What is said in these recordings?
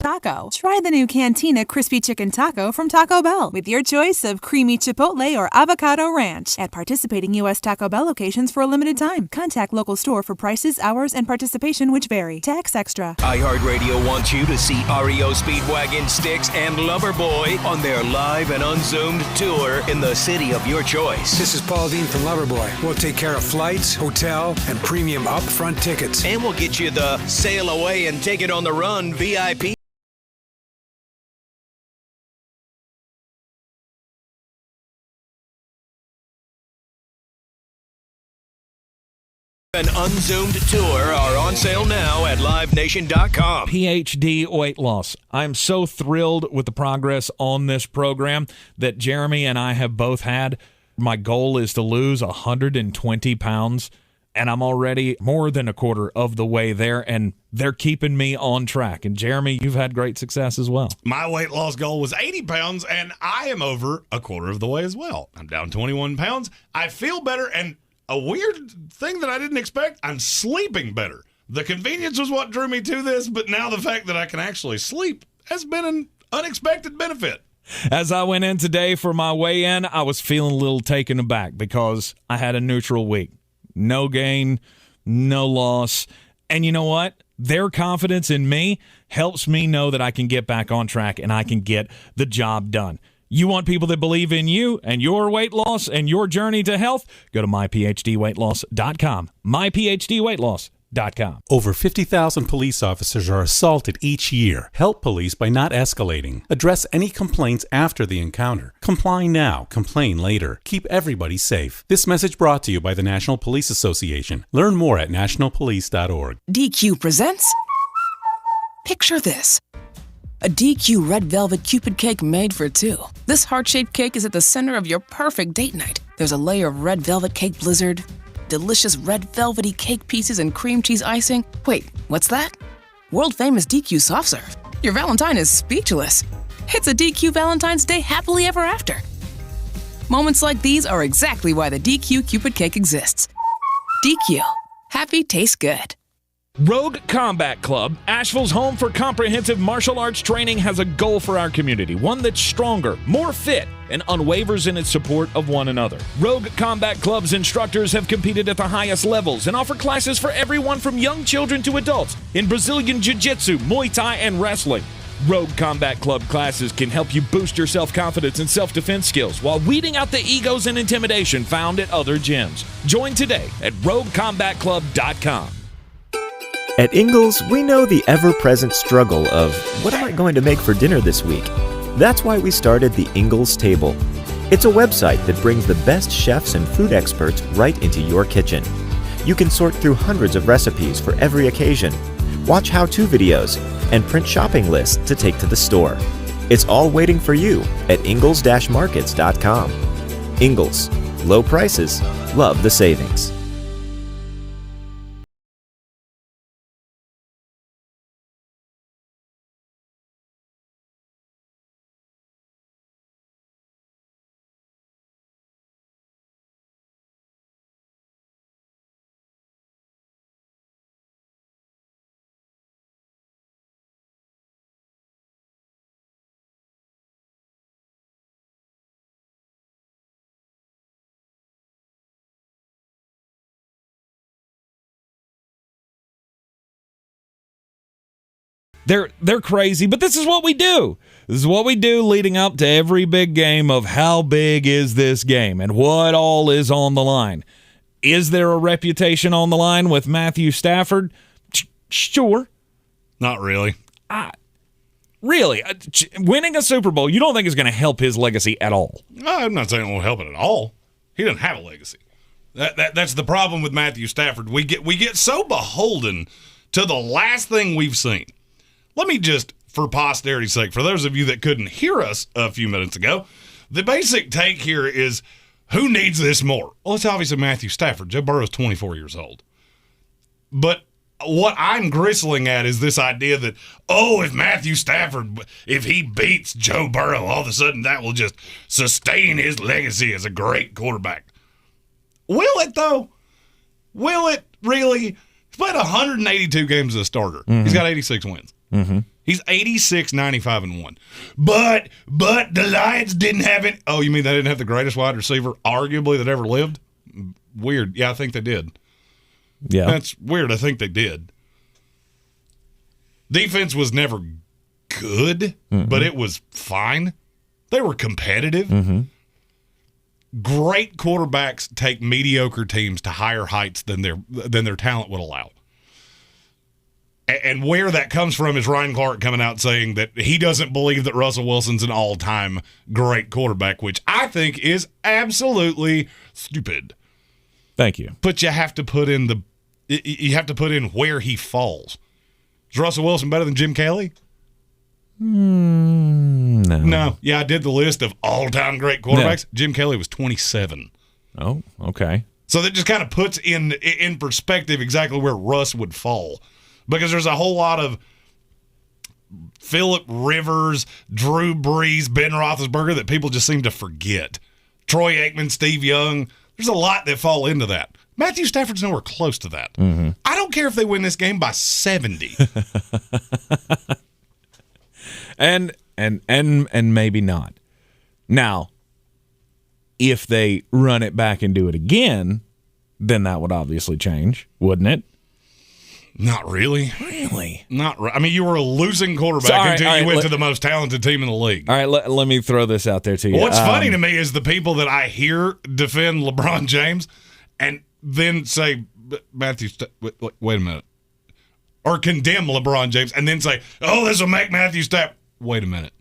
taco. Try the new Cantina Crispy Chicken Taco from Taco Bell with your choice of creamy chipotle or avocado ranch at participating U.S. Taco Bell locations for a limited time. Contact local store for prices, hours, and participation which vary. Tax extra. iHeartRadio wants you to see REO Speedwagon, Styx, and Loverboy on their live and unzoomed tour in the city of your choice. This is Paul Dean from Loverboy. We'll take care of flights, hotel, and premium upfront tickets. And we'll get you the sail away and take it on the run VIP. An unzoomed tour are on sale now at livenation.com. PhD weight loss. I'm so thrilled with the progress on this program that Jeremy and I have both had. My goal is to lose 120 pounds, and I'm already more than a quarter of the way there, and they're keeping me on track. And Jeremy, you've had great success as well. My weight loss goal was 80 pounds, and I am over a quarter of the way as well. I'm down 21 pounds. I feel better, and a weird thing that I didn't expect, I'm sleeping better. The convenience was what drew me to this, but now the fact that I can actually sleep has been an unexpected benefit. As I went in today for my weigh-in, I was feeling a little taken aback because I had a neutral week. No gain, no loss. And you know what? Their confidence in me helps me know that I can get back on track and I can get the job done. You want people that believe in you and your weight loss and your journey to health? Go to myphdweightloss.com. myphdweightloss.com. Over 50,000 police officers are assaulted each year. Help police by not escalating. Address any complaints after the encounter. Comply now, complain later. Keep everybody safe. This message brought to you by the National Police Association. Learn more at nationalpolice.org. DQ presents. Picture this. A DQ red velvet Cupid cake made for two. This heart-shaped cake is at the center of your perfect date night. There's a layer of red velvet cake blizzard, delicious red velvety cake pieces and cream cheese icing. Wait, what's that? World-famous DQ soft serve. Your Valentine is speechless. It's a DQ Valentine's Day happily ever after. Moments like these are exactly why the DQ Cupid cake exists. DQ. Happy tastes good. Rogue Combat Club, Asheville's home for comprehensive martial arts training, has a goal for our community, one that's stronger, more fit, and unwavers in its support of one another. Rogue Combat Club's instructors have competed at the highest levels and offer classes for everyone from young children to adults in Brazilian Jiu-Jitsu, Muay Thai, and wrestling. Rogue Combat Club classes can help you boost your self-confidence and self-defense skills while weeding out the egos and intimidation found at other gyms. Join today at roguecombatclub.com. At Ingalls, we know the ever-present struggle of, what am I going to make for dinner this week? That's why we started the Ingalls Table. It's a website that brings the best chefs and food experts right into your kitchen. You can sort through hundreds of recipes for every occasion, watch how-to videos, and print shopping lists to take to the store. It's all waiting for you at ingalls-markets.com. Ingalls. Low prices. Love the savings. They're crazy, but this is what we do. This is what we do leading up to every big game of how big is this game and what all is on the line. Is there a reputation on the line with Matthew Stafford? Sure. Not really. Really? Winning a Super Bowl, you don't think is going to help his legacy at all? I'm not saying it won't help it at all. He doesn't have a legacy. That's the problem with Matthew Stafford. We get so beholden to the last thing we've seen. Let me just, for posterity's sake, for those of you that couldn't hear us a few minutes ago, the basic take here is, who needs this more? Well, it's obviously Matthew Stafford. Joe Burrow's 24 years old. But what I'm gristling at is this idea that, if Matthew Stafford, if he beats Joe Burrow, all of a sudden that will just sustain his legacy as a great quarterback. Will it, though? Will it really? He's played 182 games as a starter. Mm-hmm. He's got 86 wins. Mm-hmm. He's 86, 95, and 1. But the Lions didn't have it. Oh, you mean they didn't have the greatest wide receiver, arguably, that ever lived? Weird. Yeah, I think they did. Yeah. That's weird. I think they did. Defense was never good, but it was fine. They were competitive. Great quarterbacks take mediocre teams to higher heights than their talent would allow. And where that comes from is Ryan Clark coming out saying that he doesn't believe that Russell Wilson's an all-time great quarterback, which I think is absolutely stupid. Thank you. But you have to put in where he falls. Is Russell Wilson better than Jim Kelly? No. No. Yeah, I did the list of all-time great quarterbacks. No. Jim Kelly was 27. Oh, okay. So that just kind of puts in perspective exactly where Russ would fall. Because there's a whole lot of Phillip Rivers, Drew Brees, Ben Roethlisberger that people just seem to forget. Troy Aikman, Steve Young. There's a lot that fall into that. Matthew Stafford's nowhere close to that. I don't care if they win this game by 70. and maybe not. Now, if they run it back and do it again, then that would obviously change, wouldn't it? Not really. Really? Not right. I mean, you were a losing quarterback until you went to the most talented team in the league. All right, let me throw this out there to you. What's funny to me is the people that I hear defend LeBron James and then say, Matthew, wait a minute. Or condemn LeBron James and then say, oh, this will make Matthew Stafford. Wait a minute.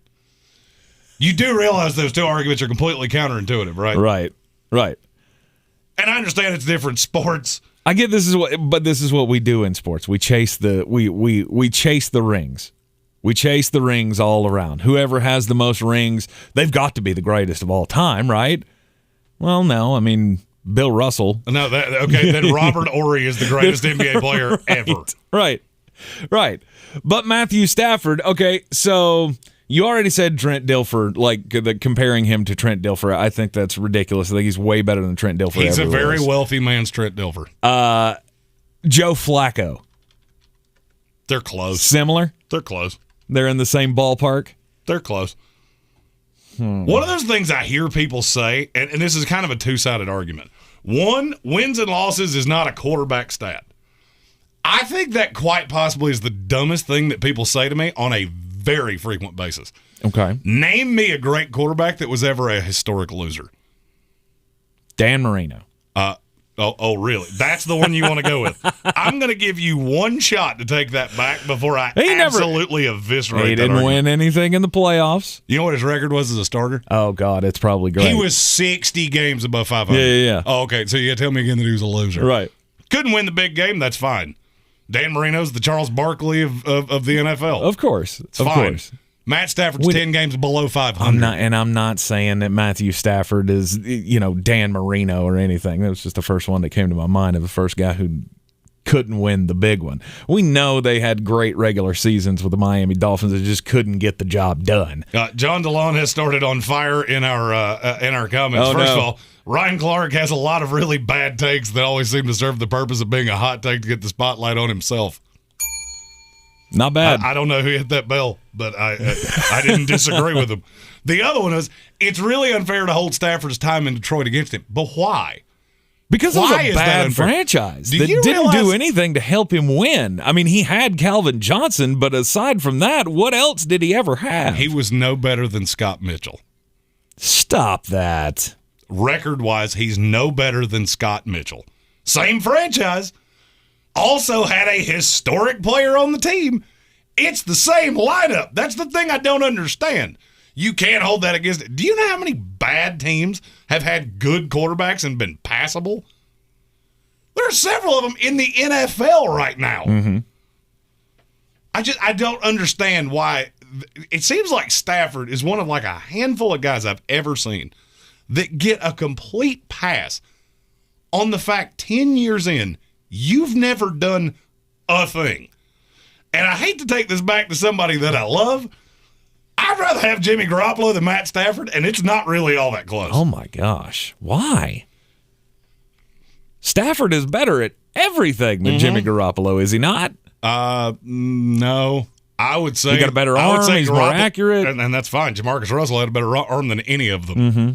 You do realize those two arguments are completely counterintuitive, right? Right. And I understand it's different sports. I get this is what we do in sports. We chase we chase the rings. We chase the rings all around. Whoever has the most rings, they've got to be the greatest of all time, right? Well, no, I mean Bill Russell. No, then Robert Horry is the greatest NBA player ever. Right. But Matthew Stafford, okay, so you already said Trent Dilfer, comparing him to Trent Dilfer. I think that's ridiculous. I think he's way better than Trent Dilfer. He's a very wealthy man's Trent Dilfer. Joe Flacco. They're close. Similar? They're close. They're in the same ballpark? They're close. One of those things I hear people say, and this is kind of a two-sided argument. One, wins and losses is not a quarterback stat. I think that quite possibly is the dumbest thing that people say to me on a very frequent basis. Okay. Name me a great quarterback that was ever a historic loser. Dan Marino. Oh, really? That's the one you want to go with? I'm going to give you one shot to take that back before I absolutely eviscerate He that didn't argument. win anything in the playoffs. You know what his record was as a starter? Oh, God, it's probably great. He was 60 games above 500. Yeah. Oh, okay. So you tell me again that he was a loser. Right. Couldn't win the big game. That's fine. Dan Marino's the Charles Barkley of the NFL. Of course. It's fine. Matt Stafford's 10 games below 500. I'm not saying that Matthew Stafford is, Dan Marino or anything. That was just the first one that came to my mind of the first guy who couldn't win the big one. We know they had great regular seasons with the Miami Dolphins that just couldn't get the job done. John DeLon has started on fire in our comments. First of all, Ryan Clark has a lot of really bad takes that always seem to serve the purpose of being a hot take to get the spotlight on himself. Not bad. I don't know who hit that bell, but I didn't disagree with him. The other one is, it's really unfair to hold Stafford's time in Detroit against him. But why? Because it was a bad franchise that didn't do anything to help him win. I mean, he had Calvin Johnson, but aside from that, what else did he ever have? He was no better than Scott Mitchell. Stop that. Record-wise, he's no better than Scott Mitchell. Same franchise. Also had a historic player on the team. It's the same lineup. That's the thing I don't understand. You can't hold that against it. Do you know how many bad teams have had good quarterbacks and been passable? There are several of them in the NFL right now. Mm-hmm. I don't understand why. It seems like Stafford is one of like a handful of guys I've ever seen that get a complete pass on the fact 10 years in, you've never done a thing. And I hate to take this back to somebody that I love. I'd rather have Jimmy Garoppolo than Matt Stafford, and it's not really all that close. Oh, my gosh. Why? Stafford is better at everything than Jimmy Garoppolo, is he not? No. I would say he got a better arm. He's more accurate, and that's fine. Jamarcus Russell had a better arm than any of them. Mm-hmm.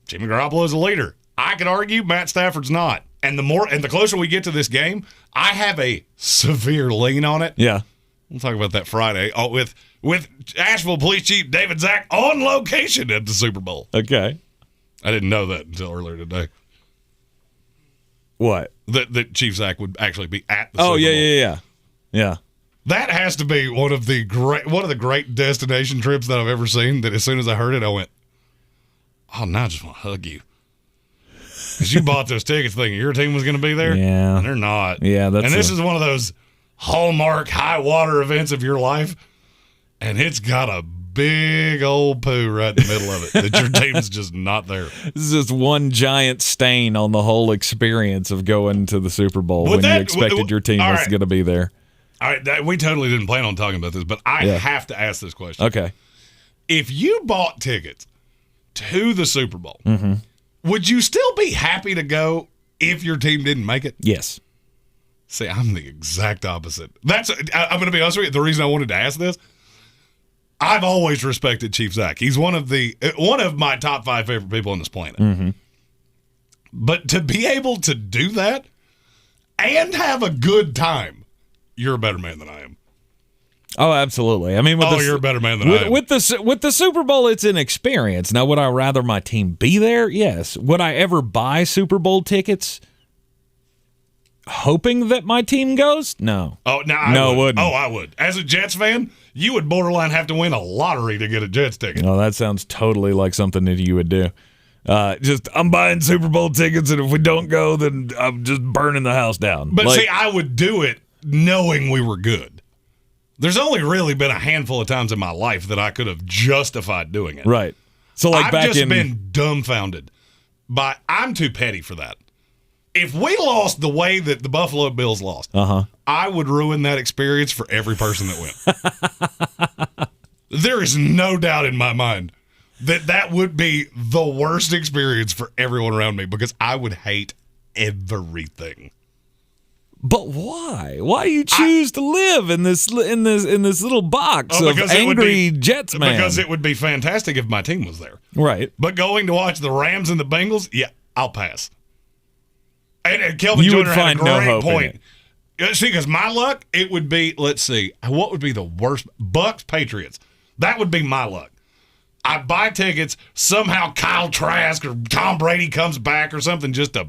Jimmy Garoppolo is a leader. I could argue Matt Stafford's not. And the closer we get to this game, I have a severe lean on it. Yeah, we'll talk about that Friday with Asheville Police Chief David Zack on location at the Super Bowl. Okay, I didn't know that until earlier today. What? That Chief Zack would actually be at the Super Bowl. Yeah. That has to be one of the great destination trips that I've ever seen. That as soon as I heard it, I went, "Oh, now I just want to hug you." Because you bought those tickets thinking your team was going to be there. Yeah. And they're not. Yeah, and this is one of those hallmark high water events of your life. And it's got a big old poo right in the middle of it that your team's just not there. This is just one giant stain on the whole experience of going to the Super Bowl when you expected your team was going to be there. All right, we totally didn't plan on talking about this, but I have to ask this question. Okay. If you bought tickets to the Super Bowl, would you still be happy to go if your team didn't make it? Yes. See, I'm the exact opposite. I'm going to be honest with you. The reason I wanted to ask this, I've always respected Chief Zack. He's one of my top 5 favorite people on this planet. Mm-hmm. But to be able to do that and have a good time, you're a better man than I am. Oh, absolutely. I mean, you're a better man than I am. With the Super Bowl, it's an experience. Now, would I rather my team be there? Yes. Would I ever buy Super Bowl tickets hoping that my team goes? No. Oh, no, I wouldn't. Oh, I would. As a Jets fan, you would borderline have to win a lottery to get a Jets ticket. Oh, that sounds totally like something that you would do. I'm buying Super Bowl tickets, and if we don't go, then I'm just burning the house down. But see, I would do it knowing we were good. There's only really been a handful of times in my life that I could have justified doing it. Right. So, I've just been dumbfounded by I'm too petty for that. If we lost the way that the Buffalo Bills lost, I would ruin that experience for every person that went. There is no doubt in my mind that would be the worst experience for everyone around me because I would hate everything. But why? Why do you choose to live in this little box of angry Jets man? Because it would be fantastic if my team was there. Right. But going to watch the Rams and the Bengals, yeah, I'll pass. And Kelvin Joyner had a great point. See, because my luck, it would be, let's see, what would be the worst? Bucks, Patriots. That would be my luck. I buy tickets, somehow Kyle Trask or Tom Brady comes back or something just to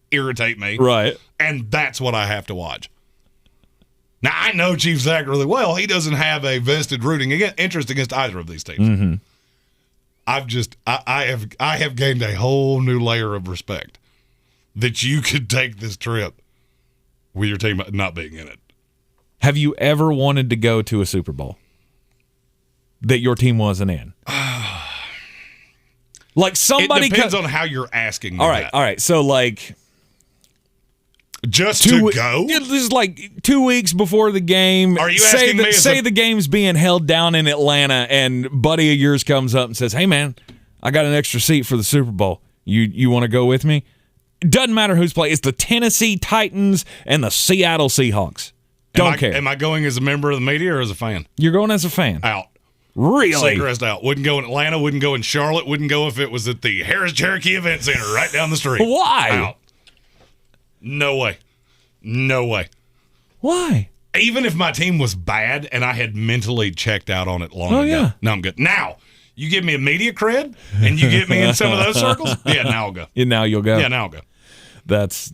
irritate me. Right. And that's what I have to watch. Now, I know Chief Zack really well. He doesn't have a vested rooting interest against either of these teams. Mm-hmm. I have gained a whole new layer of respect that you could take this trip with your team not being in it. Have you ever wanted to go to a Super Bowl that your team wasn't in? Like somebody. It depends on how you're asking me. All right. So like. Just to go? This is like 2 weeks before the game. Are you asking me? Say the game's being held down in Atlanta, and buddy of yours comes up and says, "Hey man, I got an extra seat for the Super Bowl. You want to go with me?" It doesn't matter who's playing. It's the Tennessee Titans and the Seattle Seahawks. Don't care. Am I going as a member of the media or as a fan? You're going as a fan. Out. Really? Secret out. Wouldn't go in Atlanta. Wouldn't go in Charlotte. Wouldn't go if it was at the Harris Cherokee Event Center right down the street. Why? Out. No way. No way. Why? Even if my team was bad and I had mentally checked out on it long ago. Yeah. No, I'm good. Now, you give me a media cred and you get me in some of those circles, yeah, now I'll go. Now you'll go. Yeah, now I'll go. That's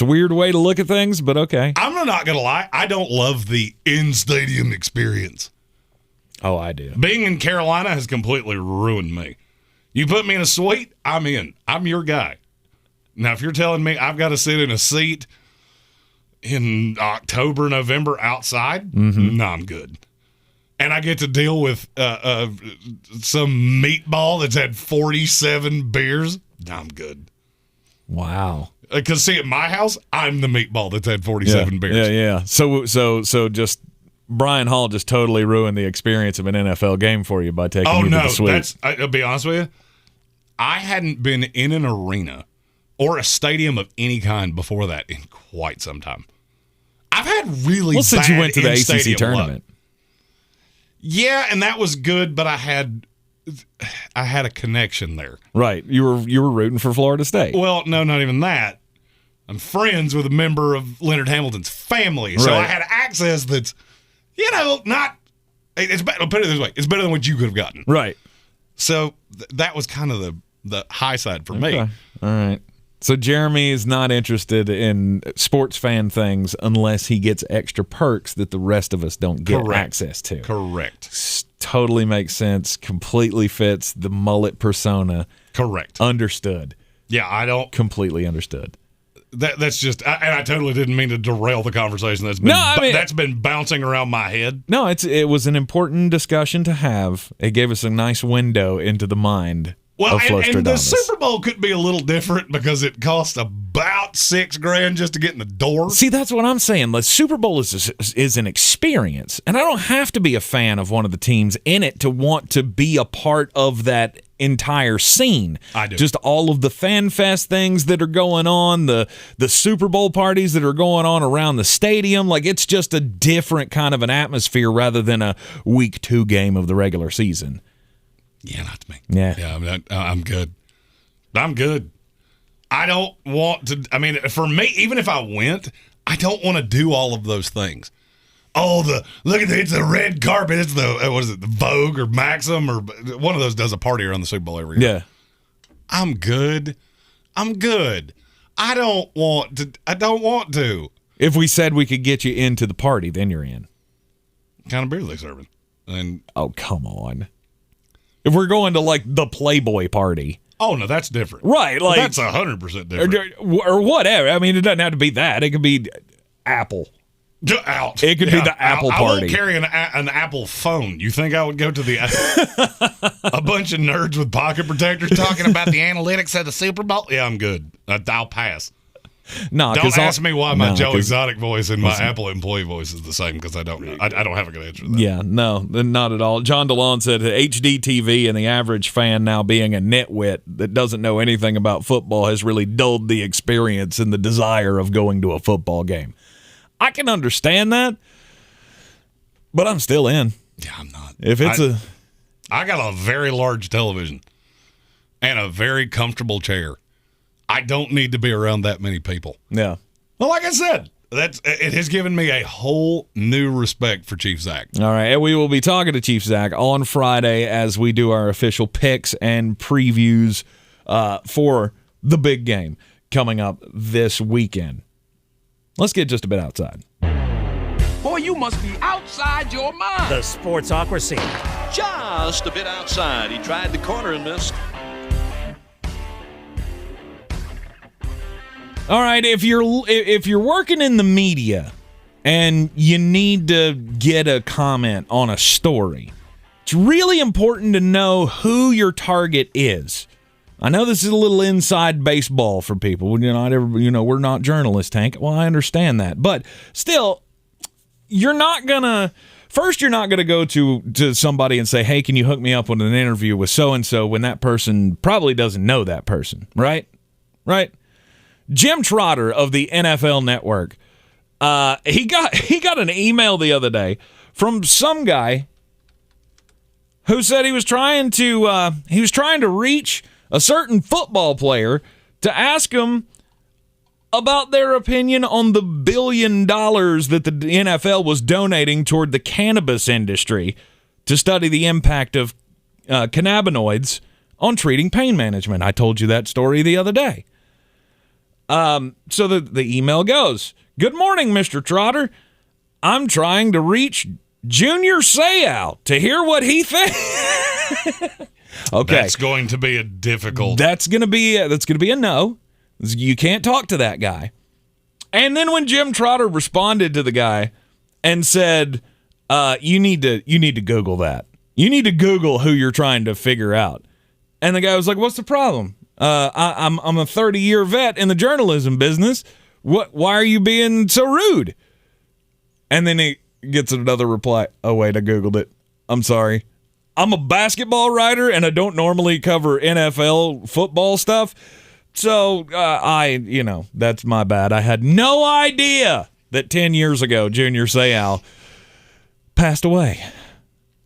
a weird way to look at things, but okay. I'm not going to lie. I don't love the in-stadium experience. Oh, I do. Being in Carolina has completely ruined me. You put me in a suite, I'm in. I'm your guy. Now, if you're telling me I've got to sit in a seat in October, November outside, no, I'm good. And I get to deal with some meatball that's had 47 beers, no, I'm good. Wow. Because see, at my house, I'm the meatball that's had 47 beers. Yeah. So just Brian Hall just totally ruined the experience of an NFL game for you by taking you to the suite. I'll be honest with you. I hadn't been in an arena or a stadium of any kind before that in quite some time. I've had really bad since you went to the ACC in-stadium tournament. luck. Yeah, and that was good, but I had a connection there. Right. You were rooting for Florida State. Well, no, not even that. I'm friends with a member of Leonard Hamilton's family, so Right. I had access that's, not. It's better. I'll put it this way: it's better than what you could have gotten. Right. So that was kind of the high side for me. Okay. All right. So Jeremy is not interested in sports fan things unless he gets extra perks that the rest of us don't get access to. Correct. Totally makes sense. Completely fits the mullet persona. Correct. Understood. Yeah, I don't. Completely understood. That's just, and I totally didn't mean to derail the conversation. That's been bouncing around my head. No, it was an important discussion to have. It gave us a nice window into the mind. Well, and the Super Bowl could be a little different because it cost about $6,000 just to get in the door. See, that's what I'm saying. The Super Bowl is an experience, and I don't have to be a fan of one of the teams in it to want to be a part of that entire scene. I do. Just all of the fan fest things that are going on, the Super Bowl parties that are going on around the stadium. Like, it's just a different kind of an atmosphere rather than a week 2 game of the regular season. Yeah, not to me. Yeah. I'm good. I'm good. I don't want to. I mean, for me, even if I went, I don't want to do all of those things. Oh, it's a red carpet. It's the Vogue or Maxim or one of those does a party around the Super Bowl every year. Yeah. I'm good. I don't want to. If we said we could get you into the party, then you're in. What kind of beer are they serving? And oh, come on. If we're going to, like, the Playboy party. Oh, no, that's different. Right. Like, that's 100% different. Or whatever. I mean, it doesn't have to be that. It could be Apple. Out. It could be the Apple party. I won't carry an Apple phone. You think I would go to a bunch of nerds with pocket protectors talking about the analytics of the Super Bowl? Yeah, I'm good. I'll pass. No, don't ask me why my Joe Exotic voice and my Apple employee voice is the same because I don't know. I don't have a good answer to that. Yeah, no, not at all. John DeLon said HD TV and the average fan now being a nitwit that doesn't know anything about football has really dulled the experience and the desire of going to a football game. I can understand that, but I'm still in. Yeah, I'm not. If it's I got a very large television and a very comfortable chair. I don't need to be around that many people. Yeah. Well, like I said, it has given me a whole new respect for Chief Zach. All right, and we will be talking to Chief Zach on Friday as we do our official picks and previews for the big game coming up this weekend. Let's get just a bit outside. Boy, you must be outside your mind. The Sportsocracy. Just a bit outside. He tried the corner and missed. All right, if you're working in the media and you need to get a comment on a story, it's really important to know who your target is. I know this is a little inside baseball for people. We're not journalists, Hank. Well, I understand that, but still, you're not gonna go to somebody and say, "Hey, can you hook me up with an interview with so and so?" when that person probably doesn't know that person, right? Right. Jim Trotter of the NFL Network, he got an email the other day from some guy who said he was trying to reach a certain football player to ask him about their opinion on the $1 billion that the NFL was donating toward the cannabis industry to study the impact of cannabinoids on treating pain management. I told you that story the other day. So the email goes, "Good morning, Mr. Trotter. I'm trying to reach Junior Seau to hear what he thinks." Okay. That's going to be a difficult. That's going to be a no. You can't talk to that guy. And then when Jim Trotter responded to the guy and said, you need to Google that. You need to Google who you're trying to figure out. And the guy was like, "What's the problem? I'm a 30-year vet in the journalism business. Why are you being so rude?" And then he gets another reply. "Oh, wait, I Googled it. I'm sorry. I'm a basketball writer, and I don't normally cover NFL football stuff. So, that's my bad. I had no idea that 10 years ago, Junior Seau passed away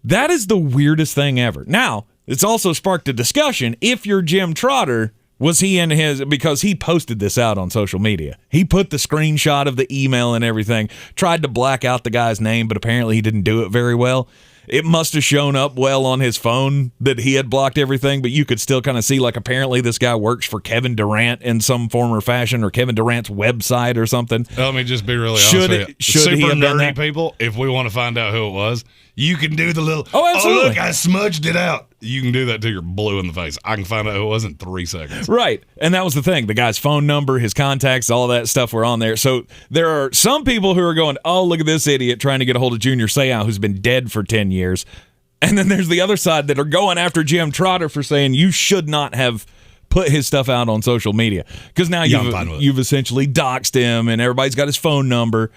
That is the weirdest thing ever. Now, it's also sparked a discussion. If you're Jim Trotter, was he in his, because he posted this out on social media. He put the screenshot of the email and everything, tried to black out the guy's name, but apparently he didn't do it very well. It must have shown up well on his phone that he had blocked everything, but you could still kind of see, like, apparently this guy works for Kevin Durant in some form or fashion, or Kevin Durant's website or something. Let me just be really honest with you. Should Super he have done nerdy that? people, if we want to find out who it was, you can do the little, absolutely. oh, look, I smudged it out. You can do that till you're blue in the face. I can find out who it was in 3 seconds. Right. And that was the thing. The guy's phone number, his contacts, all that stuff were on there. So there are some people who are going, oh, look at this idiot trying to get a hold of Junior Seau, who's been dead for 10 years. And then there's the other side that are going after Jim Trotter for saying you should not have put his stuff out on social media. Because now you've essentially doxed him, and everybody's got his phone number.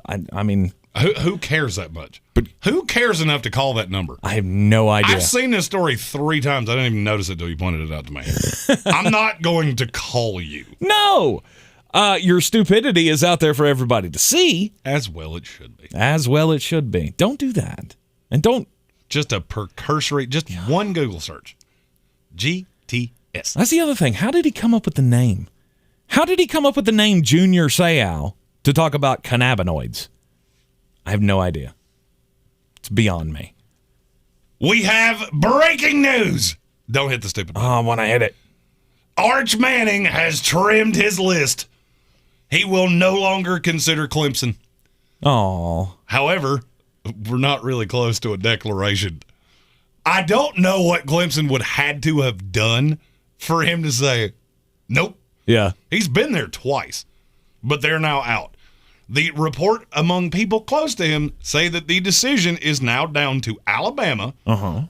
I mean... Who cares that much? But who cares enough to call that number? I have no idea. I've seen this story 3 times. I didn't even notice it until you pointed it out to me. I'm not going to call you. No. Your stupidity is out there for everybody to see. As well it should be. As well it should be. Don't do that. And don't. Just a precursory, just one Google search. GTS. That's the other thing. How did he come up with the name? How did he come up with the name Junior Seau to talk about cannabinoids? I have no idea. It's beyond me. We have breaking news. Don't hit the stupid button. Oh, I want to hit it. Arch Manning has trimmed his list. He will no longer consider Clemson. Oh. However, we're not really close to a declaration. I don't know what Clemson would had to have done for him to say, nope. Yeah. He's been there twice, but they're now out. The report among people close to him say that the decision is now down to Alabama,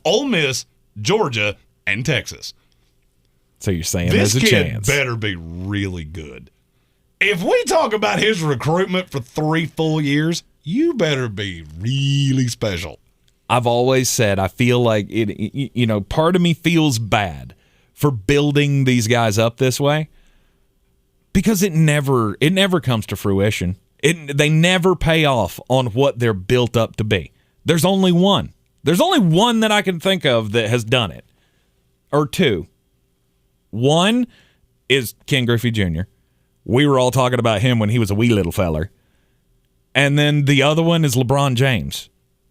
Ole Miss, Georgia, and Texas. So you're saying there's a chance. This kid better be really good. If we talk about his recruitment for 3 full years, you better be really special. I've always said I feel like it. Part of me feels bad for building these guys up this way because it never comes to fruition. They never pay off on what they're built up to be. There's only one. There's only one that I can think of that has done it, or 2. One is Ken Griffey Jr. We were all talking about him when he was a wee little feller. And then the other one is LeBron James.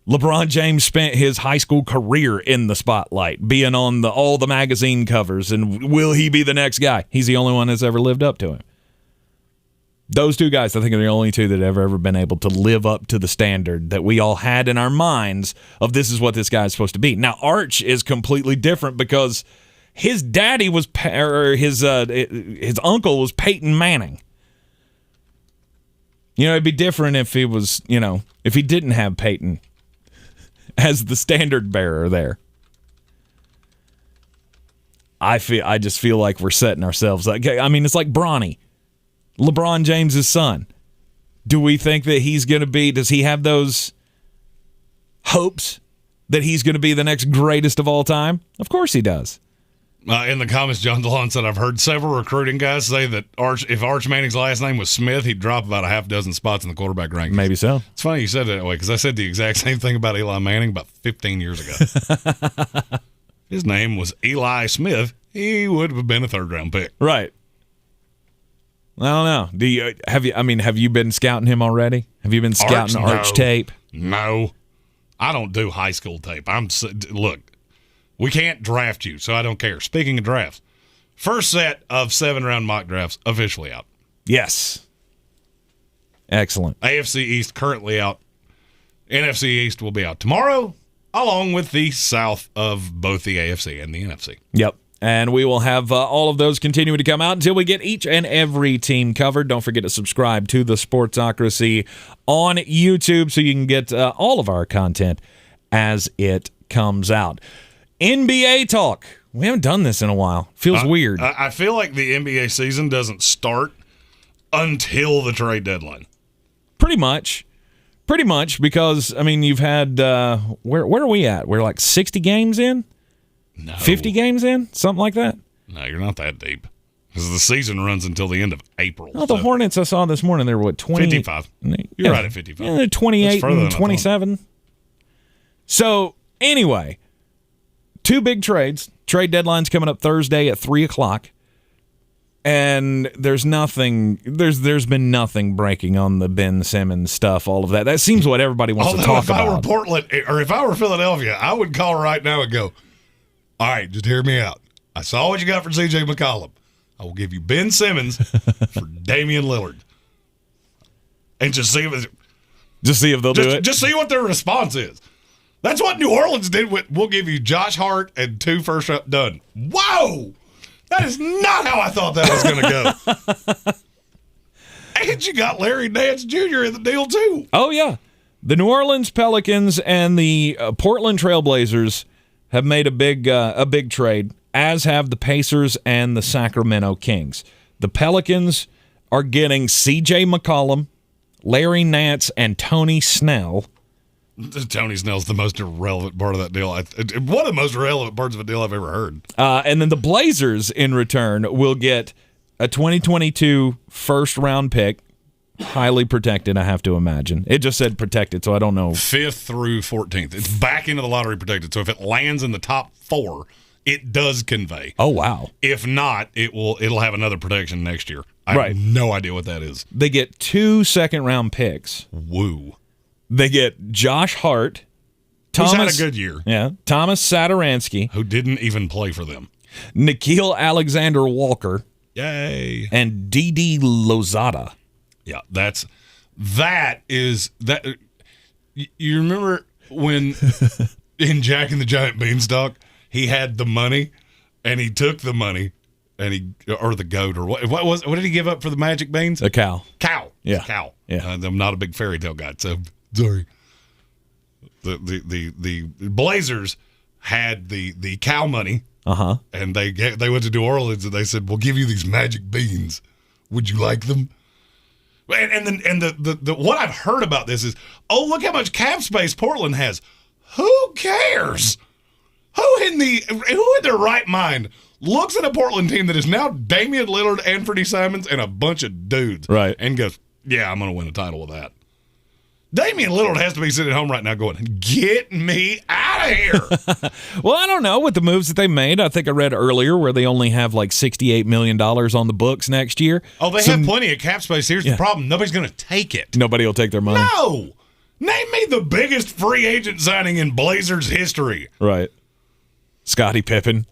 LeBron James spent his high school career in the spotlight, being on all the magazine covers, and will he be the next guy? He's the only one that's ever lived up to him. Those 2 guys, I think, are the only 2 that have ever been able to live up to the standard that we all had in our minds of this is what this guy is supposed to be. Now, Arch is completely different because his daddy was, or his uncle was Peyton Manning. It'd be different if he was, if he didn't have Peyton as the standard bearer there. I just feel like we're setting ourselves up. I mean, it's like Bronny, LeBron James' son. Do we think that he's going to be, does he have those hopes that he's going to be the next greatest of all time? Of course he does. In the comments, John DeLon said, I've heard several recruiting guys say that if Arch Manning's last name was Smith, he'd drop about a half dozen spots in the quarterback rankings. Maybe so. It's funny you said it that way because I said the exact same thing about Eli Manning about 15 years ago. His name was Eli Smith. He would have been a 3rd-round pick. Right. I don't know. Have you been scouting him already? Have you been scouting Arch tape? No. I don't do high school tape. Look, we can't draft you, so I don't care. Speaking of drafts, first set of 7-round mock drafts officially out. Yes. Excellent. AFC East currently out. NFC East will be out tomorrow, along with the South of both the AFC and the NFC. Yep. And we will have all of those continuing to come out until we get each and every team covered. Don't forget to subscribe to the Sportsocracy on YouTube so you can get all of our content as it comes out. NBA talk. We haven't done this in a while. Feels weird. I feel like the NBA season doesn't start until the trade deadline. Pretty much, because, you've had, where are we at? We're like 60 games in? No. 50 games in? Something like that? No, you're not that deep. Because the season runs until the end of April. Oh, the Hornets I saw this morning, they were, 20? 55. You're right at 55. Yeah, they're 28 and 27. So, Anyway, two big trades. Trade deadline's coming up Thursday at 3 o'clock. And there's been nothing breaking on the Ben Simmons stuff, all of that. That seems what everybody wants to talk about. If I were Portland, or if I were Philadelphia, I would call right now and go, all right, just hear me out. I saw what you got for C.J. McCollum. I will give you Ben Simmons for Damian Lillard. And just see if they'll do it. Just see what their response is. That's what New Orleans did with, we'll give you Josh Hart and 2 first round. Done. Whoa! That is not how I thought that was going to go. And you got Larry Nance Jr. in the deal, too. Oh, yeah. The New Orleans Pelicans and the Portland Trailblazers have made a big trade, as have the Pacers and the Sacramento Kings. The Pelicans are getting C.J. McCollum, Larry Nance, and Tony Snell. Tony Snell's the most irrelevant part of that deal. One of the most irrelevant parts of a deal I've ever heard. And then the Blazers, in return, will get a 2022 first-round pick, highly protected, I have to imagine. It just said protected, so I don't know. 5th through 14th. It's back into the lottery protected, so if it lands in the top 4, it does convey. Oh, wow. If not, it'll have another protection next year. I have no idea what that is. They get 2 second-round picks. Woo. They get Josh Hart. Who's had a good year. Yeah. Thomas Satoransky. Who didn't even play for them. Nikhil Alexander-Walker. Yay. And Didi Lozada. Yeah, that is. You remember when in Jack and the Giant Beanstalk, he had the money, and he took the money, and or the goat, or what did he give up for the magic beans? A cow. Yeah, cow. Yeah, I'm not a big fairy tale guy, so sorry. The Blazers had the cow money, and they went to New Orleans and they said, "We'll give you these magic beans. Would you like them?" And the what I've heard about this is, oh, look how much cap space Portland has. Who cares? Who in their right mind looks at a Portland team that is now Damian Lillard, Anthony Simons, and a bunch of dudes, right, and goes, yeah, I'm going to win a title with that. Damian Lillard has to be sitting at home right now going, get me out of here. Well, I don't know. With the moves that they made, I think I read earlier where they only have like $68 million on the books next year. Oh, they have plenty of cap space. Here's the problem. Nobody's going to take it. Nobody will take their money. No. Name me the biggest free agent signing in Blazers history. Right. Scottie Pippen.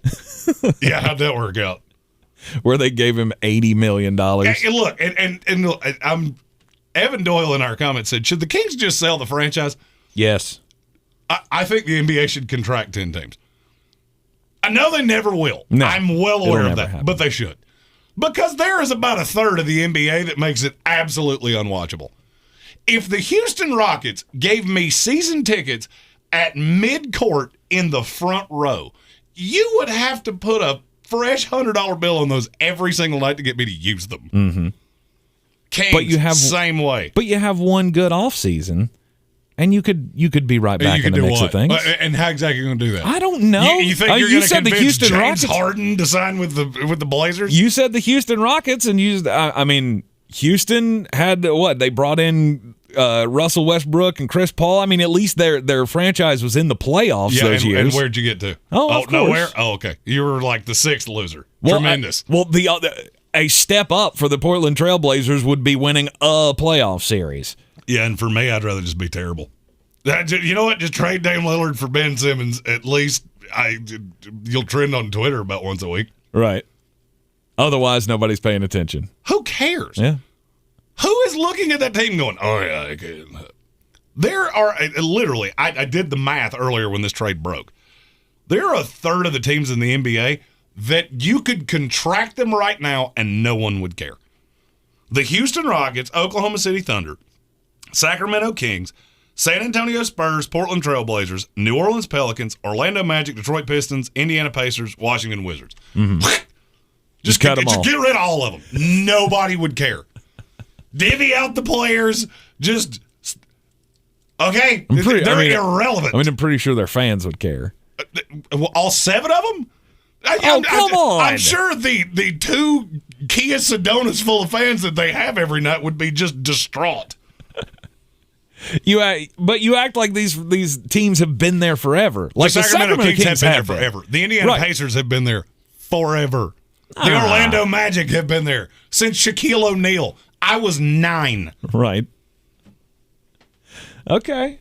Yeah, how'd that work out? Where they gave him $80 million. And look, and Evan Doyle in our comments said, should the Kings just sell the franchise? Yes. I think the NBA should contract 10 teams. I know they never will. No, I'm well aware of that, happen. but they should. Because there is about a third of the NBA that makes it absolutely unwatchable. If the Houston Rockets gave me season tickets at mid-court in the front row, you would have to put a fresh $100 bill on those every single night to get me to use them. Mm-hmm. Kings, but you have same way. But you have one good off season, and you could be right back in the mix of things. And how exactly are you going to do that? I don't know. You think you're going to convince Houston James Rockets, Harden to sign with the Blazers? You said the Houston Rockets, and Houston had what? They brought in Russell Westbrook and Chris Paul. I mean, at least their franchise was in the playoffs those years. And where'd you get to? Oh, of nowhere. course. Oh, okay. You were like the 6th loser. Well, Tremendous. A step up for the Portland Trailblazers would be winning a playoff series. Yeah, and for me, I'd rather just be terrible. You know what? Just trade Dame Lillard for Ben Simmons. At least you'll trend on Twitter about once a week. Right. Otherwise, nobody's paying attention. Who cares? Yeah. Who is looking at that team going, oh, yeah, I can. There are literally, I did the math earlier when this trade broke. There are a third of the teams in the NBA that you could contract them right now and no one would care. The Houston Rockets, Oklahoma City Thunder, Sacramento Kings, San Antonio Spurs, Portland Trailblazers, New Orleans Pelicans, Orlando Magic, Detroit Pistons, Indiana Pacers, Washington Wizards. Mm-hmm. Just cut them all. Just get rid of all of them. Nobody would care. Divvy out the players. Just, okay? They're irrelevant. I'm pretty sure their fans would care. All 7 of them? Come on. I'm sure the 2 Kia Sedonas full of fans that they have every night would be just distraught. But you act like these teams have been there forever. Like the Sacramento Kings have been there forever. The Indiana Pacers have been there forever. The Orlando Magic have been there since Shaquille O'Neal. I was 9. Right. Okay.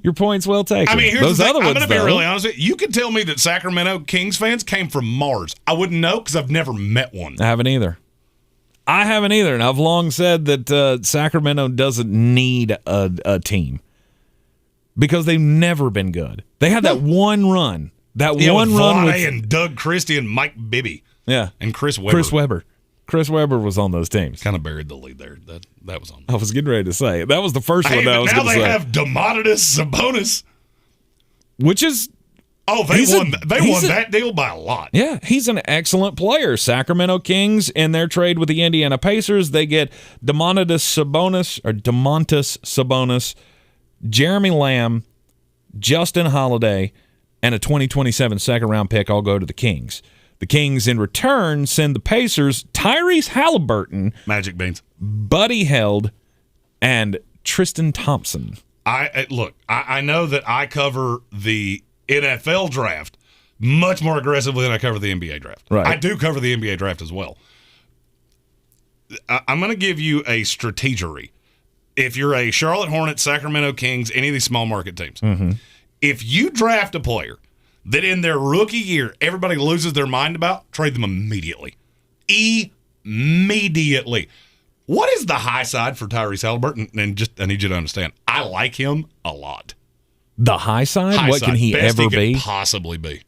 Your point's well taken. I mean, here's those the thing. other I'm ones, going to be though, really honest with you. You could tell me that Sacramento Kings fans came from Mars. I wouldn't know because I've never met one. I haven't either. And I've long said that Sacramento doesn't need a team because they've never been good. They had that one run. That one run with and Doug Christie and Mike Bibby. Yeah. And Chris Webber. Chris Webber was on those teams. Kind of buried the lead there. That was on. I was getting ready to say that was the first one that I was going to say. Now they have Domantas Sabonis, which is they won that deal by a lot. Yeah, he's an excellent player. Sacramento Kings in their trade with the Indiana Pacers, they get Domantas Sabonis, Jeremy Lamb, Justin Holiday, and a 2027 second-round pick all go to the Kings. The Kings, in return, send the Pacers Tyrese Halliburton, Magic Beans, Buddy Held, and Tristan Thompson. I know that I cover the NFL draft much more aggressively than I cover the NBA draft. Right. I do cover the NBA draft as well. I'm going to give you a strategery. If you're a Charlotte Hornets, Sacramento Kings, any of these small market teams, if you draft a player that in their rookie year everybody loses their mind about, trade them immediately. Immediately. What is the high side for Tyrese Halliburton? And I need you to understand, I like him a lot. The high side? What can he Best ever he be? Could possibly be.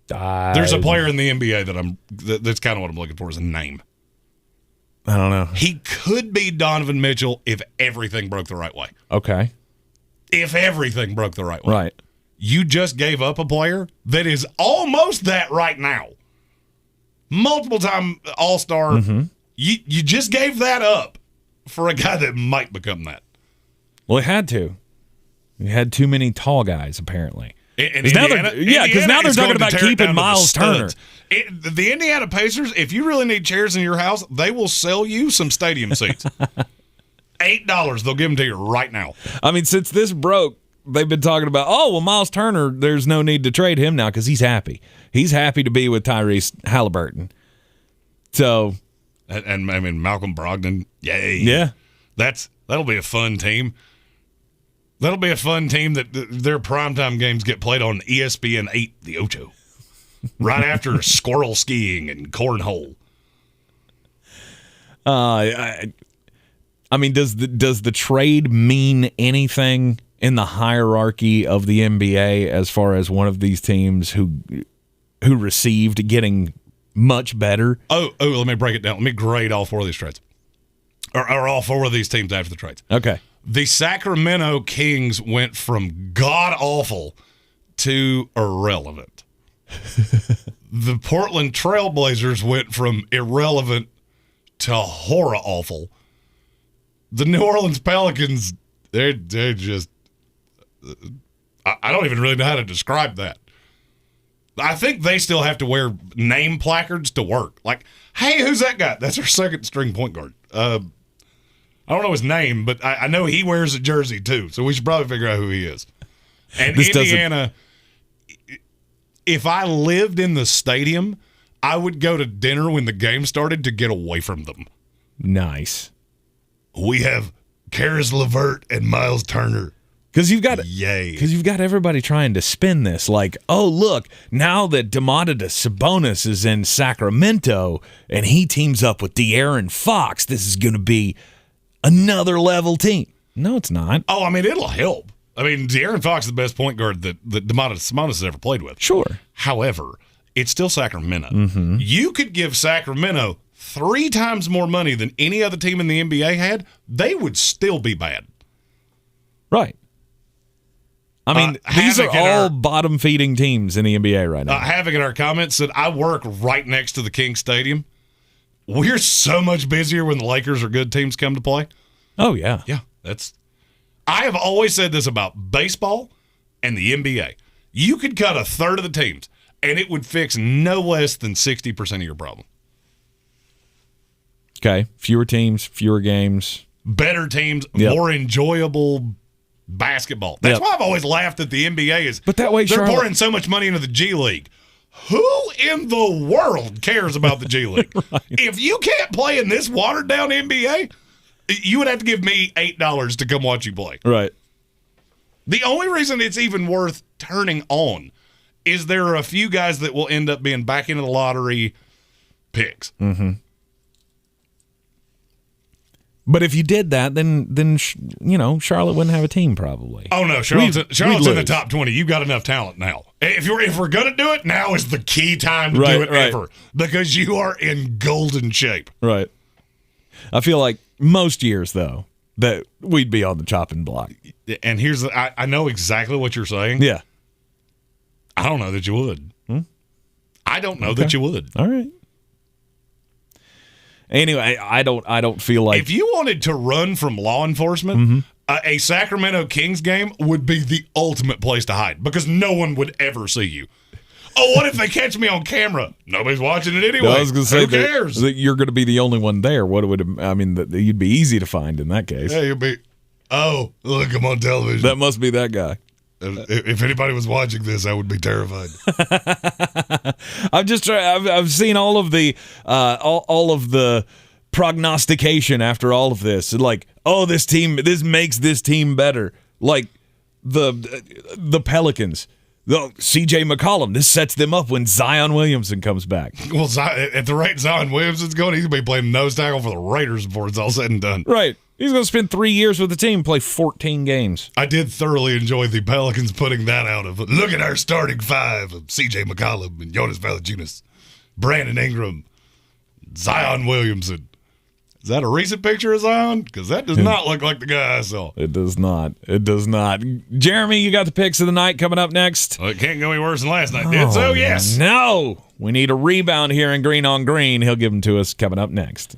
There's a player in the NBA that's kind of what I'm looking for is a name. I don't know. He could be Donovan Mitchell if everything broke the right way. Okay. If everything broke the right way. Right. You just gave up a player that is almost that right now. Multiple-time All-Star. Mm-hmm. You just gave that up for a guy that might become that. Well, he had to. He had too many tall guys, apparently. Because now they're talking about keeping Miles Turner. The Indiana Pacers, if you really need chairs in your house, they will sell you some stadium seats. $8, they'll give them to you right now. I mean, since this broke, they've been talking about, Miles Turner, there's no need to trade him now because he's happy. He's happy to be with Tyrese Halliburton. So, and I mean, Malcolm Brogdon, yay. Yeah. That'll be a fun team. That'll be a fun team that their primetime games get played on ESPN 8, the Ocho, right after squirrel skiing and cornhole. I mean, does the trade mean anything in the hierarchy of the NBA as far as one of these teams who received getting much better? Oh, let me break it down. Let me grade all 4 of these trades, or all 4 of these teams after the trades. Okay. The Sacramento Kings went from god-awful to irrelevant. The Portland Trailblazers went from irrelevant to horror-awful. The New Orleans Pelicans, they're just... I don't even really know how to describe that. I think they still have to wear name placards to work. Like, hey, who's that guy? That's our second-string point guard. I don't know his name, but I know he wears a jersey too, so we should probably figure out who he is. And Indiana, if I lived in the stadium, I would go to dinner when the game started to get away from them. Nice. We have Karis LeVert and Miles Turner. Because you've got everybody trying to spin this like, oh, look, now that Domantas Sabonis is in Sacramento and he teams up with De'Aaron Fox, this is going to be another level team. No, it's not. Oh, I mean, it'll help. I mean, De'Aaron Fox is the best point guard that Domantas Sabonis has ever played with. Sure. However, it's still Sacramento. Mm-hmm. You could give Sacramento 3 times more money than any other team in the NBA had. They would still be bad. Right. I mean, these are all bottom-feeding teams in the NBA right now. Havoc in our comments said, I work right next to the King Stadium. We're so much busier when the Lakers or good teams come to play. Oh, yeah. Yeah, I have always said this about baseball and the NBA. You could cut a third of the teams, and it would fix no less than 60% of your problem. Okay, fewer teams, fewer games. better teams, more enjoyable basketball. That's why I've always laughed at the NBA but that way they're pouring so much money into the G League. Who in the world cares about the G League? Right. If you can't play in this watered-down NBA, you would have to give me $8 to come watch you play. Right. The only reason it's even worth turning on is there are a few guys that will end up being back into the lottery picks. Mm-hmm. But if you did that, then Charlotte wouldn't have a team probably. Oh no, Charlotte's in the top 20. You've got enough talent now. If we're gonna do it, now is the key time to do it ever, because you are in golden shape. Right. I feel like most years though that we'd be on the chopping block. And I know exactly what you're saying. Yeah. I don't know that you would. I don't know that you would. All right. Anyway, I don't feel like if you wanted to run from law enforcement, a Sacramento Kings game would be the ultimate place to hide because no one would ever see you. Oh, what if they catch me on camera? Nobody's watching it anyway. I was going to say, who cares? That you're going to be the only one there. You'd be easy to find in that case. Yeah, you'd be. Oh, look, I'm on television. That must be that guy. If anybody was watching this, I would be terrified. I've seen all of the all of the prognostication after all of this. Like, this makes this team better. Like the Pelicans. C.J. McCollum, this sets them up when Zion Williamson comes back. Well, at the rate Zion Williamson's going, he's going to be playing nose tackle for the Raiders before it's all said and done. Right. He's going to spend 3 years with the team, play 14 games. I did thoroughly enjoy the Pelicans putting that out of, look at our starting five of C.J. McCollum and Jonas Valanciunas, Brandon Ingram, Zion Williamson. Is that a recent picture of Zion? Because that does not look like the guy I saw. It does not. Jeremy, you got the picks of the night coming up next. Well, it can't go any worse than last night did, so yes. No. We need a rebound here in Greene on Greene. He'll give them to us coming up next.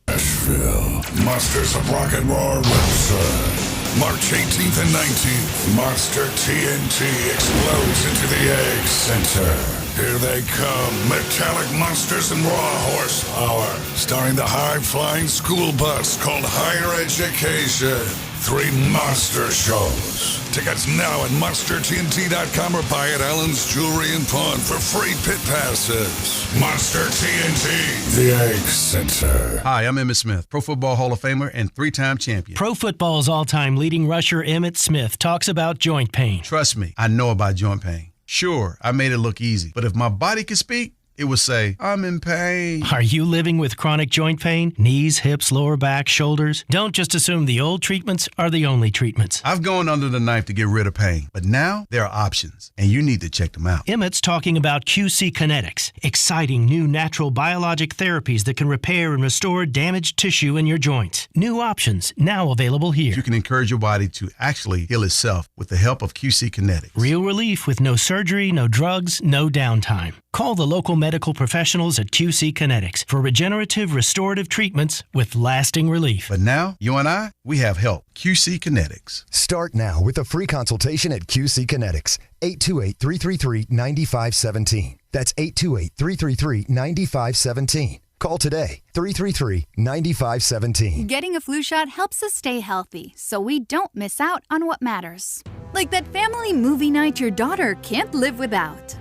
Nashville, Monsters of Rock and Roll website. March 18th and 19th, Monster TNT explodes into the Egg Center. Here they come, metallic monsters and raw horsepower, starring the high-flying school bus called Higher Education. 3 monster shows. Tickets now at MonsterTNT.com or buy at Allen's Jewelry and Pawn for free pit passes. Monster TNT, the Egg Center. Hi, I'm Emmitt Smith, Pro Football Hall of Famer and 3-time champion. Pro Football's all-time leading rusher Emmitt Smith talks about joint pain. Trust me, I know about joint pain. Sure, I made it look easy, but if my body could speak, it would say, I'm in pain. Are you living with chronic joint pain? Knees, hips, lower back, shoulders? Don't just assume the old treatments are the only treatments. I've gone under the knife to get rid of pain, but now there are options, and you need to check them out. Emmitt's talking about QC Kinetics, exciting new natural biologic therapies that can repair and restore damaged tissue in your joints. New options, now available here. You can encourage your body to actually heal itself with the help of QC Kinetics. Real relief with no surgery, no drugs, no downtime. Call the local medical professionals at QC Kinetics for regenerative restorative treatments with lasting relief. But now, you and I, we have help. QC Kinetics. Start now with a free consultation at QC Kinetics. 828-333-9517. That's 828-333-9517. Call today. 333-9517. Getting a flu shot helps us stay healthy, so we don't miss out on what matters. Like that family movie night your daughter can't live without.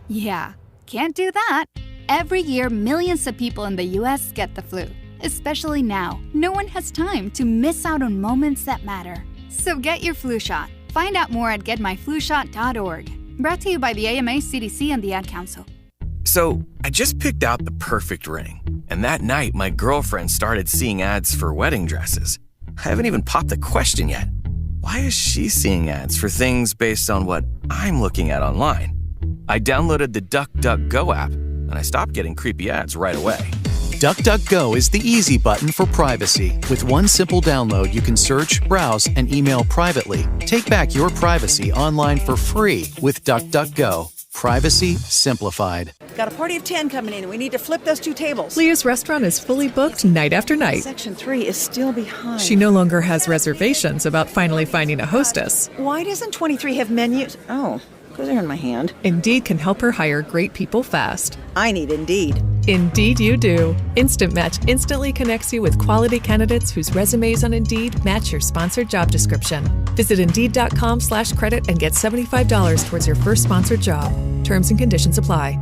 Yeah, can't do that. Every year, millions of people in the U.S. get the flu. Especially now, no one has time to miss out on moments that matter. So get your flu shot. Find out more at getmyflushot.org. Brought to you by the AMA, CDC, and the Ad Council. So, I just picked out the perfect ring. And that night, my girlfriend started seeing ads for wedding dresses. I haven't even popped the question yet. Why is she seeing ads for things based on what I'm looking at online? I downloaded the DuckDuckGo app, and I stopped getting creepy ads right away. DuckDuckGo is the easy button for privacy. With one simple download, you can search, browse, and email privately. Take back your privacy online for free with DuckDuckGo. Privacy simplified. Got a party of 10 coming in, and we need to flip those 2 tables. Leah's restaurant is fully booked night after night. Section 3 is still behind. She no longer has reservations about finally finding a hostess. Why doesn't 23 have menus? Oh, Because they're in my hand. Indeed can help her hire great people fast. I need Indeed. Indeed you do. Instant Match instantly connects you with quality candidates whose resumes on Indeed match your sponsored job description. Visit Indeed.com/credit and get $75 towards your first sponsored job. Terms and conditions apply.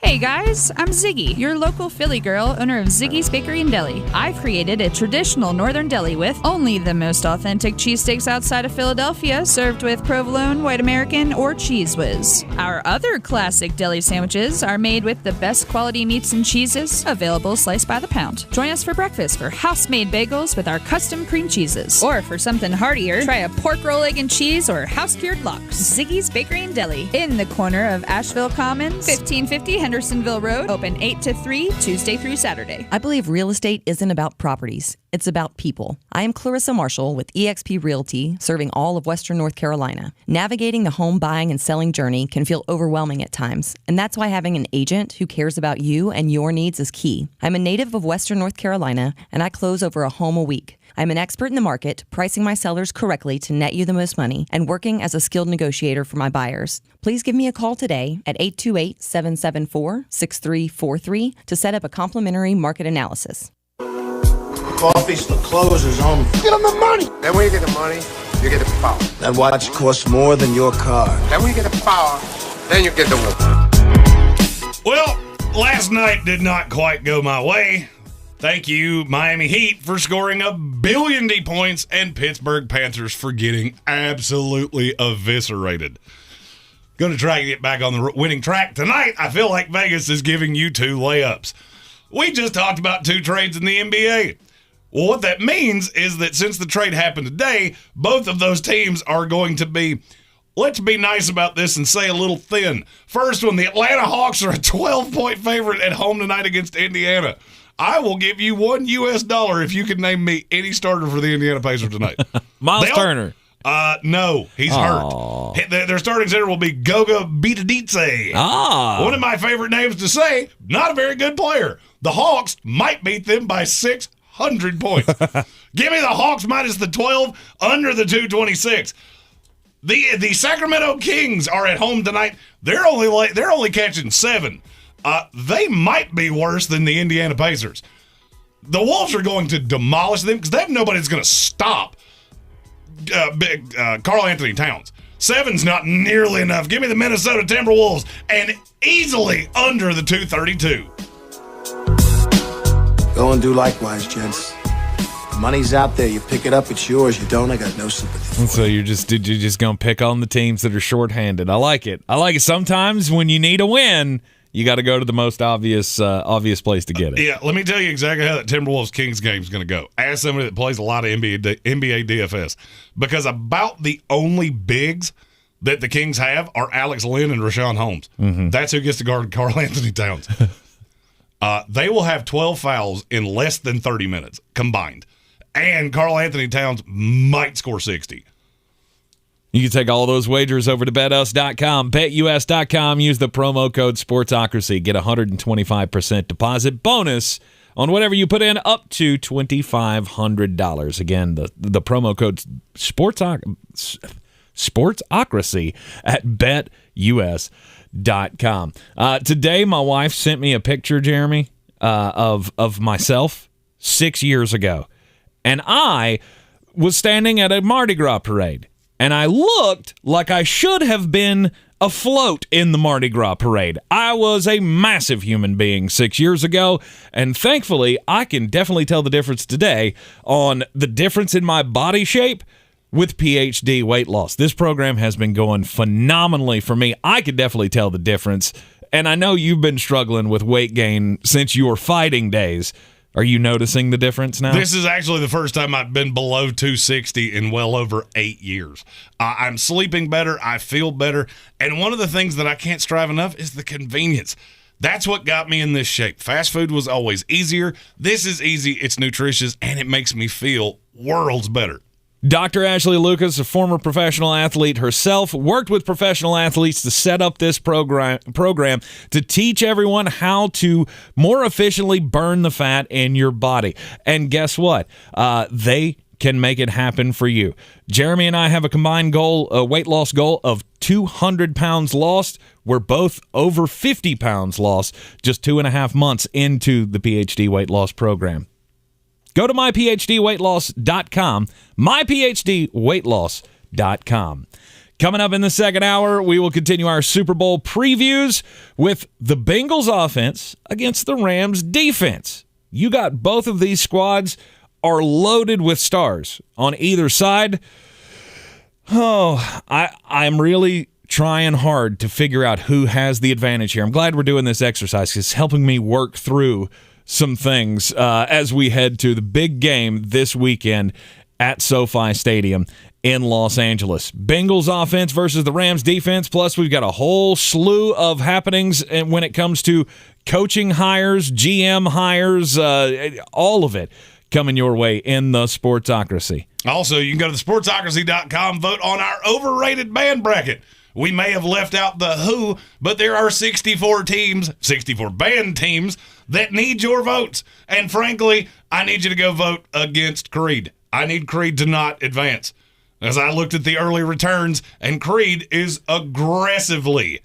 Hey guys, I'm Ziggy, your local Philly girl, owner of Ziggy's Bakery and Deli. I've created a traditional northern deli with only the most authentic cheesesteaks outside of Philadelphia, served with provolone, white American, or Cheese Whiz. Our other classic deli sandwiches are made with the best quality meats and cheeses, available sliced by the pound. Join us for breakfast for house-made bagels with our custom cream cheeses. Or for something heartier, try a pork roll, egg and cheese, or house-cured lox. Ziggy's Bakery and Deli, in the corner of Asheville Commons, 1550 Hendersonville Road, open 8 to 3, Tuesday through Saturday. I believe real estate isn't about properties. It's about people. I am Clarissa Marshall with eXp Realty, serving all of Western North Carolina. Navigating the home buying and selling journey can feel overwhelming at times, and that's why having an agent who cares about you and your needs is key. I'm a native of Western North Carolina, and I close over a home a week. I'm an expert in the market, pricing my sellers correctly to net you the most money, and working as a skilled negotiator for my buyers. Please give me a call today at 828-774-6343 to set up a complimentary market analysis. Coffee's for closers only. Get them the money. Then when you get the money, you get the power. That watch costs more than your car. Then when you get the power, then you get the woman. Well, last night did not quite go my way. Thank you, Miami Heat, for scoring a billion points and Pittsburgh Panthers for getting absolutely eviscerated. Going to try to get back on the winning track tonight. I feel like Vegas is giving you 2 layups. We just talked about 2 trades in the NBA. Well, what that means is that since the trade happened today, both of those teams are going to be, let's be nice about this and say a little thin. First one, the Atlanta Hawks are a 12-point favorite at home tonight against Indiana. I will give you $1 if you can name me any starter for the Indiana Pacers tonight. Miles Turner. No, he's hurt. Their starting center will be Goga Bitadze. One of my favorite names to say, not a very good player. The Hawks might beat them by 600 points. Give me the Hawks minus the 12, under the 226. The Sacramento Kings are at home tonight. They're only catching 7. They might be worse than the Indiana Pacers. The Wolves are going to demolish them because they have nobody that's going to stop Karl Anthony Towns. 7's not nearly enough. Give me the Minnesota Timberwolves and easily under the 232. Go and do likewise, gents. The money's out there. You pick it up, it's yours. You don't, I got no sympathy. So you're just going to pick on the teams that are shorthanded. I like it. Sometimes when you need a win, you got to go to the most obvious place to get it. Yeah, let me tell you exactly how that Timberwolves-Kings game is going to go. Ask somebody that plays a lot of NBA DFS. Because about the only bigs that the Kings have are Alex Len and Rashawn Holmes. Mm-hmm. That's who gets to guard Karl Anthony Towns. They will have 12 fouls in less than 30 minutes combined. And Karl Anthony Towns might score 60. You can take all those wagers over to BetUs.com, BetUS.com. Use the promo code SPORTSOCRACY. Get a 125% deposit bonus on whatever you put in up to $2,500. Again, the promo code SPORTSOCRACY at BetUS.com. Today, my wife sent me a picture, Jeremy, of myself 6 years ago. And I was standing at a Mardi Gras parade. And I looked like I should have been afloat in the Mardi Gras parade. I was a massive human being 6 years ago, and thankfully, I can definitely tell the difference today on the difference in my body shape with PhD weight loss. This program has been going phenomenally for me. I could definitely tell the difference, and I know you've been struggling with weight gain since your fighting days. Are you noticing the difference now? This is actually the first time I've been below 260 in well over 8 years. I'm sleeping better. I feel better. And one of the things that I can't strive enough is the convenience. That's what got me in this shape. Fast food was always easier. This is easy. It's nutritious, and it makes me feel worlds better. Dr. Ashley Lucas, a former professional athlete herself, worked with professional athletes to set up this program to teach everyone how to more efficiently burn the fat in your body. And guess what? They can make it happen for you. Jeremy and I have a combined goal, a weight loss goal of 200 pounds lost. We're both over 50 pounds lost just 2.5 months into the PhD weight loss program. Go to myphdweightloss.com, myphdweightloss.com. Coming up in the second hour, we will continue our Super Bowl previews with the Bengals offense against the Rams defense. You got both of these squads are loaded with stars on either side. Oh, I'm really trying hard to figure out who has the advantage here. I'm glad we're doing this exercise because it's helping me work through some things as we head to the big game this weekend at SoFi Stadium in Los Angeles. Bengals offense versus the Rams defense, plus we've got a whole slew of happenings when it comes to coaching hires, GM hires, all of it coming your way in the Sportsocracy. Also, you can go to thesportsocracy.com, vote on our overrated band bracket. We may have left out the Who, but there are 64 teams, 64 band teams that need your votes. And frankly, I need you to go vote against Creed. I need Creed to not advance. As I looked at the early returns, and Creed is aggressively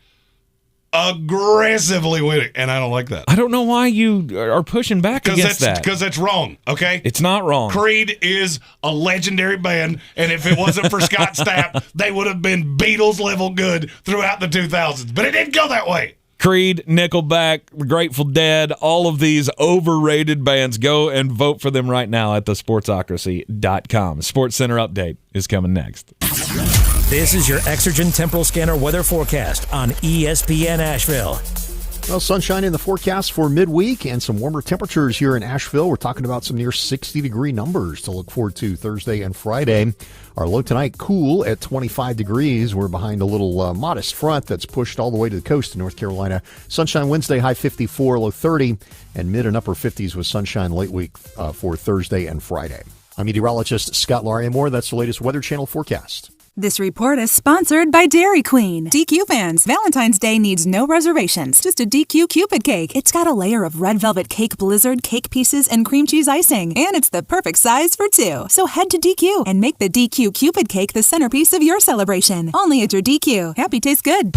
winning, and I don't like that. I don't know why you are pushing back against that. Because that's wrong, okay? It's not wrong. Creed is a legendary band, and if it wasn't for Scott Stapp, they would have been Beatles-level good throughout the 2000s. But it didn't go that way. Creed, Nickelback, Grateful Dead, all of these overrated bands. Go and vote for them right now at thesportsocracy.com. Sports Center Update is coming next. This is your Exergen Temporal Scanner weather forecast on ESPN Asheville. Well, sunshine in the forecast for midweek and some warmer temperatures here in Asheville. We're talking about some near 60-degree numbers to look forward to Thursday and Friday. Our low tonight, cool at 25 degrees. We're behind a little modest front that's pushed all the way to the coast in North Carolina. Sunshine Wednesday, high 54, low 30, and mid and upper 50s with sunshine late week for Thursday and Friday. I'm meteorologist Scott Larimore. That's the latest Weather Channel forecast. This report is sponsored by Dairy Queen. DQ fans, Valentine's Day needs no reservations. Just a DQ Cupid cake. It's got a layer of red velvet cake blizzard, cake pieces, and cream cheese icing. And it's the perfect size for two. So head to DQ and make the DQ Cupid cake the centerpiece of your celebration. Only at your DQ. Happy tastes good.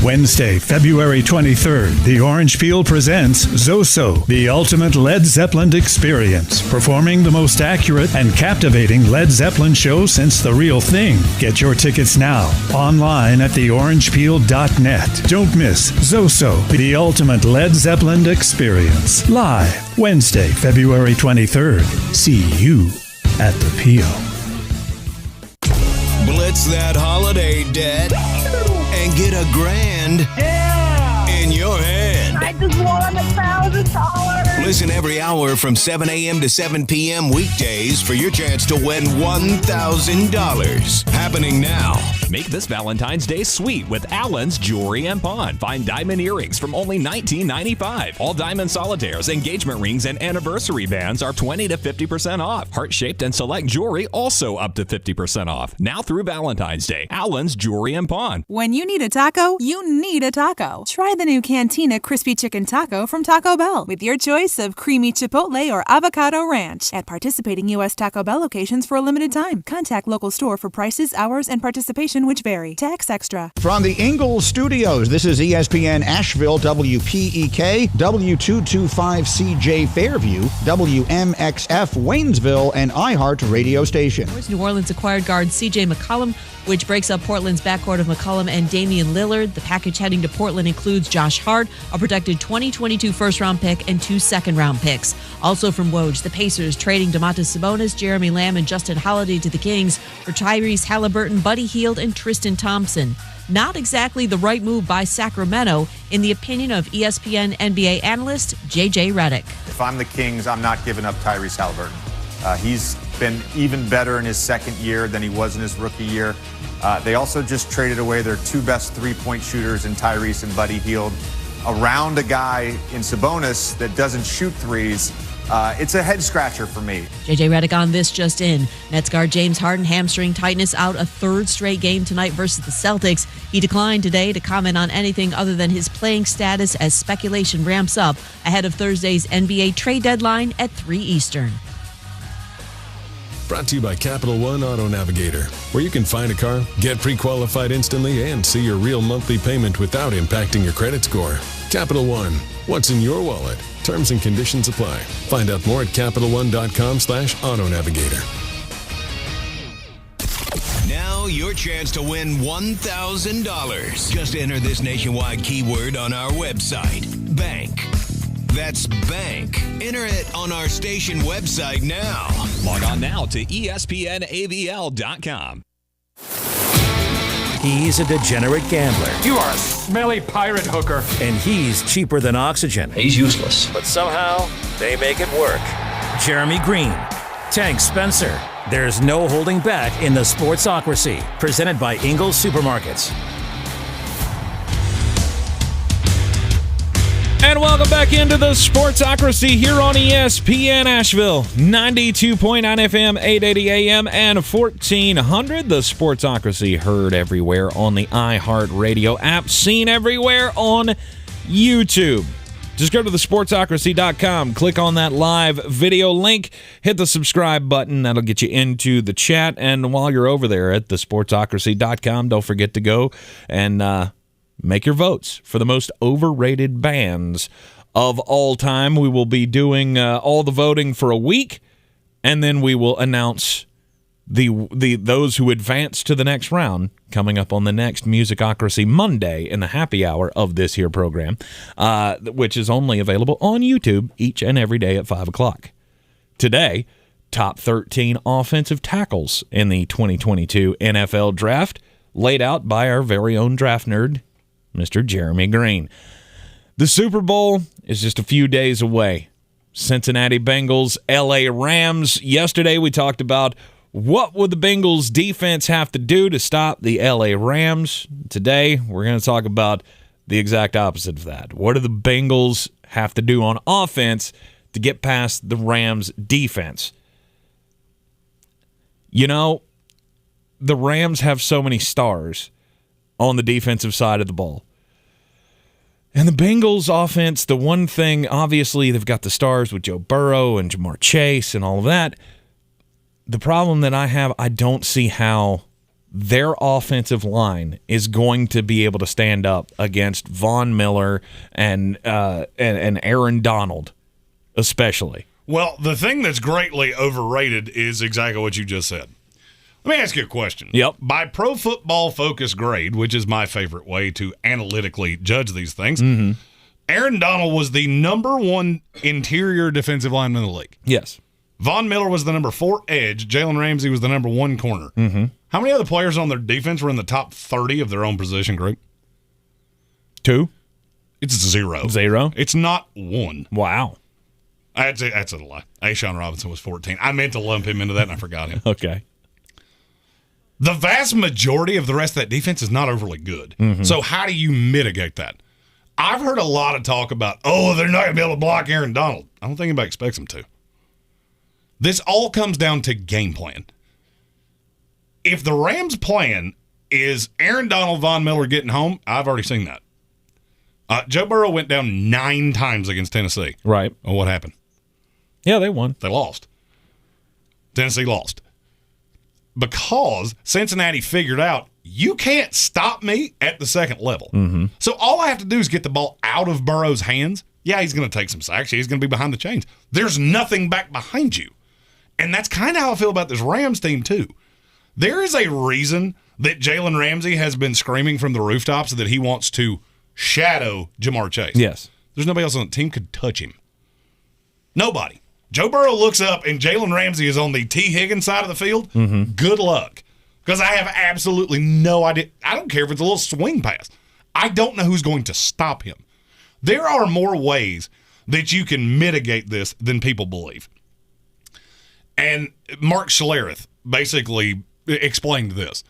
Wednesday, February 23rd, the Orange Peel presents Zoso, the ultimate Led Zeppelin experience, performing the most accurate and captivating Led Zeppelin show since The Real Thing. Get your tickets now, online at theorangepeel.net. Don't miss Zoso, the ultimate Led Zeppelin experience, live Wednesday, February 23rd. See you at the Peel. Blitz that holiday debt and get $1,000 in your hand. I just won $1,000. Listen every hour from 7 a.m. to 7 p.m. weekdays for your chance to win $1,000. Happening now. Make this Valentine's Day sweet with Allen's Jewelry and Pawn. Find diamond earrings from only $19.95. All diamond solitaires, engagement rings, and anniversary bands are 20 to 50% off. Heart-shaped and select jewelry also up to 50% off. Now through Valentine's Day. Allen's Jewelry and Pawn. When you need a taco, you need a taco. Try the new Cantina Crispy Chicken Taco from Taco Bell with your choice of creamy chipotle or avocado ranch at participating U.S. Taco Bell locations for a limited time. Contact local store for prices, hours, and participation which vary. Tax extra. From the Ingalls Studios, this is ESPN Asheville, WPEK, W225CJ Fairview, WMXF Waynesville, and iHeart radio station. New Orleans acquired guard C.J. McCollum, which breaks up Portland's backcourt of McCollum and Damian Lillard. The package heading to Portland includes Josh Hart, a protected 2022 first-round pick, and 2 second-round picks. Also from Woj, the Pacers trading Domantas Sabonis, Jeremy Lamb, and Justin Holiday to the Kings for Tyrese Halliburton, Buddy Hield, and Tristan Thompson. Not exactly the right move by Sacramento, in the opinion of ESPN NBA analyst J.J. Redick. If I'm the Kings, I'm not giving up Tyrese Halliburton. He's been even better in his second year than he was in his rookie year. They also just traded away their 2 best three-point shooters in Tyrese and Buddy Hield around a guy in Sabonis that doesn't shoot threes It's a head scratcher for me. JJ Redick on this just in. Nets guard James Harden hamstring tightness out a third straight game tonight versus the Celtics. He declined today to comment on anything other than his playing status as speculation ramps up ahead of Thursday's NBA trade deadline at 3 Eastern. Brought to you by Capital One Auto Navigator, where you can find a car, get pre-qualified instantly, and see your real monthly payment without impacting your credit score. Capital One, what's in your wallet? Terms and conditions apply. Find out more at CapitalOne.com/Auto Navigator. Now your chance to win $1,000. Just enter this nationwide keyword on our website, bank. That's bank. Enter it on our station website now. Log on now to ESPNAVL.com. He's a degenerate gambler. You are a smelly pirate hooker. And he's cheaper than oxygen. He's useless. But somehow, they make it work. Jeremy Greene, Tank Spencer. There's no holding back in the Sportsocracy. Presented by Ingles Supermarkets. And welcome back into the Sportsocracy here on ESPN Asheville. 92.9 FM, 880 AM, and 1400. The Sportsocracy heard everywhere on the iHeartRadio app, seen everywhere on YouTube. Just go to thesportsocracy.com, click on that live video link, hit the subscribe button. That'll get you into the chat. And while you're over there at thesportsocracy.com, don't forget to go and make your votes for the most overrated bands of all time. We will be doing all the voting for a week, and then we will announce those who advance to the next round coming up on the next Musicocracy Monday in the happy hour of this here program, which is only available on YouTube each and every day at 5 o'clock. Today, top 13 offensive tackles in the 2022 NFL Draft, laid out by our very own draft nerd, Mr. Jeremy Greene. The Super Bowl is just a few days away. Cincinnati Bengals, LA Rams. Yesterday we talked about what would the Bengals defense have to do to stop the LA Rams. Today we're going to talk about the exact opposite of that. What do the Bengals have to do on offense to get past the Rams defense? You know, the Rams have so many stars on the defensive side of the ball. And the Bengals offense, the one thing, obviously, they've got the stars with Joe Burrow and Jamar Chase and all of that. The problem that I have, I don't see how their offensive line is going to be able to stand up against Von Miller and Aaron Donald, especially. Well, the thing that's greatly overrated is exactly what you just said. Let me ask you a question. Yep. By Pro Football Focus grade, which is my favorite way to analytically judge these things, Aaron Donald was the number 1 interior defensive lineman in the league. Yes. Von Miller was the number 4 edge. Jalen Ramsey was the number 1 corner. How many other players on their defense were in the top 30 of their own position group? 2. It's 0. 0? It's not 1. Wow. That's a lie. Ashawn Robinson was 14. I meant to lump him into that, and I forgot him. Okay. The vast majority of the rest of that defense is not overly good. So how do you mitigate that? I've heard a lot of talk about, they're not going to be able to block Aaron Donald. I don't think anybody expects them to. This all comes down to game plan. If the Rams' plan is Aaron Donald, Von Miller getting home, I've already seen that. Joe Burrow went down 9 times against Tennessee. Right. Well, what happened? Yeah, they won. They lost. Tennessee lost. Because Cincinnati figured out, you can't stop me at the second level. So all I have to do is get the ball out of Burrow's hands. Yeah, he's going to take some sacks. He's going to be behind the chains. There's nothing back behind you. And that's kind of how I feel about this Rams team, too. There is a reason that Jalen Ramsey has been screaming from the rooftops that he wants to shadow Jamar Chase. Yes. There's nobody else on the team could touch him. Nobody. Joe Burrow looks up and Jalen Ramsey is on the T. Higgins side of the field. Good luck. Because I have absolutely no idea. I don't care if it's a little swing pass. I don't know who's going to stop him. There are more ways that you can mitigate this than people believe. And Mark Schlereth basically explained this.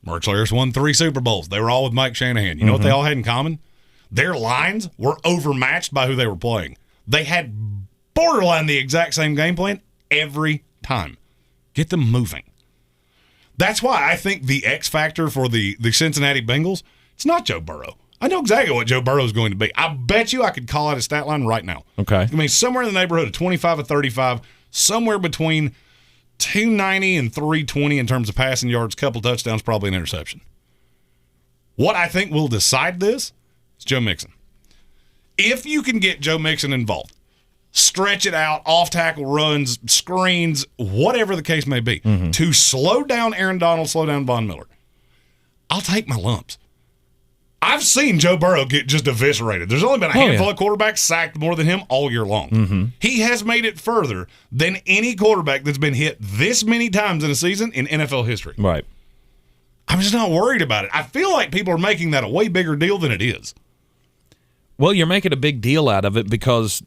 Mark Schlereth won 3 Super Bowls. They were all with Mike Shanahan. You know what they all had in common? Their lines were overmatched by who they were playing. They had borderline the exact same game plan every time. Get them moving. That's why I think the X factor for the Cincinnati Bengals, it's not Joe Burrow. I know exactly what Joe Burrow is going to be. I bet you I could call out a stat line right now. Okay. I mean, somewhere in the neighborhood of 25 or 35, somewhere between 290 and 320 in terms of passing yards, couple touchdowns, probably an interception. What I think will decide this is Joe Mixon. If you can get Joe Mixon involved, stretch it out, off-tackle runs, screens, whatever the case may be, to slow down Aaron Donald, slow down Von Miller, I'll take my lumps. I've seen Joe Burrow get just eviscerated. There's only been a handful of quarterbacks sacked more than him all year long. He has made it further than any quarterback that's been hit this many times in a season in NFL history. Right. I'm just not worried about it. I feel like people are making that a way bigger deal than it is. Well, you're making a big deal out of it because,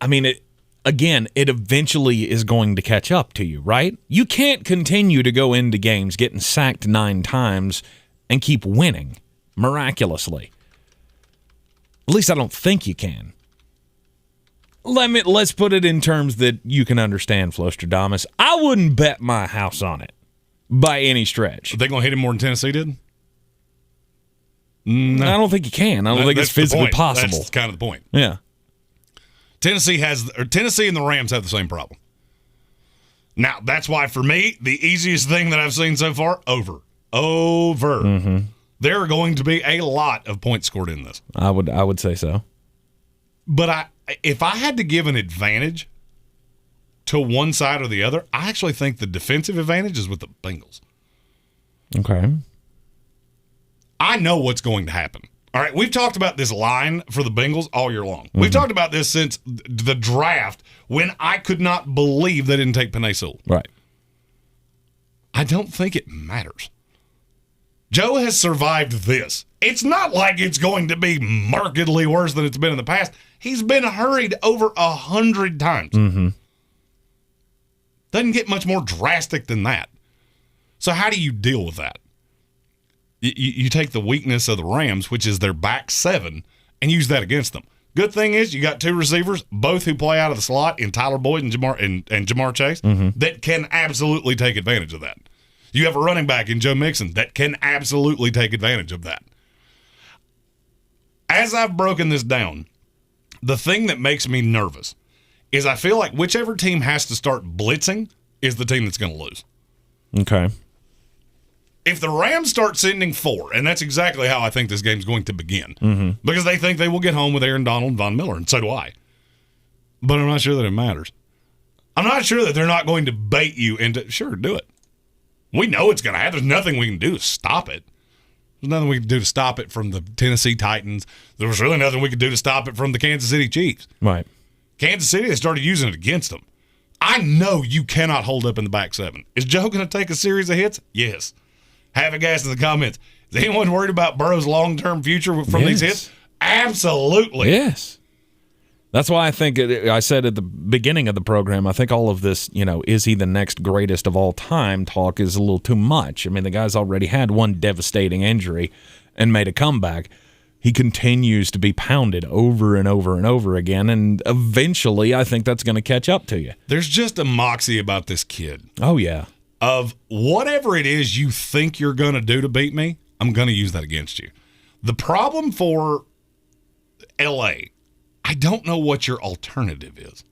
I mean, it eventually is going to catch up to you, right? You can't continue to go into games getting sacked 9 times and keep winning miraculously. At least I don't think you can. Let's put it in terms that you can understand, Flostradamus. I wouldn't bet my house on it by any stretch. Are they going to hit him more than Tennessee did? No. I don't think you can. I don't think it's physically possible. That's kind of the point. Yeah. Tennessee and the Rams have the same problem. Now, that's why for me, the easiest thing that I've seen so far, over. There are going to be a lot of points scored in this. I would say so. But if I had to give an advantage to one side or the other, I actually think the defensive advantage is with the Bengals. Okay. I know what's going to happen. All right, we've talked about this line for the Bengals all year long. We've talked about this since the draft when I could not believe they didn't take Penei Sewell. Right. I don't think it matters. Joe has survived this. It's not like it's going to be markedly worse than it's been in the past. He's been hurried over 100 times. Doesn't get much more drastic than that. So how do you deal with that? You take the weakness of the Rams, which is their back 7, and use that against them. Good thing is you got 2 receivers, both who play out of the slot in Tyler Boyd and Jamar Chase, that can absolutely take advantage of that. You have a running back in Joe Mixon that can absolutely take advantage of that. As I've broken this down, the thing that makes me nervous is I feel like whichever team has to start blitzing is the team that's going to lose. Okay. If the Rams start sending 4, and that's exactly how I think this game's going to begin, because they think they will get home with Aaron Donald and Von Miller, and so do I. But I'm not sure that it matters. I'm not sure that they're not going to bait you into, sure, do it. We know it's going to happen. There's nothing we can do to stop it. There's nothing we can do to stop it from the Tennessee Titans. There was really nothing we could do to stop it from the Kansas City Chiefs. Right. Kansas City has started using it against them. I know you cannot hold up in the back 7. Is Joe going to take a series of hits? Yes. Have a guess in the comments. Is anyone worried about Burrow's long-term future from these hits? Absolutely. Yes. That's why I think I said at the beginning of the program, I think all of this, is he the next greatest of all time talk is a little too much. I mean, the guy's already had one devastating injury and made a comeback. He continues to be pounded over and over and over again, and eventually I think that's going to catch up to you. There's just a moxie about this kid. Oh, yeah. Of whatever it is you think you're going to do to beat me, I'm going to use that against you. The problem for L.A., I don't know what your alternative is.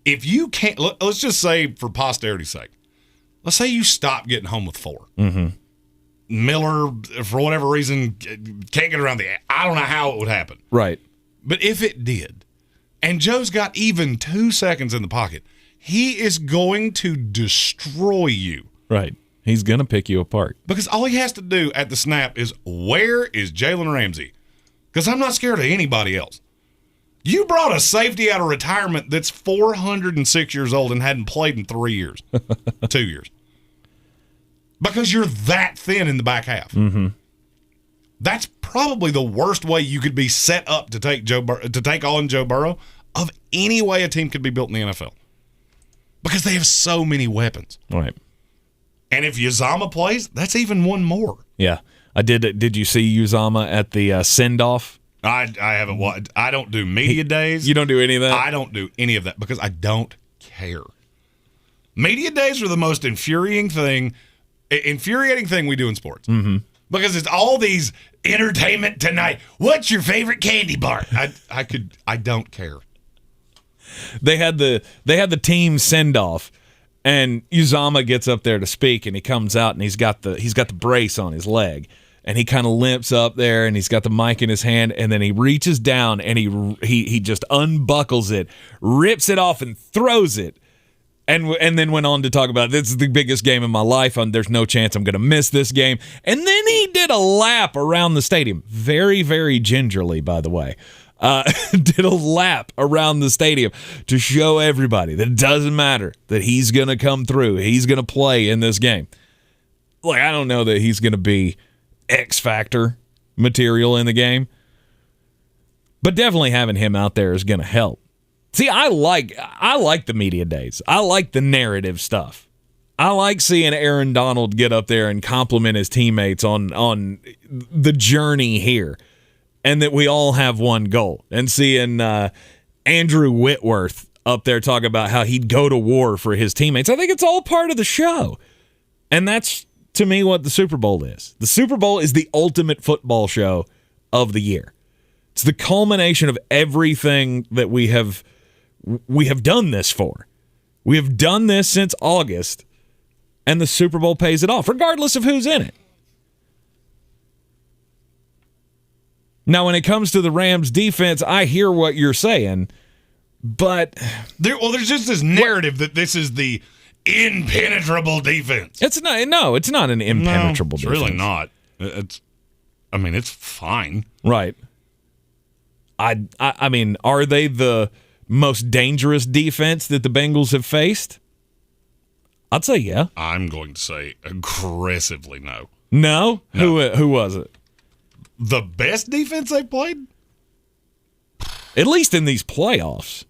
If you can't, let's just say for posterity's sake, let's say you stop getting home with 4. Miller, for whatever reason, can't get around the, I don't know how it would happen. Right. But if it did, and Joe's got even 2 seconds in the pocket, he is going to destroy you. Right. He's going to pick you apart. Because all he has to do at the snap is, where is Jalen Ramsey? Because I'm not scared of anybody else. You brought a safety out of retirement that's 406 years old and hadn't played in 3 years, 2 years. Because you're that thin in the back half. That's probably the worst way you could be set up to take on Joe Burrow of any way a team could be built in the NFL. Because they have so many weapons. Right. And if Uzomah plays, that's even one more. Yeah. I did. Did you see Uzomah at the send-off I haven't watched. I don't do media days. You don't do any of that? I don't do any of that because I don't care. Media days are the most infuriating thing we do in sports. Mm-hmm. Because it's all these entertainment tonight. What's your favorite candy bar? I don't care. They had the team send off, and Uzama gets up there to speak, and he comes out and he's got the brace on his leg. And he kind of limps up there, and he's got the mic in his hand, and then he reaches down, and he just unbuckles it, rips it off, and throws it, and then went on to talk about, this is the biggest game of my life, and there's no chance I'm going to miss this game. And then he did a lap around the stadium, very, very gingerly, by the way. Did a lap around the stadium to show everybody that it doesn't matter, that he's going to come through, he's going to play in this game. Like, I don't know that he's going to be X Factor material in the game, but definitely having him out there is going to help. See, I like the media days. I like the narrative stuff. I like seeing Aaron Donald get up there and compliment his teammates on the journey here, and that we all have one goal. And seeing Andrew Whitworth up there talk about how he'd go to war for his teammates. I think it's all part of the show, and that's, to me, what the Super Bowl is. The Super Bowl is the ultimate football show of the year. It's the culmination of everything that we have done this for. We have done this since August, and the Super Bowl pays it off, regardless of who's in it. Now, when it comes to the Rams defense, I hear what you're saying, but there's just this narrative that this is the impenetrable defense. It's not an impenetrable defense. It's really not. It's fine. Right. I mean, are they the most dangerous defense that the Bengals have faced? I'd say yeah. I'm going to say aggressively no. No? Who was it? The best defense they played? At least in these playoffs.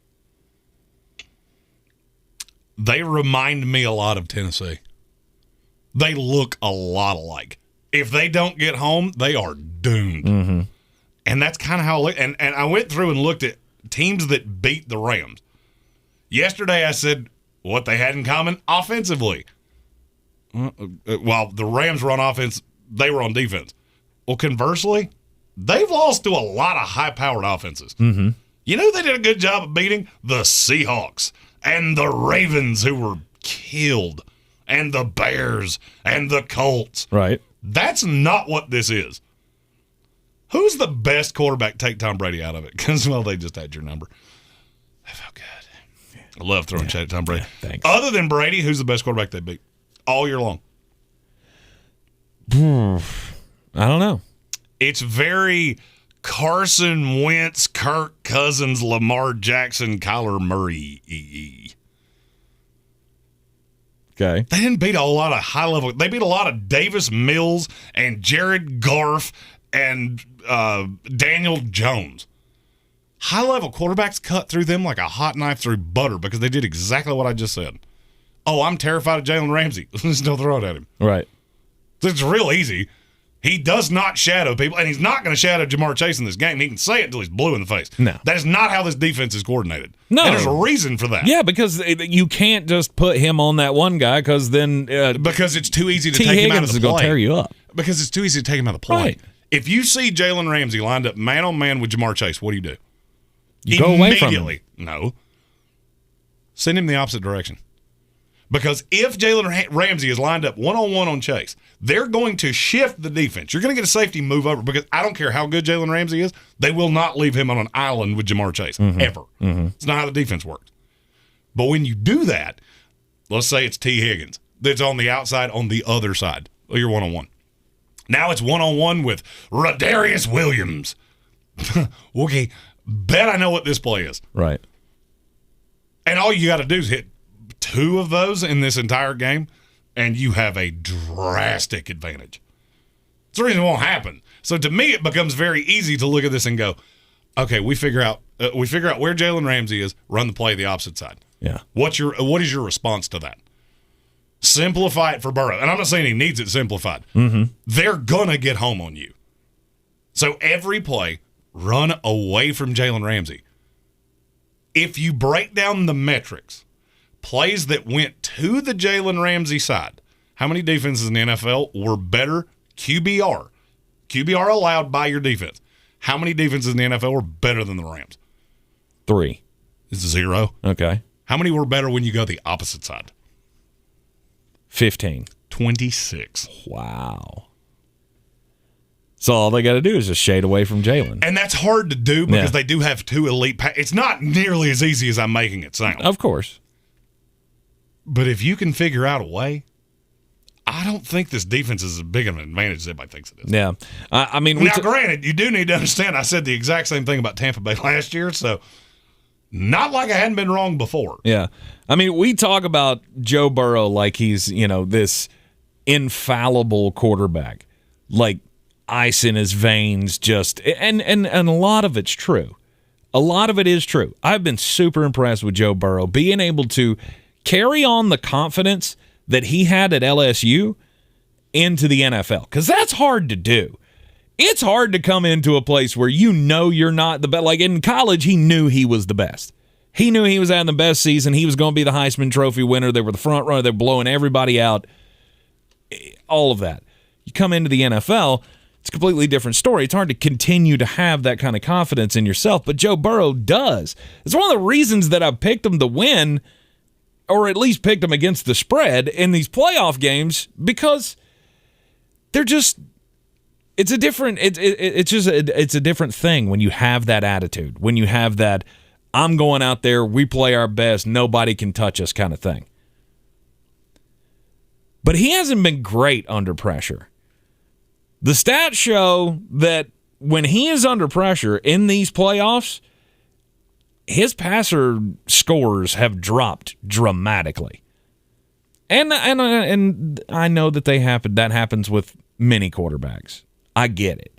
They remind me a lot of Tennessee. They look a lot alike. If they don't get home, they are doomed. Mm-hmm. And that's kind of how it looked. And I went through and looked at teams that beat the Rams. Yesterday I said what they had in common offensively. While the Rams were on offense, they were on defense. Well, conversely, they've lost to a lot of high-powered offenses. Mm-hmm. You know they did a good job of beating? The Seahawks and the Ravens, who were killed, and the Bears and the Colts. Right. That's not what this is. Who's the best quarterback? Take Tom Brady out of it, because, well, they just had your number. That felt good. I love throwing shade at Tom Brady. Yeah, thanks. Other than Brady, who's the best quarterback they beat all year long? I don't know. It's very Carson Wentz, Kirk Cousins, Lamar Jackson, Kyler Murray. Okay. They didn't beat a whole lot of high level. They beat a lot of Davis Mills and Jared Goff and Daniel Jones. High level quarterbacks cut through them like a hot knife through butter because they did exactly what I just said. Oh, I'm terrified of Jalen Ramsey. Still throw it at him. Right. It's real easy. He does not shadow people, and he's not going to shadow Jamar Chase in this game. He can say it until he's blue in the face. No. That is not how this defense is coordinated. No. And there's a reason for that. Yeah, because you can't just put him on that one guy because then because it's too easy to take Higgins him out of the is play. Going to tear you up. Because it's too easy to take him out of the play. Right. If you see Jalen Ramsey lined up man-on-man with Jamar Chase, what do? You go away from him. No. Send him the opposite direction. Because if Jalen Ramsey is lined up one-on-one on Chase, they're going to shift the defense. You're going to get a safety move over because I don't care how good Jalen Ramsey is, they will not leave him on an island with Jamar Chase, ever. Mm-hmm. It's not how the defense works. But when you do that, let's say it's T. Higgins that's on the outside on the other side. Oh, you're one-on-one. Now it's one-on-one with Rodarius Williams. Okay, bet I know what this play is. Right. And all you got to do is hit 2 of those in this entire game, and you have a drastic advantage. It's the reason it won't happen. So to me, it becomes very easy to look at this and go, okay, we figure out where Jalen Ramsey is, run the play the opposite side. Yeah. What is your response to that? Simplify it for Burrow. And I'm not saying he needs it simplified. Mm-hmm. They're going to get home on you. So every play, run away from Jalen Ramsey. If you break down the metrics, plays that went to the Jalen Ramsey side, how many defenses in the NFL were better QBR allowed by your defense? How many defenses in the NFL were better than the Rams? 3. It's 0. Okay. How many were better when you go the opposite side? 15. 26. Wow. So all they got to do is just shade away from Jalen. And that's hard to do because they do have 2 elite it's not nearly as easy as I'm making it sound. Of course. But if you can figure out a way, I don't think this defense is as big of an advantage as everybody thinks it is. Yeah. I mean, now, granted, you do need to understand I said the exact same thing about Tampa Bay last year, so not like I hadn't been wrong before. Yeah. I mean, we talk about Joe Burrow like he's, this infallible quarterback, like ice in his veins, just and a lot of it's true. A lot of it is true. I've been super impressed with Joe Burrow being able to carry on the confidence that he had at LSU into the NFL, because that's hard to do. It's hard to come into a place where you're not the best. Like in college, he knew he was the best. He knew he was having the best season. He was going to be the Heisman Trophy winner. They were the front runner. They're blowing everybody out. All of that. You come into the NFL, it's a completely different story. It's hard to continue to have that kind of confidence in yourself, but Joe Burrow does. It's one of the reasons that I picked him to win, or at least picked him against the spread in these playoff games, because they're just it's a different it's a different thing when you have that attitude, when you have that I'm going out there, we play our best, nobody can touch us kind of thing. But he hasn't been great under pressure. The stats show that when he is under pressure in these playoffs, his passer scores have dropped dramatically. And I know that that happens with many quarterbacks. I get it.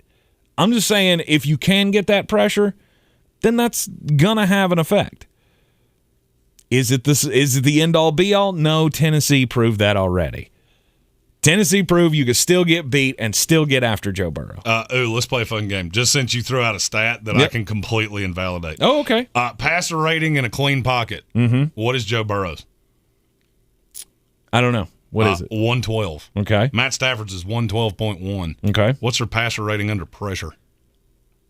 I'm just saying, if you can get that pressure, then that's gonna have an effect. Is it the end all be all? No, Tennessee proved that already. Tennessee proved you could still get beat and still get after Joe Burrow. Let's play a fun game. Just since you threw out a stat that I can completely invalidate. Oh, okay. Passer rating in a clean pocket. Mm-hmm. What is Joe Burrow's? I don't know. What is it? 112. Okay. Matt Stafford's is 112.1. Okay. What's their passer rating under pressure?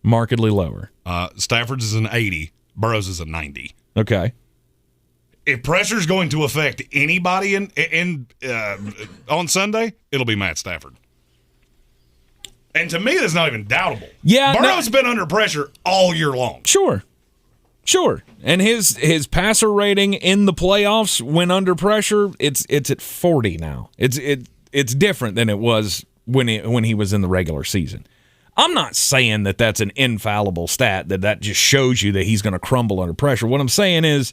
Markedly lower. Stafford's is an 80. Burrow's is a 90. Okay. If pressure's going to affect anybody on Sunday, it'll be Matt Stafford. And to me, that's not even doubtable. Yeah, Burrow's been under pressure all year long. Sure. And his passer rating in the playoffs when under pressure, it's at 40 now. It's different than it was when he was in the regular season. I'm not saying that that's an infallible stat, that just shows you that he's going to crumble under pressure. What I'm saying is,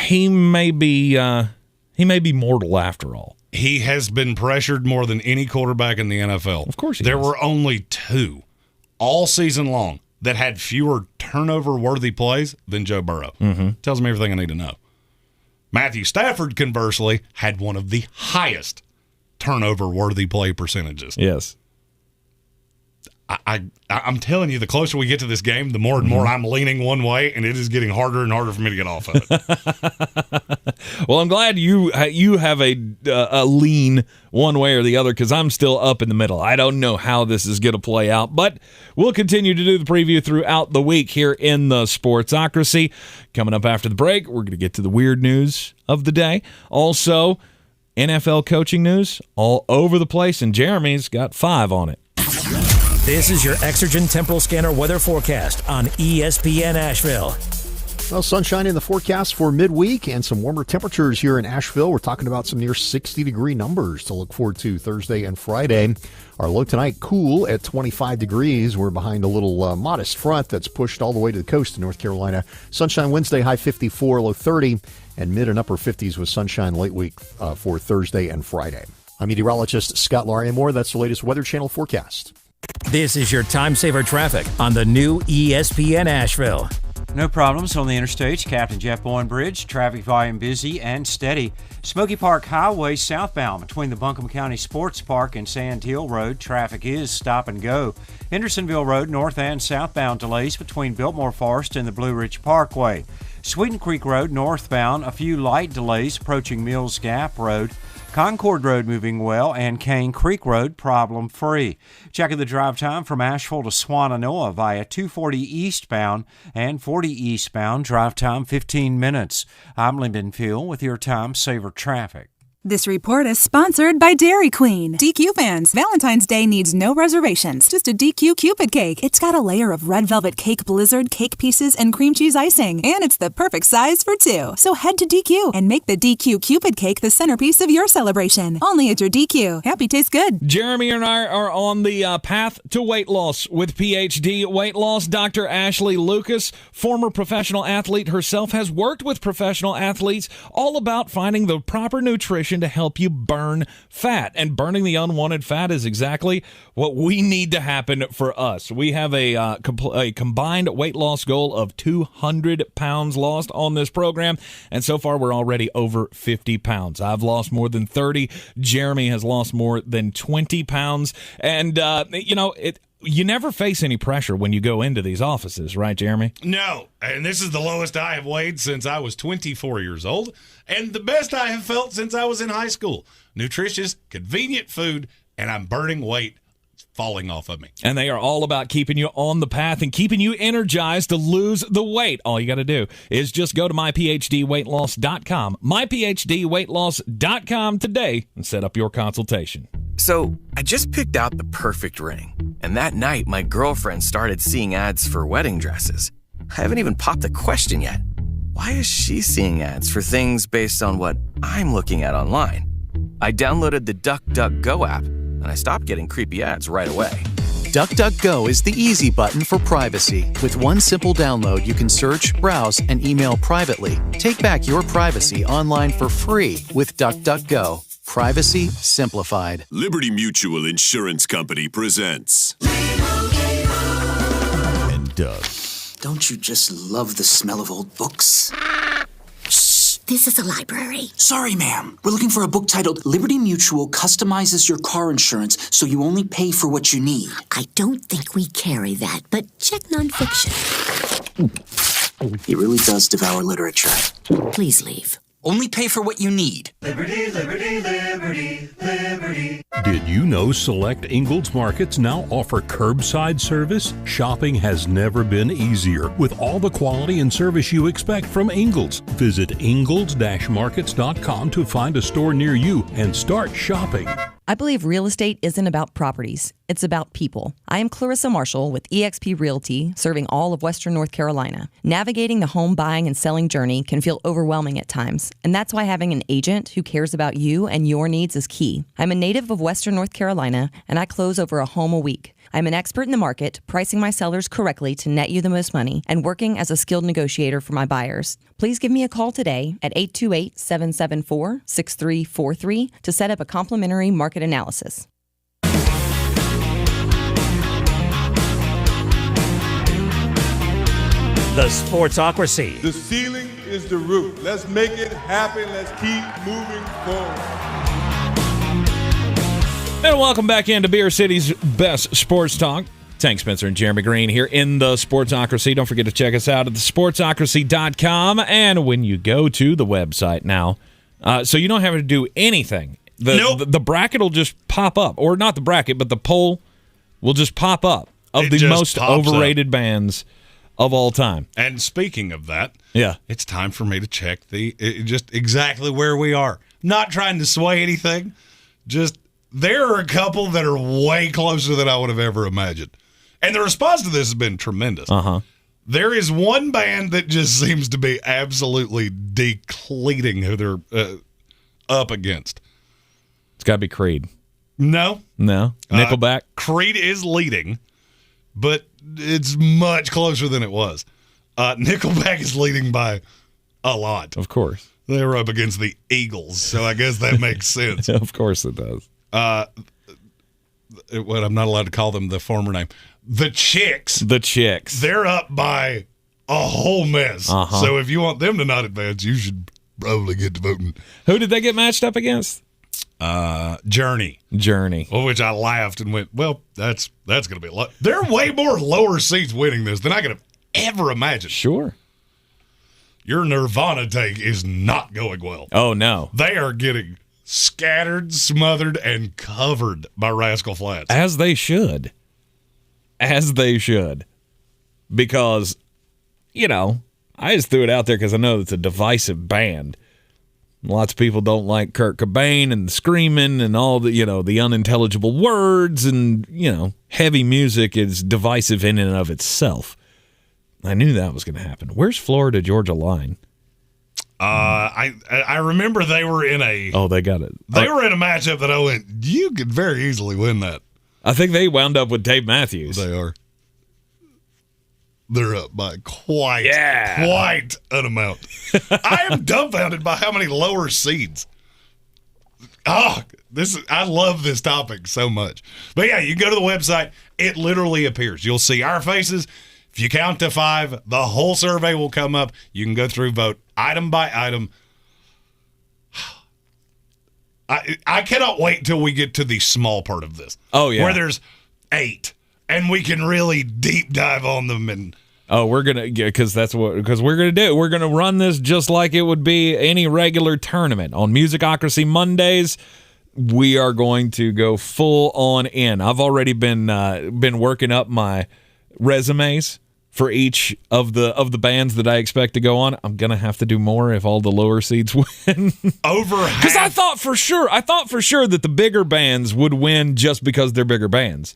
he may be mortal after all. He has been pressured more than any quarterback in the NFL. Of course he There has. were only 2 all season long that had fewer turnover-worthy plays than Joe Burrow. Mm-hmm. Tells me everything I need to know. Matthew Stafford, conversely, had one of the highest turnover-worthy play percentages. Yes. I'm telling you, the closer we get to this game, the more and more I'm leaning one way, and it is getting harder and harder for me to get off of it. Well, I'm glad you have a lean one way or the other, because I'm still up in the middle. I don't know how this is going to play out, but we'll continue to do the preview throughout the week here in the Sportsocracy. Coming up after the break, we're going to get to the weird news of the day. Also, NFL coaching news all over the place, and Jeremy's got 5 on it. This is your Exergen Temporal Scanner weather forecast on ESPN Asheville. Well, sunshine in the forecast for midweek and some warmer temperatures here in Asheville. We're talking about some near 60-degree numbers to look forward to Thursday and Friday. Our low tonight, cool at 25 degrees. We're behind a little modest front that's pushed all the way to the coast of North Carolina. Sunshine Wednesday, high 54, low 30, and mid and upper 50s with sunshine late week for Thursday and Friday. I'm meteorologist Scott Larimore. That's the latest Weather Channel forecast. This is your time saver traffic on the new ESPN Asheville. No problems on the interstates. Captain Jeff Bowen Bridge. Traffic volume busy and steady. Smoky Park Highway southbound between the Buncombe County Sports Park and Sand Hill Road. Traffic is stop and go. Hendersonville Road north and southbound delays between Biltmore Forest and the Blue Ridge Parkway. Sweeten Creek Road northbound, a few light delays approaching Mills Gap Road. Concord Road moving well, and Cane Creek Road problem-free. Checking the drive time from Asheville to Swannanoa via 240 eastbound and 40 eastbound. Drive time 15 minutes. I'm Lyndon Field with your Time Saver traffic. This report is sponsored by Dairy Queen. DQ fans, Valentine's Day needs no reservations. Just a DQ Cupid cake. It's got a layer of red velvet cake blizzard, cake pieces, and cream cheese icing. And it's the perfect size for two. So head to DQ and make the DQ Cupid cake the centerpiece of your celebration. Only at your DQ. Happy tastes good. Jeremy and I are on the path to weight loss with PhD weight loss. Dr. Ashley Lucas, former professional athlete herself, has worked with professional athletes all about finding the proper nutrition to help you burn fat. And burning the unwanted fat is exactly what we need to happen for us. We have a combined weight loss goal of 200 pounds lost on this program, and so far we're already over 50 pounds. I've lost more than 30. Jeremy has lost more than 20 pounds. And, you never face any pressure when you go into these offices, right, Jeremy? No, and this is the lowest I have weighed since I was 24 years old, and the best I have felt since I was in high school. Nutritious, convenient food, and I'm burning weight falling off of me. And they are all about keeping you on the path and keeping you energized to lose the weight. All you got to do is just go to myphdweightloss.com, myphdweightloss.com today, and set up your consultation. So, I just picked out the perfect ring, and that night my girlfriend started seeing ads for wedding dresses. I haven't even popped the question yet. Why is she seeing ads for things based on what I'm looking at online? I downloaded the DuckDuckGo app, and I stopped getting creepy ads right away. DuckDuckGo is the easy button for privacy. With one simple download, you can search, browse, and email privately. Take back your privacy online for free with DuckDuckGo. Privacy simplified. Liberty Mutual Insurance Company presents. And Doug. Don't you just love the smell of old books? Shh, this is a library. Sorry, ma'am. We're looking for a book titled Liberty Mutual Customizes Your Car Insurance so you only pay for what you need. I don't think we carry that, but check nonfiction. He really does devour literature. Please leave. Only pay for what you need. Liberty, liberty, liberty, liberty. Did you know select Ingalls markets now offer curbside service? Shopping has never been easier with all the quality and service you expect from Ingalls. Visit Ingalls-markets.com to find a store near you and start shopping. I believe real estate isn't about properties. It's about people. I am Clarissa Marshall with eXp Realty, serving all of Western North Carolina. Navigating the home buying and selling journey can feel overwhelming at times, and that's why having an agent who cares about you and your needs is key. I'm a native of Western North Carolina, and I close over a home a week. I'm an expert in the market, pricing my sellers correctly to net you the most money, and working as a skilled negotiator for my buyers. Please give me a call today at 828-774-6343 to set up a complimentary market analysis. The Sportsocracy. The ceiling is the roof. Let's make it happen. Let's keep moving forward. And welcome back into Beer City's best sports talk. Tank Spencer and Jeremy Greene here in the Sportsocracy. Don't forget to check us out at thesportsocracy.com. And when you go to the website now, so you don't have to do anything. The bracket will just pop up. Or not the bracket, but the poll will just pop up of the most overrated bands of all time. And speaking of that, yeah, it's time for me to check just exactly where we are. Not trying to sway anything, just there are a couple that are way closer than I would have ever imagined. And the response to this has been tremendous. There is one band that just seems to be absolutely decleating who they're up against. It's got to be Creed. No. Nickelback? Creed is leading, but it's much closer than it was. Nickelback is leading by a lot. Of course. They were up against the Eagles, so I guess that makes sense. Of course it does. What I'm not allowed to call them the former name. The Chicks. The Chicks. They're up by a whole mess. Uh-huh. So if you want them to not advance, you should probably get to voting. Who did they get matched up against? Journey. Well, which I laughed and went, well, that's going to be a lot. There are way more lower seeds winning this than I could have ever imagined. Sure. Your Nirvana take is not going well. Oh, no. They are getting scattered, smothered, and covered by Rascal Flatts. As they should. Because, I just threw it out there because I know it's a divisive band. Lots of people don't like Kurt Cobain and the screaming and all the, the unintelligible words and, heavy music is divisive in and of itself. I knew that was going to happen. Where's Florida-Georgia line? I remember they were in a... Oh, they got it. They were in a matchup that I went, you could very easily win that. I think they wound up with Dave Matthews. They are. They're up by quite an amount. I am dumbfounded by how many lower seeds. I love this topic so much. But yeah, you go to the website, it literally appears. You'll see our faces. If you count to 5, the whole survey will come up. You can go through, vote item by item. I cannot wait till we get to the small part of this. Oh, yeah. Where there's 8, and we can really deep dive on them. And we're going to, because we're going to do. We're going to run this just like it would be any regular tournament. On Musicocracy Mondays, we are going to go full on in. I've already been working up my resumes for each of the bands that I expect to go on. I'm gonna have to do more if all the lower seeds win. Over half. Because I thought for sure that the bigger bands would win just because they're bigger bands,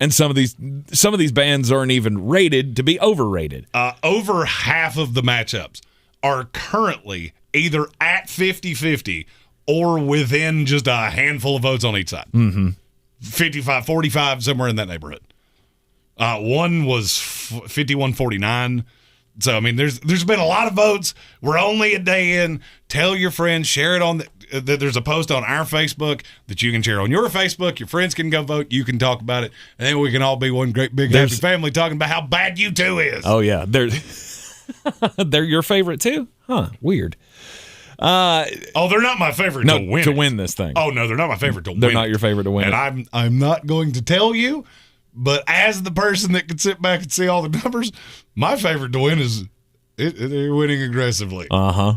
and some of these bands aren't even rated to be overrated. Over half of the matchups are currently either at 50-50 or within just a handful of votes on each side. 55-45, somewhere in that neighborhood. One was 51-49. So, I mean, there's been a lot of votes. We're only a day in. Tell your friends. Share it on there's a post on our Facebook that you can share on your Facebook. Your friends can go vote. You can talk about it. And then we can all be one great big happy family talking about how bad U2 is. Oh, yeah. They're your favorite, too? Huh. Weird. They're not my favorite to win this thing. Oh, no, they're not my favorite to win. They're not your favorite to win. And I'm not going to tell you. But as the person that can sit back and see all the numbers, my favorite to win is they're winning aggressively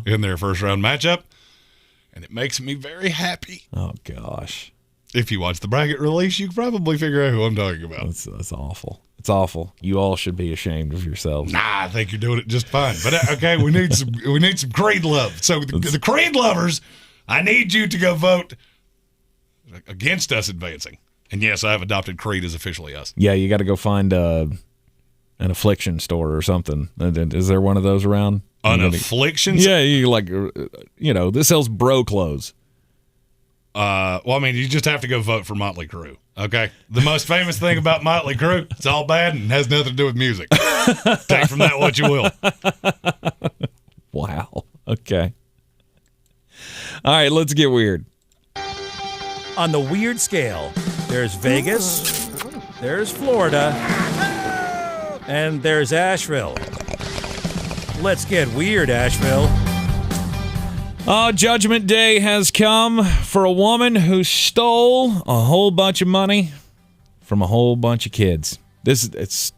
in their first round matchup. And it makes me very happy. Oh, gosh. If you watch the bracket release, you can probably figure out who I'm talking about. That's awful. It's awful. You all should be ashamed of yourselves. Nah, I think you're doing it just fine. But okay, we need some Creed love. So the Creed lovers, I need you to go vote against us advancing. And yes, I have adopted Creed as officially us. Yeah, you got to go find an affliction store or something. Is there one of those around? An affliction? Yeah, this sells bro clothes. Well, I mean, you just have to go vote for Motley Crue. Okay, the most famous thing about Motley Crue, it's all bad and has nothing to do with music. Take from that what you will. Wow. Okay. All right, let's get weird. On the weird scale, there's Vegas, there's Florida, and there's Asheville. Let's get weird, Asheville. Judgment Day has come for a woman who stole a whole bunch of money from a whole bunch of kids. It's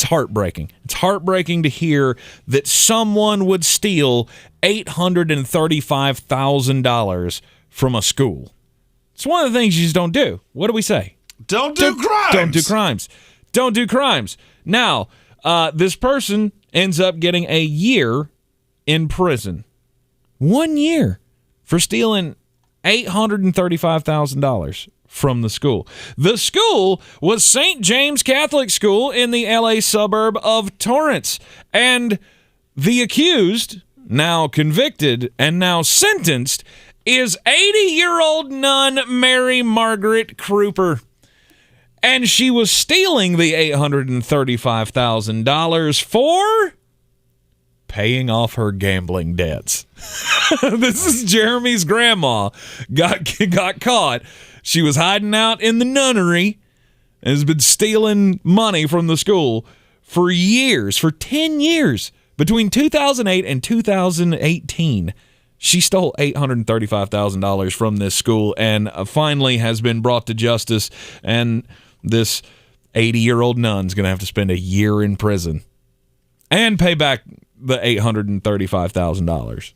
heartbreaking. It's heartbreaking to hear that someone would steal $835,000 from a school. It's one of the things you just don't do. What do we say? Don't do crimes. Don't do crimes. Don't do crimes. Now, this person ends up getting a year in prison. 1 year for stealing $835,000 from the school. The school was St. James Catholic School in the L.A. suburb of Torrance. And the accused, now convicted and now sentenced, is 80-year-old nun Mary Margaret Kruper. And she was stealing the $835,000 for paying off her gambling debts. This is Jeremy's grandma got caught. She was hiding out in the nunnery and has been stealing money from the school for years, for 10 years, between 2008 and 2018, she stole $835,000 from this school and finally has been brought to justice, and this 80-year-old nun's going to have to spend a year in prison and pay back the $835,000.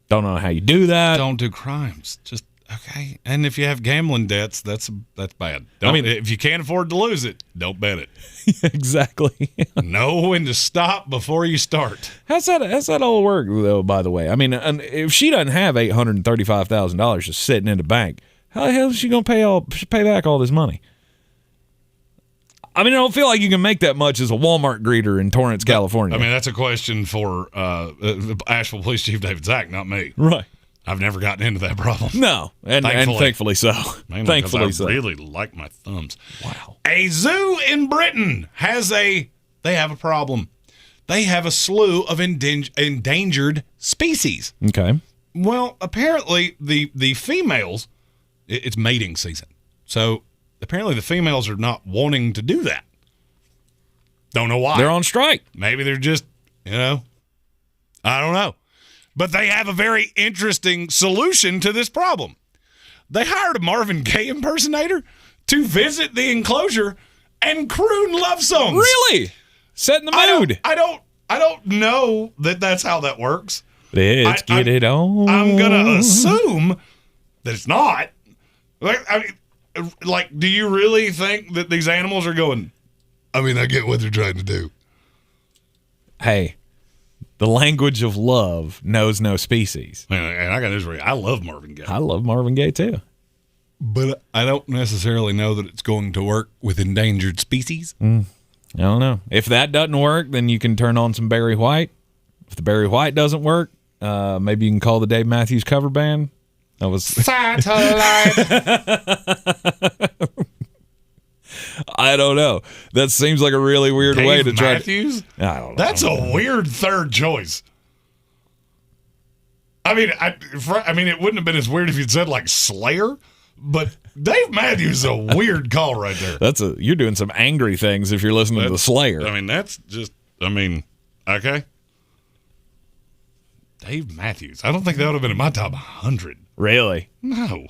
Don't know how you do that. Don't do crimes. Just okay. And if you have gambling debts, that's bad. If you can't afford to lose it, don't bet it. Exactly. Know when to stop before you start. How's that all work, though, by the way? I mean, if she doesn't have $835,000 just sitting in the bank, how the hell is she going to pay back all this money? I mean, I don't feel like you can make that much as a Walmart greeter in Torrance, California. I mean, that's a question for Asheville Police Chief David Zach, not me. Right. I've never gotten into that problem. No, and thankfully so. Thankfully so. I really like my thumbs. Wow. A zoo in Britain they have a problem. They have a slew of endangered species. Okay. Well, apparently the females, it's mating season. So apparently the females are not wanting to do that. Don't know why. They're on strike. Maybe they're just, I don't know. But they have a very interesting solution to this problem. They hired a Marvin Gaye impersonator to visit the enclosure and croon love songs. Really? Setting the mood. I don't know that that's how that works. Let's get it on. I'm gonna assume that it's not. Like, do you really think that these animals are going? I mean, I get what they're trying to do. Hey. The language of love knows no species. And I got news for you. I love Marvin Gaye. I love Marvin Gaye, too. But I don't necessarily know that it's going to work with endangered species. I don't know. If that doesn't work, then you can turn on some Barry White. If the Barry White doesn't work, maybe you can call the Dave Matthews cover band. That was Satellite. I don't know. That seems like a really weird way to try. Matthews? I don't know. That's a weird third choice. I mean, it wouldn't have been as weird if you'd said like Slayer, but Dave Matthews is a weird call right there. You're doing some angry things if you're listening to the Slayer. I mean, that's just. Okay. Dave Matthews. I don't think that would have been in my top 100. Really? No.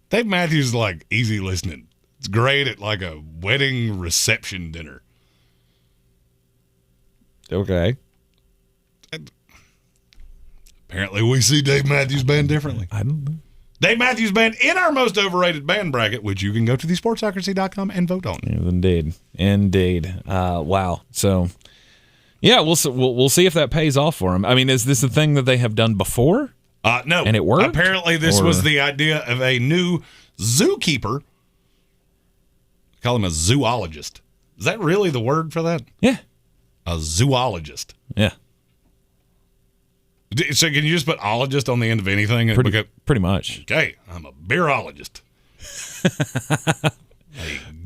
Dave Matthews is like easy listening. It's great at like a wedding reception dinner. Okay. Apparently we see Dave Matthews Band differently. I don't know. Dave Matthews Band in our most overrated band bracket, which you can go to thesportsocracy.com and vote on. Yes, indeed. Wow. So, yeah, we'll see if that pays off for him. I mean, is this a thing that they have done before? No. And it worked? Apparently this was the idea of a new zookeeper. Call him a zoologist. Is that really the word for that? Yeah. A zoologist. Yeah. So can you just put ologist on the end of anything? Pretty much. Okay. I'm a beerologist. A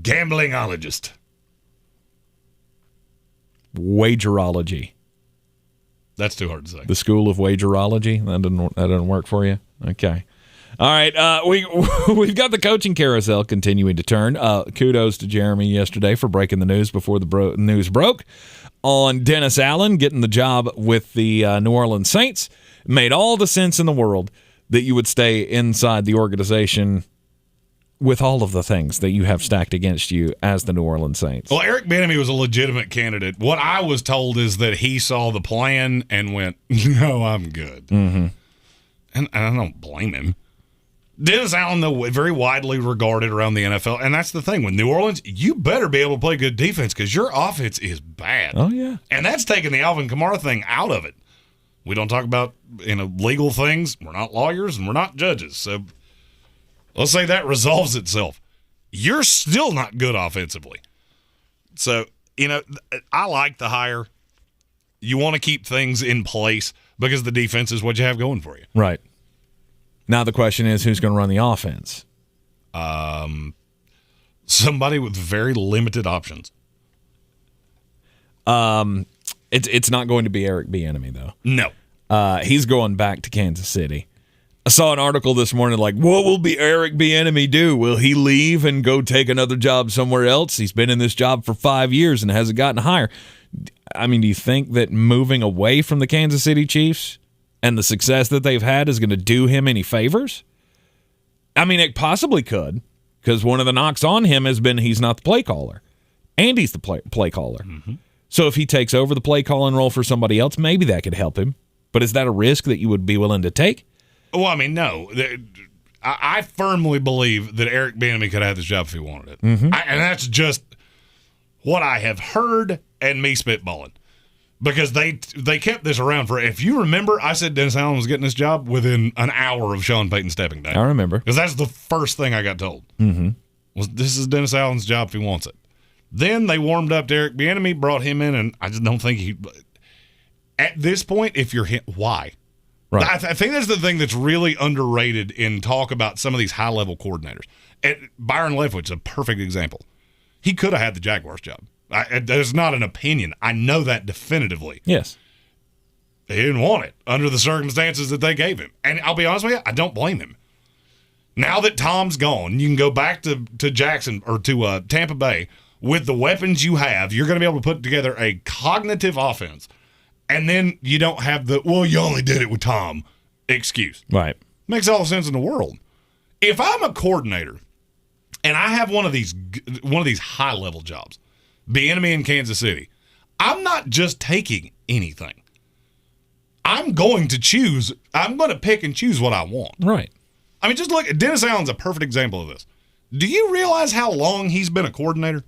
gamblingologist. Wagerology. That's too hard to say. The school of wagerology. That doesn't work for you? Okay. All right, we've got the coaching carousel continuing to turn. Kudos to Jeremy yesterday for breaking the news before the news broke on Dennis Allen getting the job with the New Orleans Saints. It made all the sense in the world that you would stay inside the organization with all of the things that you have stacked against you as the New Orleans Saints. Well, Eric Bieniemy was a legitimate candidate. What I was told is that he saw the plan and went, no, I'm good. Mm-hmm. And I don't blame him. Dennis Allen, though, very widely regarded around the NFL, and that's the thing. With New Orleans, you better be able to play good defense because your offense is bad. Oh, yeah. And that's taking the Alvin Kamara thing out of it. We don't talk about legal things. We're not lawyers, and we're not judges. So let's say that resolves itself. You're still not good offensively. So, I like the hire. You want to keep things in place because the defense is what you have going for you. Right. Now the question is, who's going to run the offense? Somebody with very limited options. It's not going to be Eric Bieniemy, though. No. He's going back to Kansas City. I saw an article this morning like, what will Eric Bieniemy do? Will he leave and go take another job somewhere else? He's been in this job for 5 years and hasn't gotten higher. I mean, do you think that moving away from the Kansas City Chiefs and the success that they've had is going to do him any favors? I mean, it possibly could, because one of the knocks on him has been he's not the play caller. Andy's the play caller. Mm-hmm. So if he takes over the play calling role for somebody else, maybe that could help him. But is that a risk that you would be willing to take? Well, I mean, no. I firmly believe that Eric Bieniemy could have this job if he wanted it. Mm-hmm. And that's just what I have heard and me spitballing. Because they kept this around for, if you remember, I said Dennis Allen was getting this job within an hour of Sean Payton stepping down. I remember. Because that's the first thing I got told. Mm-hmm. Was this is Dennis Allen's job if he wants it. Then they warmed up to Eric Bieniemy, brought him in, and I just don't think he – at this point, if you're him, why? Right. I think that's the thing that's really underrated in talk about some of these high-level coordinators. Byron Leftwich is a perfect example. He could have had the Jaguars job. There's not an opinion. I know that definitively. Yes. He didn't want it under the circumstances that they gave him. And I'll be honest with you, I don't blame him. Now that Tom's gone, you can go back to Jackson or to Tampa Bay with the weapons you have. You're going to be able to put together a cognitive offense. And then you don't have the, well, you only did it with Tom excuse. Right. Makes all the sense in the world. If I'm a coordinator and I have one of these high-level jobs, Bieniemy in Kansas City, I'm not just taking anything. I'm going to pick and choose what I want. Right. I mean, just look, Dennis Allen's a perfect example of this. Do you realize how long he's been a coordinator?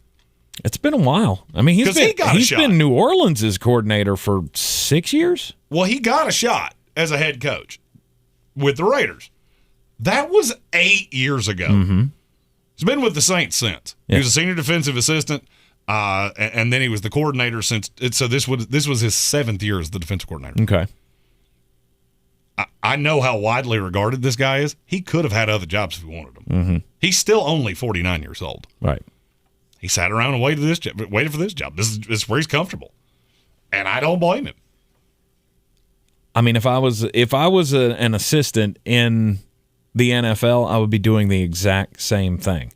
It's been a while. I mean, he's been New Orleans' coordinator for 6 years. Well, he got a shot as a head coach with the Raiders. That was 8 years ago. Mm-hmm. He's been with the Saints since. Yeah. He was a senior defensive assistant, and then he was the coordinator since. So this was his 7th year as the defensive coordinator. Okay. I know how widely regarded this guy is. He could have had other jobs if he wanted them. Mm-hmm. He's still only 49 years old. Right. He sat around and waited for this job. This is where he's comfortable, and I don't blame him. I mean, if I was an assistant in the NFL, I would be doing the exact same thing.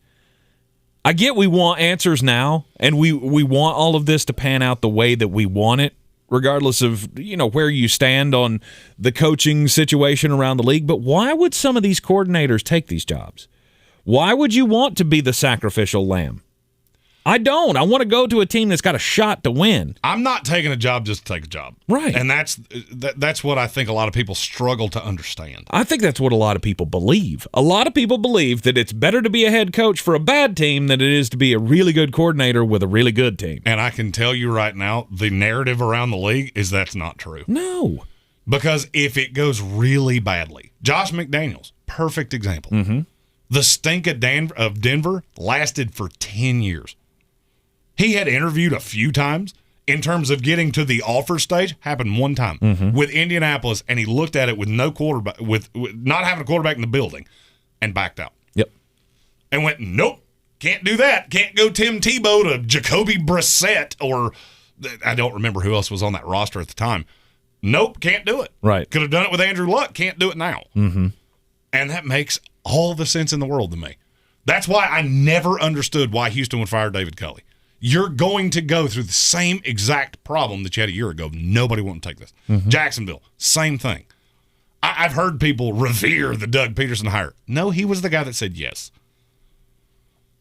I get we want answers now, and we want all of this to pan out the way that we want it, regardless of where you stand on the coaching situation around the league. But why would some of these coordinators take these jobs? Why would you want to be the sacrificial lamb? I don't. I want to go to a team that's got a shot to win. I'm not taking a job just to take a job. Right. And that's what I think a lot of people struggle to understand. I think that's what a lot of people believe. A lot of people believe that it's better to be a head coach for a bad team than it is to be a really good coordinator with a really good team. And I can tell you right now, the narrative around the league is that's not true. No. Because if it goes really badly, Josh McDaniels, perfect example. Mm-hmm. The stink of Denver lasted for 10 years. He had interviewed a few times in terms of getting to the offer stage. Happened one time with Indianapolis, and he looked at it with no quarterback, with not having a quarterback in the building, and backed out. Yep. And went, nope, can't do that. Can't go Tim Tebow to Jacoby Brissett, or I don't remember who else was on that roster at the time. Nope, can't do it. Right. Could have done it with Andrew Luck. Can't do it now. Mm-hmm. And that makes all the sense in the world to me. That's why I never understood why Houston would fire David Culley. You're going to go through the same exact problem that you had a year ago. Nobody won't take this. Mm-hmm. Jacksonville, same thing. I've heard people revere the Doug Peterson hire. No, he was the guy that said yes.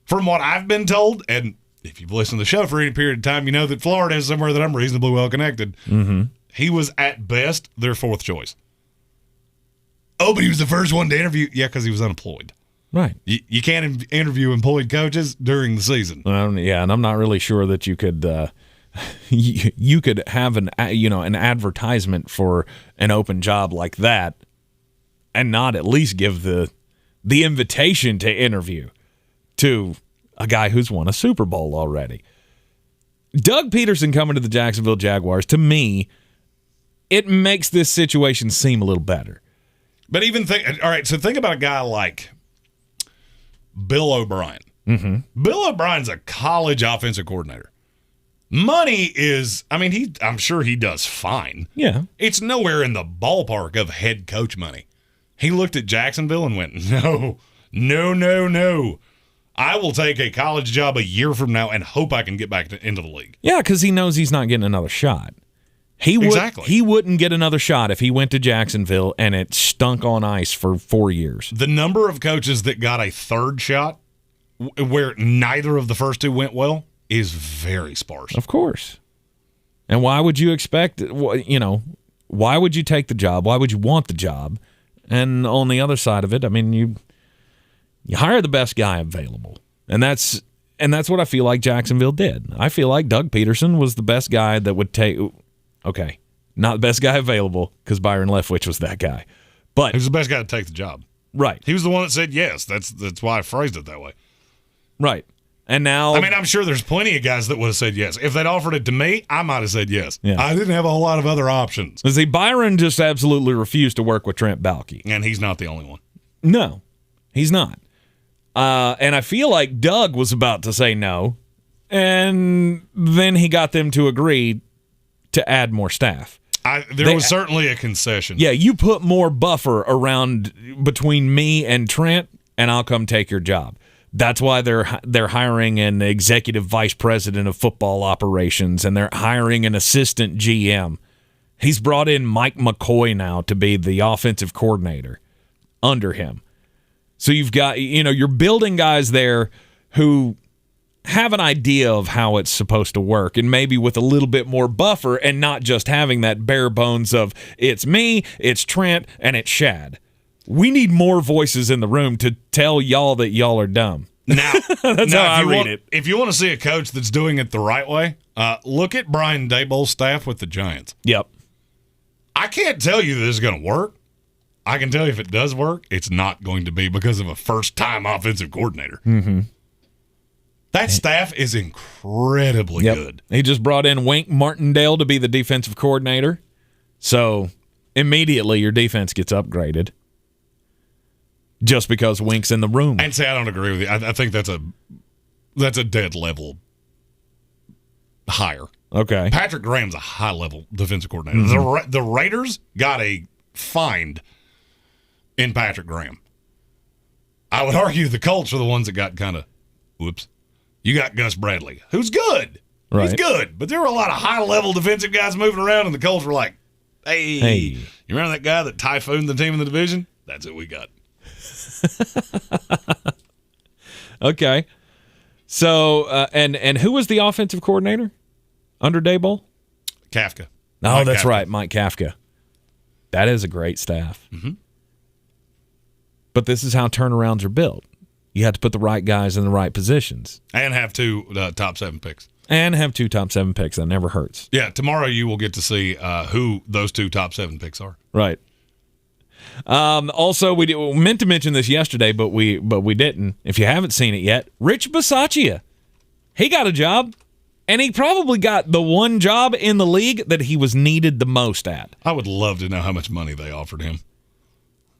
From what I've been told, and if you've listened to the show for any period of time, you know that Florida is somewhere that I'm reasonably well connected. Mm-hmm. He was, at best, their 4th choice. Oh, but he was the first one to interview. Yeah, because he was unemployed. Right. You can't interview employed coaches during the season. Yeah, and I'm not really sure that you could you could have an advertisement for an open job like that and not at least give the invitation to interview to a guy who's won a Super Bowl already. Doug Peterson coming to the Jacksonville Jaguars, to me, it makes this situation seem a little better. But even all right, so think about a guy like Bill O'Brien. Mm-hmm. Bill O'Brien's a college offensive coordinator. Money is, I'm sure he does fine. Yeah. It's nowhere in the ballpark of head coach money. He looked at Jacksonville and went, no. I will take a college job a year from now and hope I can get back into the league. Yeah, because he knows he's not getting another shot. He wouldn't get another shot if he went to Jacksonville and it stunk on ice for 4 years. The number of coaches that got a third shot where neither of the first two went well is very sparse. Of course. And why would you expect, why would you take the job? Why would you want the job? And on the other side of it, I mean, you hire the best guy available. And that's what I feel like Jacksonville did. I feel like Doug Peterson was the best guy that would take – okay, not the best guy available because Byron Leftwich was that guy. But he was the best guy to take the job. Right. He was the one that said yes. That's why I phrased it that way. Right. And now – I mean, I'm sure there's plenty of guys that would have said yes. If they'd offered it to me, I might have said yes. Yeah. I didn't have a whole lot of other options. See, Byron just absolutely refused to work with Trent Baalke. And he's not the only one. No, he's not. And I feel like Doug was about to say no, and then he got them to agree to add more staff. There was certainly a concession. Yeah, you put more buffer around between me and Trent, and I'll come take your job. That's why they're hiring an executive vice president of football operations, and they're hiring an assistant GM. He's brought in Mike McCoy now to be the offensive coordinator under him. So you've got, you're building guys there who have an idea of how it's supposed to work, and maybe with a little bit more buffer and not just having that bare bones of it's me, it's Trent, and it's Shad. We need more voices in the room to tell y'all that y'all are dumb. Now, that's how I read it. If you want to see a coach that's doing it the right way, look at Brian Daboll's staff with the Giants. Yep. I can't tell you that this is going to work. I can tell you if it does work, it's not going to be because of a first-time offensive coordinator. Mm-hmm. That staff is incredibly good. He just brought in Wink Martindale to be the defensive coordinator. So immediately your defense gets upgraded just because Wink's in the room. And say I don't agree with you. I think that's a dead level hire. Okay. Patrick Graham's a high-level defensive coordinator. Mm-hmm. The Raiders got a find in Patrick Graham. I would argue the Colts are the ones that got kind of, whoops. You got Gus Bradley, who's good. Right. He's good. But there were a lot of high-level defensive guys moving around, and the Colts were like, hey. You remember that guy that typhooned the team in the division? That's what we got. Okay. So, and who was the offensive coordinator under Daboll? Kafka. Oh, that's right, Mike Kafka. That is a great staff. Mm-hmm. But this is how turnarounds are built. You have to put the right guys in the right positions. And have two top 7 picks. That never hurts. Yeah, tomorrow you will get to see who those 2 top 7 picks are. Right. Also, we meant to mention this yesterday, but we didn't. If you haven't seen it yet, Rich Bisaccia, he got a job. And he probably got the one job in the league that he was needed the most at. I would love to know how much money they offered him.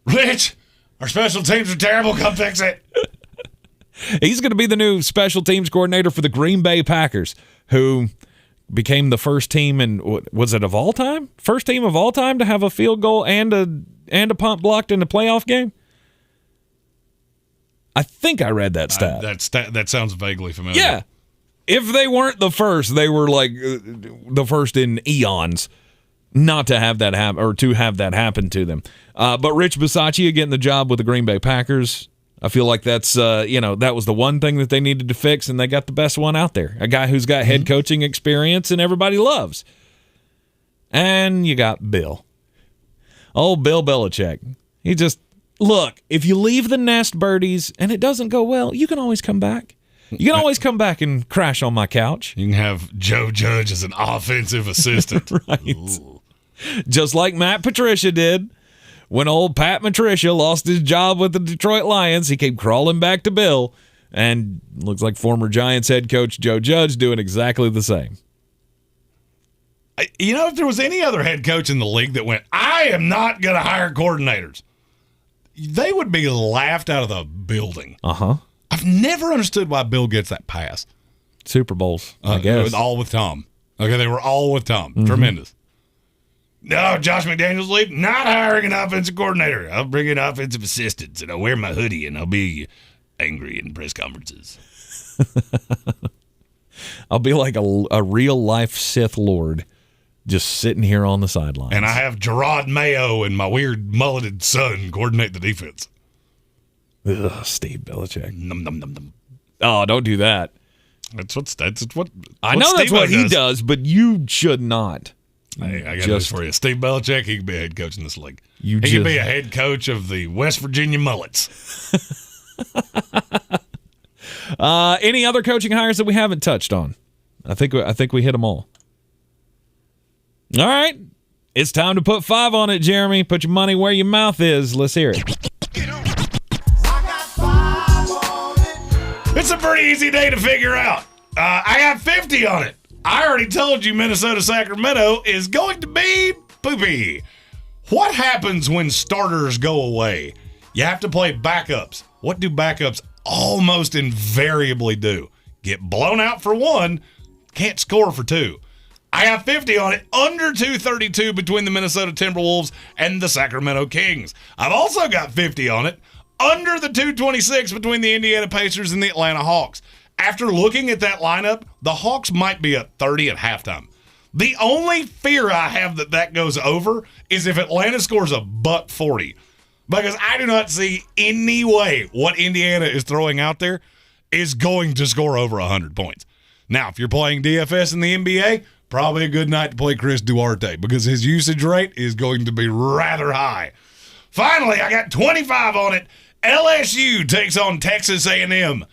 Rich, our special teams are terrible. Come fix it. He's going to be the new special teams coordinator for the Green Bay Packers, who became the first team was it of all time? First team of all time to have a field goal and a punt blocked in a playoff game? I think I read that stat. That sounds vaguely familiar. Yeah. If they weren't the first, they were like the first in eons not to have that happen or to have that happen to them. But Rich Bisaccia getting the job with the Green Bay Packers, I feel like that's that was the one thing that they needed to fix, and they got the best one out there. A guy who's got head coaching experience and everybody loves. And you got Bill. Old Bill Belichick. He just look, if you leave the nest birdies and it doesn't go well, you can always come back. You can always come back and crash on my couch. You can have Joe Judge as an offensive assistant. Right. Ooh. Just like Matt Patricia did. When old Pat Patricia lost his job with the Detroit Lions, he came crawling back to Bill. And looks like former Giants head coach Joe Judge doing exactly the same. If there was any other head coach in the league that went, I am not going to hire coordinators, they would be laughed out of the building. Uh-huh. I've never understood why Bill gets that pass. Super Bowls, I guess. All with Tom. Okay, they were all with Tom. Mm-hmm. Tremendous. No, Josh McDaniels leave. Not hiring an offensive coordinator. I'll bring in offensive assistants, and I'll wear my hoodie, and I'll be angry in press conferences. I'll be like a real-life Sith Lord just sitting here on the sidelines. And I have Gerard Mayo and my weird mulleted son coordinate the defense. Ugh, Steve Belichick. Num, num, num, num. Oh, don't do that. That's what I know that's what he does, but you should not. Hey, I got this for you. Steve Belichick, he can be a head coach in this league. He can be a head coach of the West Virginia Mullets. Any other coaching hires that we haven't touched on? I think we hit them all. All right. It's time to put 5 on it, Jeremy. Put your money where your mouth is. Let's hear it. It's a pretty easy day to figure out. I got 50 on it. I already told you Minnesota-Sacramento is going to be poopy. What happens when starters go away? You have to play backups. What do backups almost invariably do? Get blown out for one, can't score for two. I have 50 on it, under 232 between the Minnesota Timberwolves and the Sacramento Kings. I've also got 50 on it, under the 226 between the Indiana Pacers and the Atlanta Hawks. After looking at that lineup, the Hawks might be at 30 at halftime. The only fear I have that goes over is if Atlanta scores a $140. Because I do not see any way what Indiana is throwing out there is going to score over 100 points. Now, if you're playing DFS in the NBA, probably a good night to play Chris Duarte because his usage rate is going to be rather high. Finally, I got 25 on it. LSU takes on Texas A&M.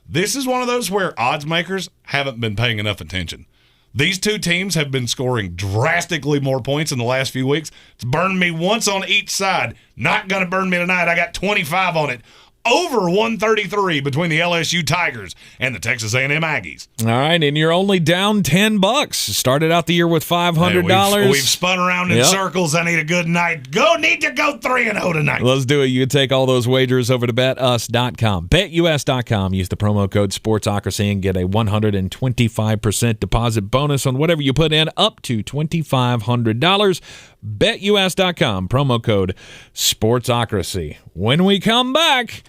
This is one of those where odds makers haven't been paying enough attention. These two teams have been scoring drastically more points in the last few weeks. It's burned me once on each side. Not going to burn me tonight. I got 25 on it. Over 133 between the LSU Tigers and the Texas A&M Aggies. All right, and you're only down $10. Started out the year with $500. Hey, we've spun around in circles. I need a good night. Need to go 3-0 tonight. Let's do it. You can take all those wagers over to betus.com. BetUS.com. Use the promo code SPORTSOCRACY and get a 125% deposit bonus on whatever you put in, up to $2,500. BetUS.com. Promo code SPORTSOCRACY. When we come back,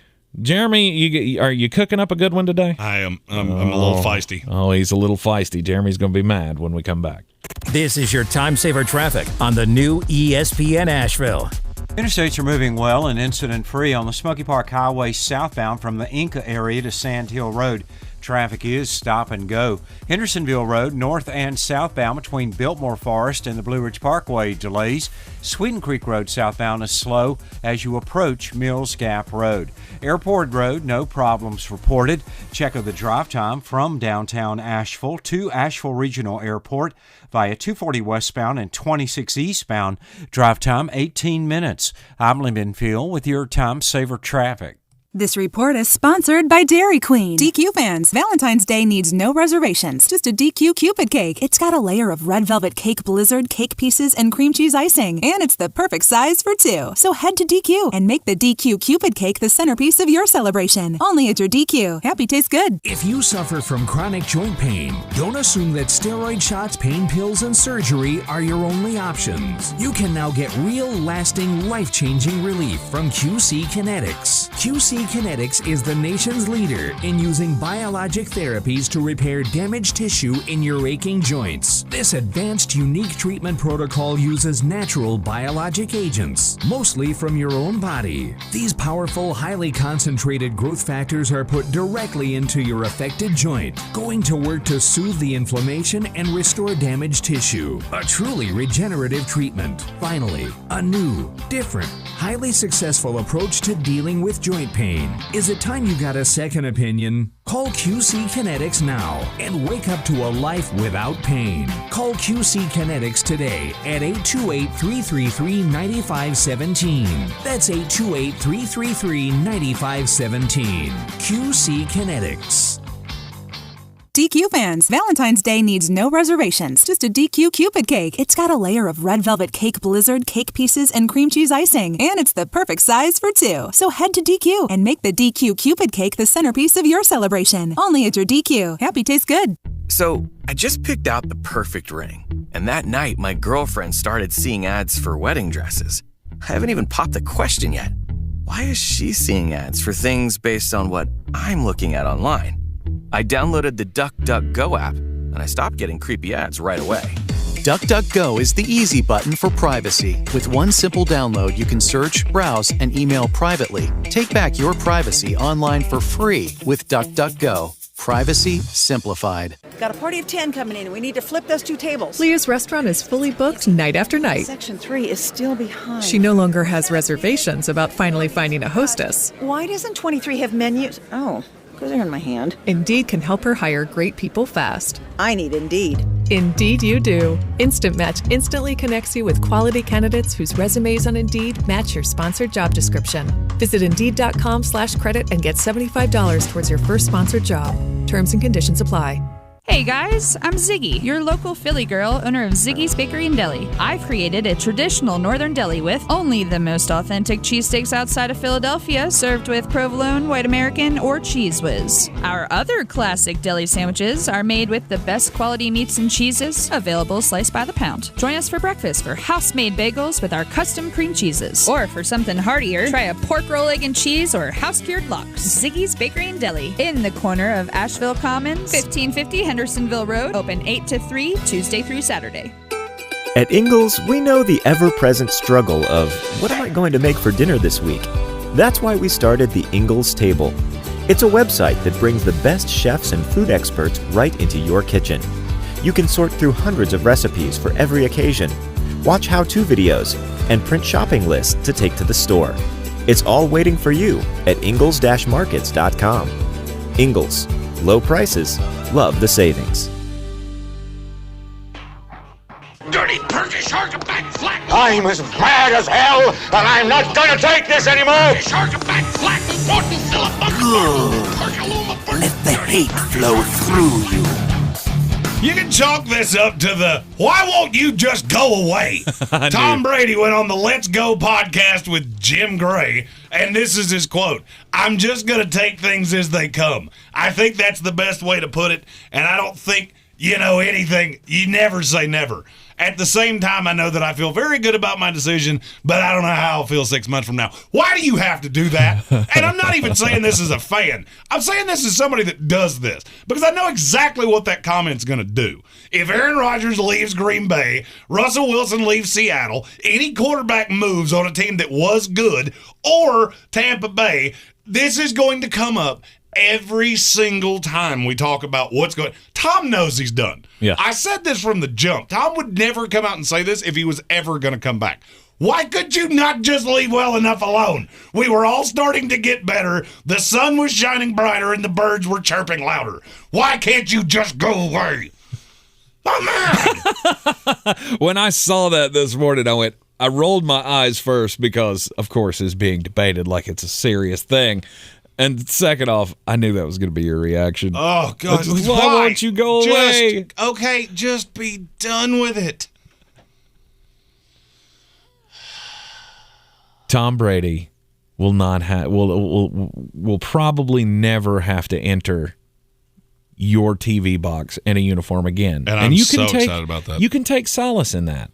Jeremy, are you cooking up a good one today? I am. I'm a little feisty. Oh, he's a little feisty. Jeremy's going to be mad when we come back. This is your time saver traffic on the new ESPN Asheville. Interstates are moving well and incident-free on the Smoky Park Highway southbound from the Inca area to Sand Hill Road. Traffic is stop and go. Hendersonville Road, north and southbound between Biltmore Forest and the Blue Ridge Parkway, delays. Sweeten Creek Road southbound is slow as you approach Mills Gap Road. Airport Road, no problems reported. Check of the drive time from downtown Asheville to Asheville Regional Airport via 240 westbound and 26 eastbound. Drive time 18 minutes. I'm Lee Benfield with your time saver traffic. This report is sponsored by Dairy Queen. DQ fans, Valentine's Day needs no reservations. Just a DQ Cupid cake. It's got a layer of red velvet cake blizzard, cake pieces, and cream cheese icing. And it's the perfect size for two. So head to DQ and make the DQ Cupid cake the centerpiece of your celebration. Only at your DQ. Happy tastes good. If you suffer from chronic joint pain, don't assume that steroid shots, pain pills, and surgery are your only options. You can now get real, lasting, life-changing relief from QC Kinetics. QC Kinetics is the nation's leader in using biologic therapies to repair damaged tissue in your aching joints. This advanced, unique treatment protocol uses natural biologic agents, mostly from your own body. These powerful, highly concentrated growth factors are put directly into your affected joint, going to work to soothe the inflammation and restore damaged tissue. A truly regenerative treatment. Finally, a new, different, highly successful approach to dealing with joint pain. Is it time you got a second opinion? Call QC Kinetics now and wake up to a life without pain. Call QC Kinetics today at 828-333-9517. That's 828-333-9517. QC Kinetics. DQ fans, Valentine's Day needs no reservations. Just a DQ Cupid cake. It's got a layer of red velvet cake blizzard, cake pieces, and cream cheese icing. And it's the perfect size for two. So head to DQ and make the DQ Cupid cake the centerpiece of your celebration. Only at your DQ. Happy tastes good. So, I just picked out the perfect ring, and that night my girlfriend started seeing ads for wedding dresses. I haven't even popped the question yet. Why is she seeing ads for things based on what I'm looking at online? I downloaded the DuckDuckGo app, and I stopped getting creepy ads right away. DuckDuckGo is the easy button for privacy. With one simple download, you can search, browse, and email privately. Take back your privacy online for free with DuckDuckGo. Privacy simplified. Got a party of 10 coming in, and we need to flip those 2 tables. Leah's restaurant is fully booked night after night. Section 3 is still behind. She no longer has reservations about finally finding a hostess. Why doesn't 23 have menus? Oh, because they're in my hand. Indeed can help her hire great people fast. I need Indeed. Indeed you do. Instant Match instantly connects you with quality candidates whose resumes on Indeed match your sponsored job description. Visit Indeed.com/credit and get $75 towards your first sponsored job. Terms and conditions apply. Hey guys, I'm Ziggy, your local Philly girl, owner of Ziggy's Bakery and Deli. I've created a traditional northern deli with only the most authentic cheesesteaks outside of Philadelphia, served with provolone, white American, or Cheese Whiz. Our other classic deli sandwiches are made with the best quality meats and cheeses, available sliced by the pound. Join us for breakfast for house-made bagels with our custom cream cheeses. Or for something heartier, try a pork roll, egg and cheese, or house-cured lox. Ziggy's Bakery and Deli, in the corner of Asheville Commons, 1550 Hendersonville Road, open 8 to 3, Tuesday through Saturday. At Ingalls, we know the ever-present struggle of, what am I going to make for dinner this week? That's why we started the Ingalls Table. It's a website that brings the best chefs and food experts right into your kitchen. You can sort through hundreds of recipes for every occasion, watch how-to videos, and print shopping lists to take to the store. It's all waiting for you at ingalls-markets.com. Ingalls. Low prices, love the savings. Dirty Turkish back flat. I'm as mad as hell, and I'm not gonna take this anymore. Back flat. Good. Let the hate flow through you. You can chalk this up to the why won't you just go away? Tom Brady went on the Let's Go podcast with Jim Gray, and this is his quote. I'm just going to take things as they come. I think that's the best way to put it, and I don't think, anything. You never say never. At the same time, I know that I feel very good about my decision, but I don't know how I'll feel 6 months from now. Why do you have to do that? And I'm not even saying this as a fan. I'm saying this as somebody that does this, because I know exactly what that comment's going to do. If Aaron Rodgers leaves Green Bay, Russell Wilson leaves Seattle, any quarterback moves on a team that was good, or Tampa Bay, this is going to come up every single time we talk about what's going on. Tom knows he's done. Yeah. I said this from the jump. Tom would never come out and say this if he was ever going to come back. Why could you not just leave well enough alone? We were all starting to get better. The sun was shining brighter and the birds were chirping louder. Why can't you just go away? Oh, man. When I saw that this morning, I rolled my eyes first because, of course, it's being debated like it's a serious thing. And second off, I knew that was going to be your reaction. Oh, God. Why won't you go away? Okay, just be done with it. Tom Brady will not have will probably never have to enter your TV box in a uniform again. And I'm so excited about that. You can take solace in that.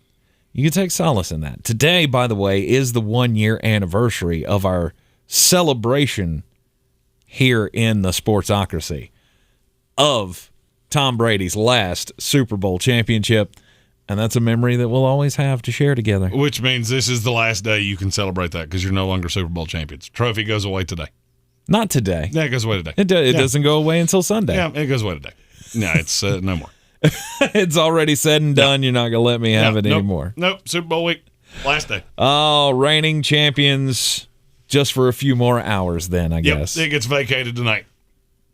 Today, by the way, is the 1-year anniversary of our celebration here in the Sportsocracy of Tom Brady's last Super Bowl championship, and that's a memory that we'll always have to share together. Which means this is the last day you can celebrate that because you're no longer Super Bowl champions. Trophy goes away today. Not today. Yeah, it goes away today. It doesn't go away until Sunday. Yeah, it goes away today. No, it's no more. It's already said and done. You're not going to let me have it anymore. Nope, Super Bowl week, last day. Oh, reigning champions just for a few more hours then, I guess. It gets vacated tonight.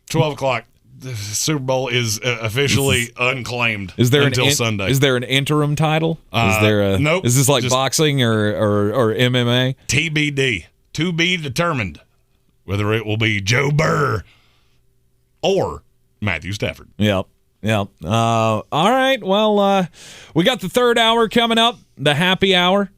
12 o'clock. The Super Bowl is officially unclaimed until Sunday. Is there an interim title? Nope. Is this like boxing or MMA? TBD. To be determined whether it will be Joe Burr or Matthew Stafford. Yep. All right. Well, we got the third hour coming up, the happy hour.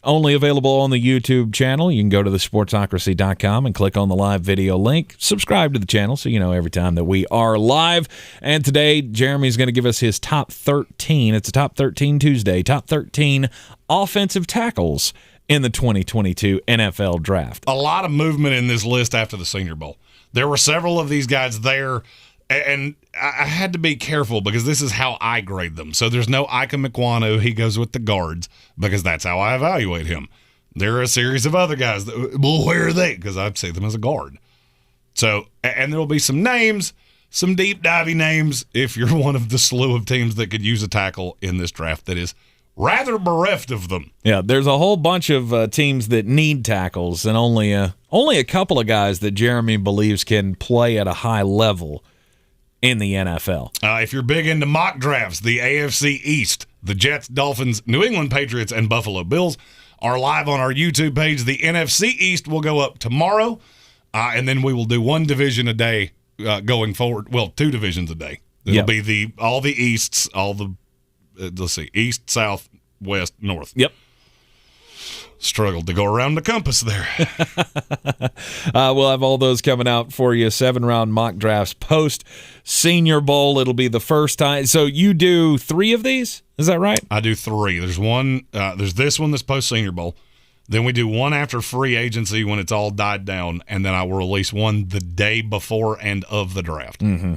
only available on the YouTube channel. You can go to thesportsocracy.com and click on the live video link. Subscribe to the channel so you know every time that we are live. And today, Jeremy's going to give us his top 13. It's a top 13 Tuesday. Top 13 offensive tackles in the 2022 NFL Draft. A lot of movement in this list after the Senior Bowl. There were several of these guys there, and I had to be careful because this is how I grade them. So there's no Ika Mekwonu. He goes with the guards because that's how I evaluate him. There are a series of other guys that, well, where are they? Because I'd see them as a guard. So, and there will be some names, some deep divey names if you're one of the slew of teams that could use a tackle in this draft that is rather bereft of them. Yeah, there's a whole bunch of teams that need tackles, and only a couple of guys that Jeremy believes can play at a high level in the NFL. If you're big into mock drafts, the AFC East, the Jets, Dolphins, New England Patriots, and Buffalo Bills are live on our YouTube page. The NFC East will go up tomorrow, and then we will do one division a day going forward. Well, two divisions a day. It'll be all the Easts, all the let's see, East, South, West, North. Yep. Struggled to go around the compass there. We'll have all those coming out for you. 7-round mock drafts post Senior Bowl. It'll be the first time. So you do 3 of these? Is that right? I do 3. There's one. There's this one that's post Senior Bowl. Then we do one after free agency when it's all died down, and then I will release one the day before and of the draft. Mm-hmm.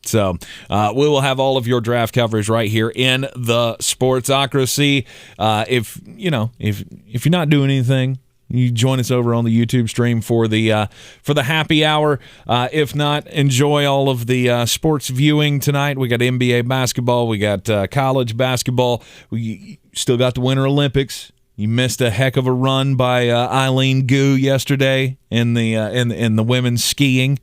So we will have all of your draft coverage right here in the Sportsocracy. If you're not doing anything, you join us over on the YouTube stream for the happy hour. If not, enjoy all of the sports viewing tonight. We got NBA basketball. We got college basketball. We still got the Winter Olympics. You missed a heck of a run by Eileen Gu yesterday in the women's skiing.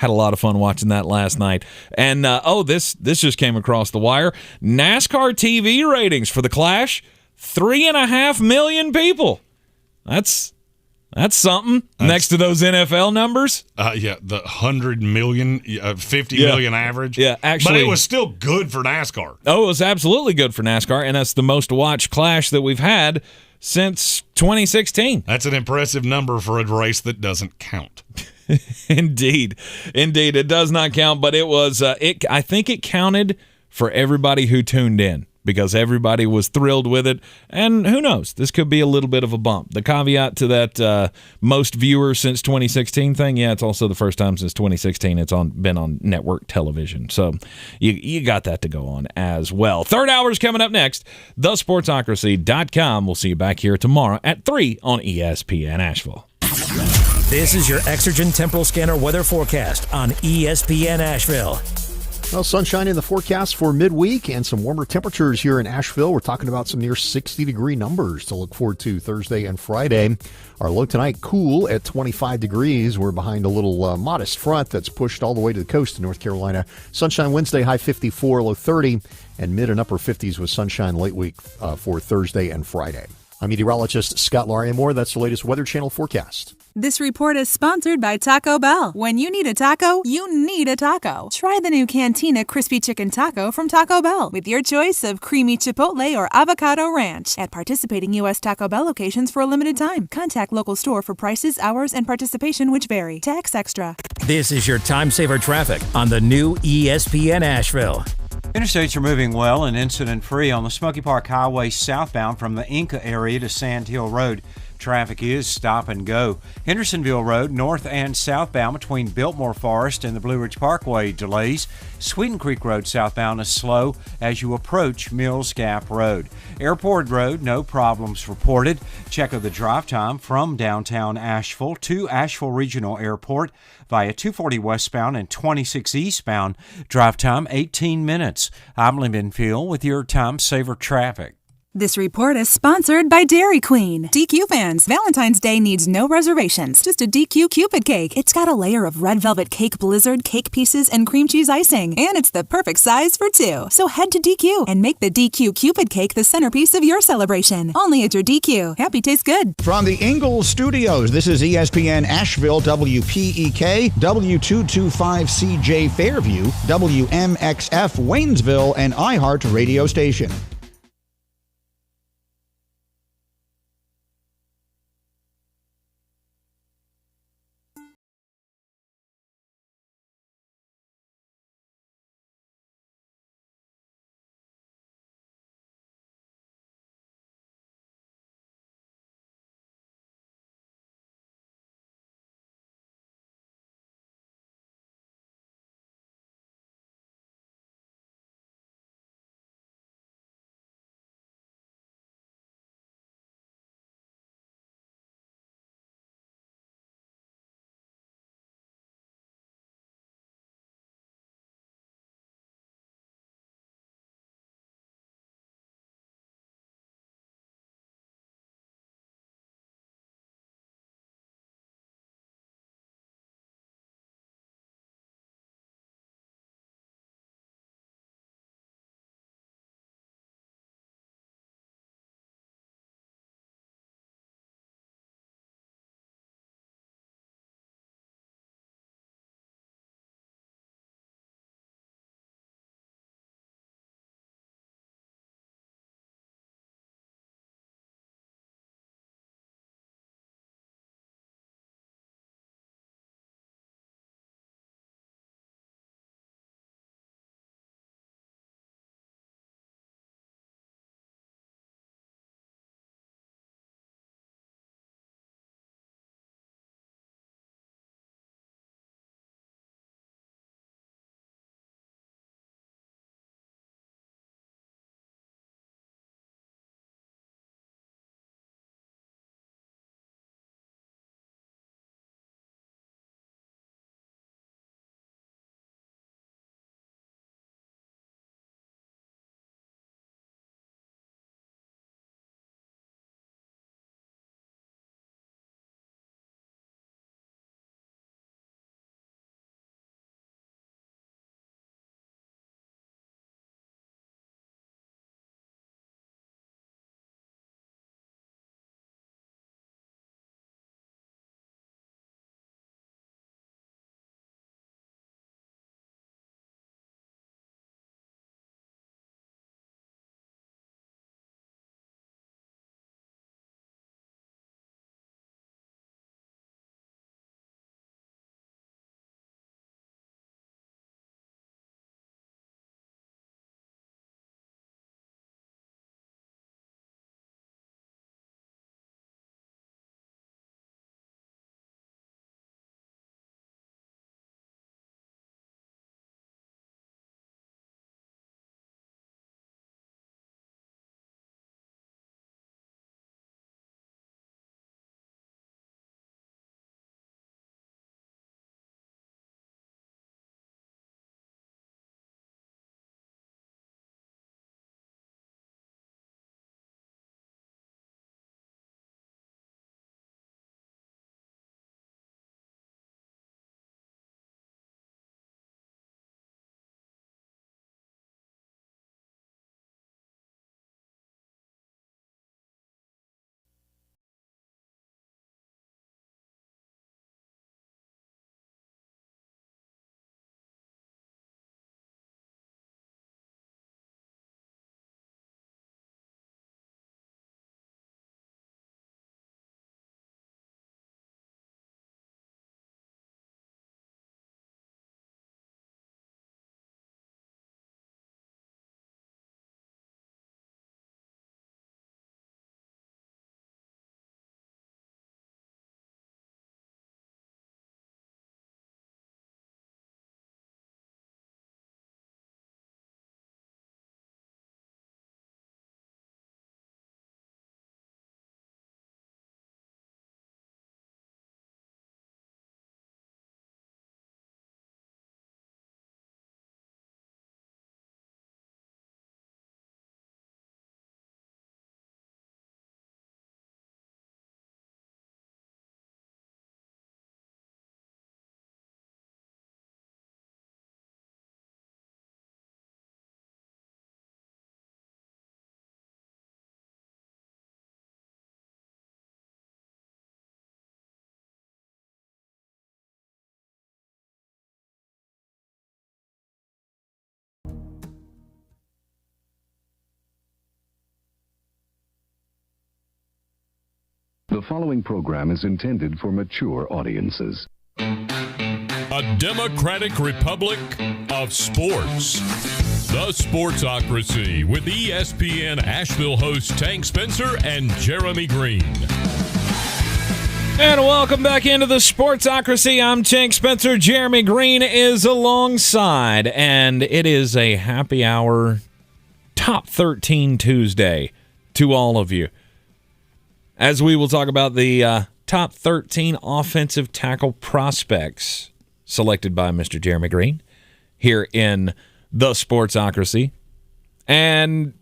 Had a lot of fun watching that last night. And, this just came across the wire. NASCAR TV ratings for the Clash, 3.5 million people. That's something next to those NFL numbers. The 100 million, 50 million average. Yeah, actually. But it was still good for NASCAR. Oh, it was absolutely good for NASCAR, and that's the most watched Clash that we've had since 2016. That's an impressive number for a race that doesn't count. Indeed, it does not count, but it was. I think it counted for everybody who tuned in because everybody was thrilled with it. And who knows? This could be a little bit of a bump. The caveat to that most viewers since 2016 thing, it's also the first time since 2016 it's been on network television. So you got that to go on as well. Third hour's coming up next. TheSportsocracy.com. We'll see you back here tomorrow at 3 on ESPN Asheville. This is your Exergen Temporal Scanner weather forecast on ESPN Asheville. Well, sunshine in the forecast for midweek and some warmer temperatures here in Asheville. We're talking about some near 60-degree numbers to look forward to Thursday and Friday. Our low tonight, cool at 25 degrees. We're behind a little modest front that's pushed all the way to the coast of North Carolina. Sunshine Wednesday, high 54, low 30, and mid and upper 50s with sunshine late week for Thursday and Friday. I'm meteorologist Scott Larimore. That's the latest Weather Channel forecast. This report is sponsored by Taco Bell. When you need a taco, you need a taco. Try the new Cantina Crispy Chicken Taco from Taco Bell with your choice of creamy chipotle or avocado ranch at participating U.S. Taco Bell locations for a limited time. Contact local store for prices, hours, and participation which vary. Tax extra. This is your time saver traffic on the new ESPN Asheville. Interstates are moving well and incident-free on the Smoky Park Highway southbound from the Inca area to Sand Hill Road. Traffic is stop and go. Hendersonville Road, north and southbound between Biltmore Forest and the Blue Ridge Parkway delays. Sweeten Creek Road southbound is slow as you approach Mills Gap Road. Airport Road, no problems reported. Check of the drive time from downtown Asheville to Asheville Regional Airport via 240 westbound and 26 eastbound. Drive time 18 minutes. I'm Lyndon Field with your time saver traffic. This report is sponsored by Dairy Queen. DQ fans, Valentine's Day needs no reservations. Just a DQ Cupid cake. It's got a layer of red velvet cake blizzard, cake pieces, and cream cheese icing. And it's the perfect size for 2. So head to DQ and make the DQ Cupid cake the centerpiece of your celebration. Only at your DQ. Happy tastes good. From the Ingalls Studios, this is ESPN Asheville, WPEK, W225CJ Fairview, WMXF Waynesville, and iHeart radio station. The following program is intended for mature audiences. A democratic republic of sports. The Sportsocracy with ESPN Asheville hosts Tank Spencer and Jeremy Greene. And welcome back into the Sportsocracy. I'm Tank Spencer. Jeremy Greene is alongside, and it is a happy hour Top 13 Tuesday to all of you, as we will talk about the top 13 offensive tackle prospects selected by Mr. Jeremy Greene here in the Sportsocracy. And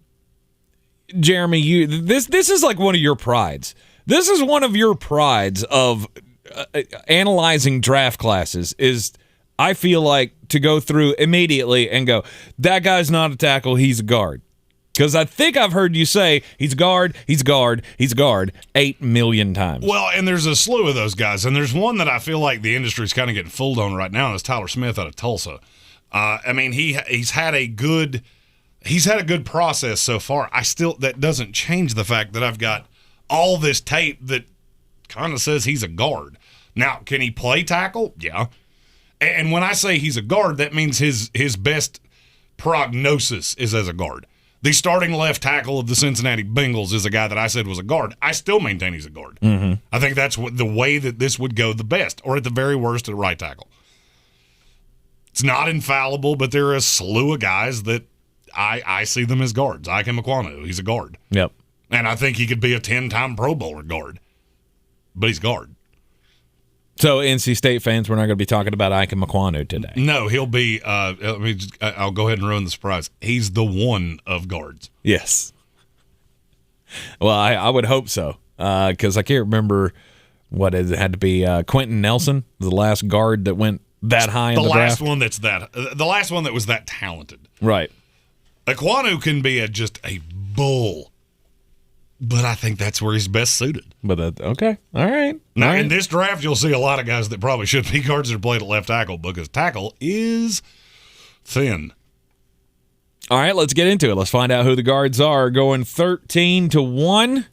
Jeremy, this is like one of your prides. This is one of your prides of analyzing draft classes, is I feel like to go through immediately and go, that guy's not a tackle, he's a guard. Because I think I've heard you say he's a guard, he's a guard, he's a guard 8 million times. Well, and there's a slew of those guys, and there's one that I feel like the industry's kind of getting fooled on right now, and it's Tyler Smith out of Tulsa. I mean, he's had a good process so far. That doesn't change the fact that I've got all this tape that kind of says he's a guard. Now, can he play tackle? Yeah. And when I say he's a guard, that means his best prognosis is as a guard. The starting left tackle of the Cincinnati Bengals is a guy that I said was a guard. I still maintain he's a guard. Mm-hmm. I think that's the way that this would go the best, or at the very worst at right tackle. It's not infallible, but there are a slew of guys that I see them as guards. Ike Mekwonu, he's a guard. Yep. And I think he could be a 10-time Pro Bowler guard, but he's guard. So, NC State fans, we're not going to be talking about Ike Mekwonu today. No, he'll be I'll go ahead and ruin the surprise. He's the one of guards. Yes. Well, I would hope so, because I can't remember what it had to be. Quentin Nelson, the last guard that went that high in the draft. The last one that was that talented. Right. Mekwonu can be just a bull. But I think that's where he's best suited. But okay, all right. Now, all right. In this draft, you'll see a lot of guys that probably should be guards that are played at left tackle, because tackle is thin. All right, let's get into it. Let's find out who the guards are. Going 13-1.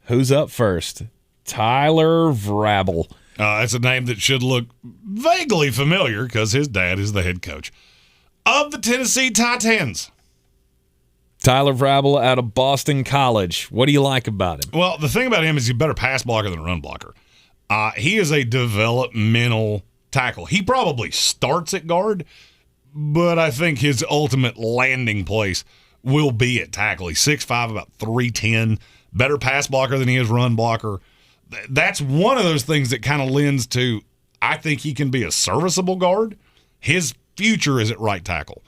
Who's up first? Tyler Rabble. That's a name that should look vaguely familiar because his dad is the head coach of the Tennessee Titans. Tyler Rabble out of Boston College. What do you like about him? Well, the thing about him is he's a better pass blocker than a run blocker. He is a developmental tackle. He probably starts at guard, but I think his ultimate landing place will be at tackle. He's 6'5", about 310, better pass blocker than he is run blocker. That's one of those things that kind of lends to, I think he can be a serviceable guard. His future is at right tackle.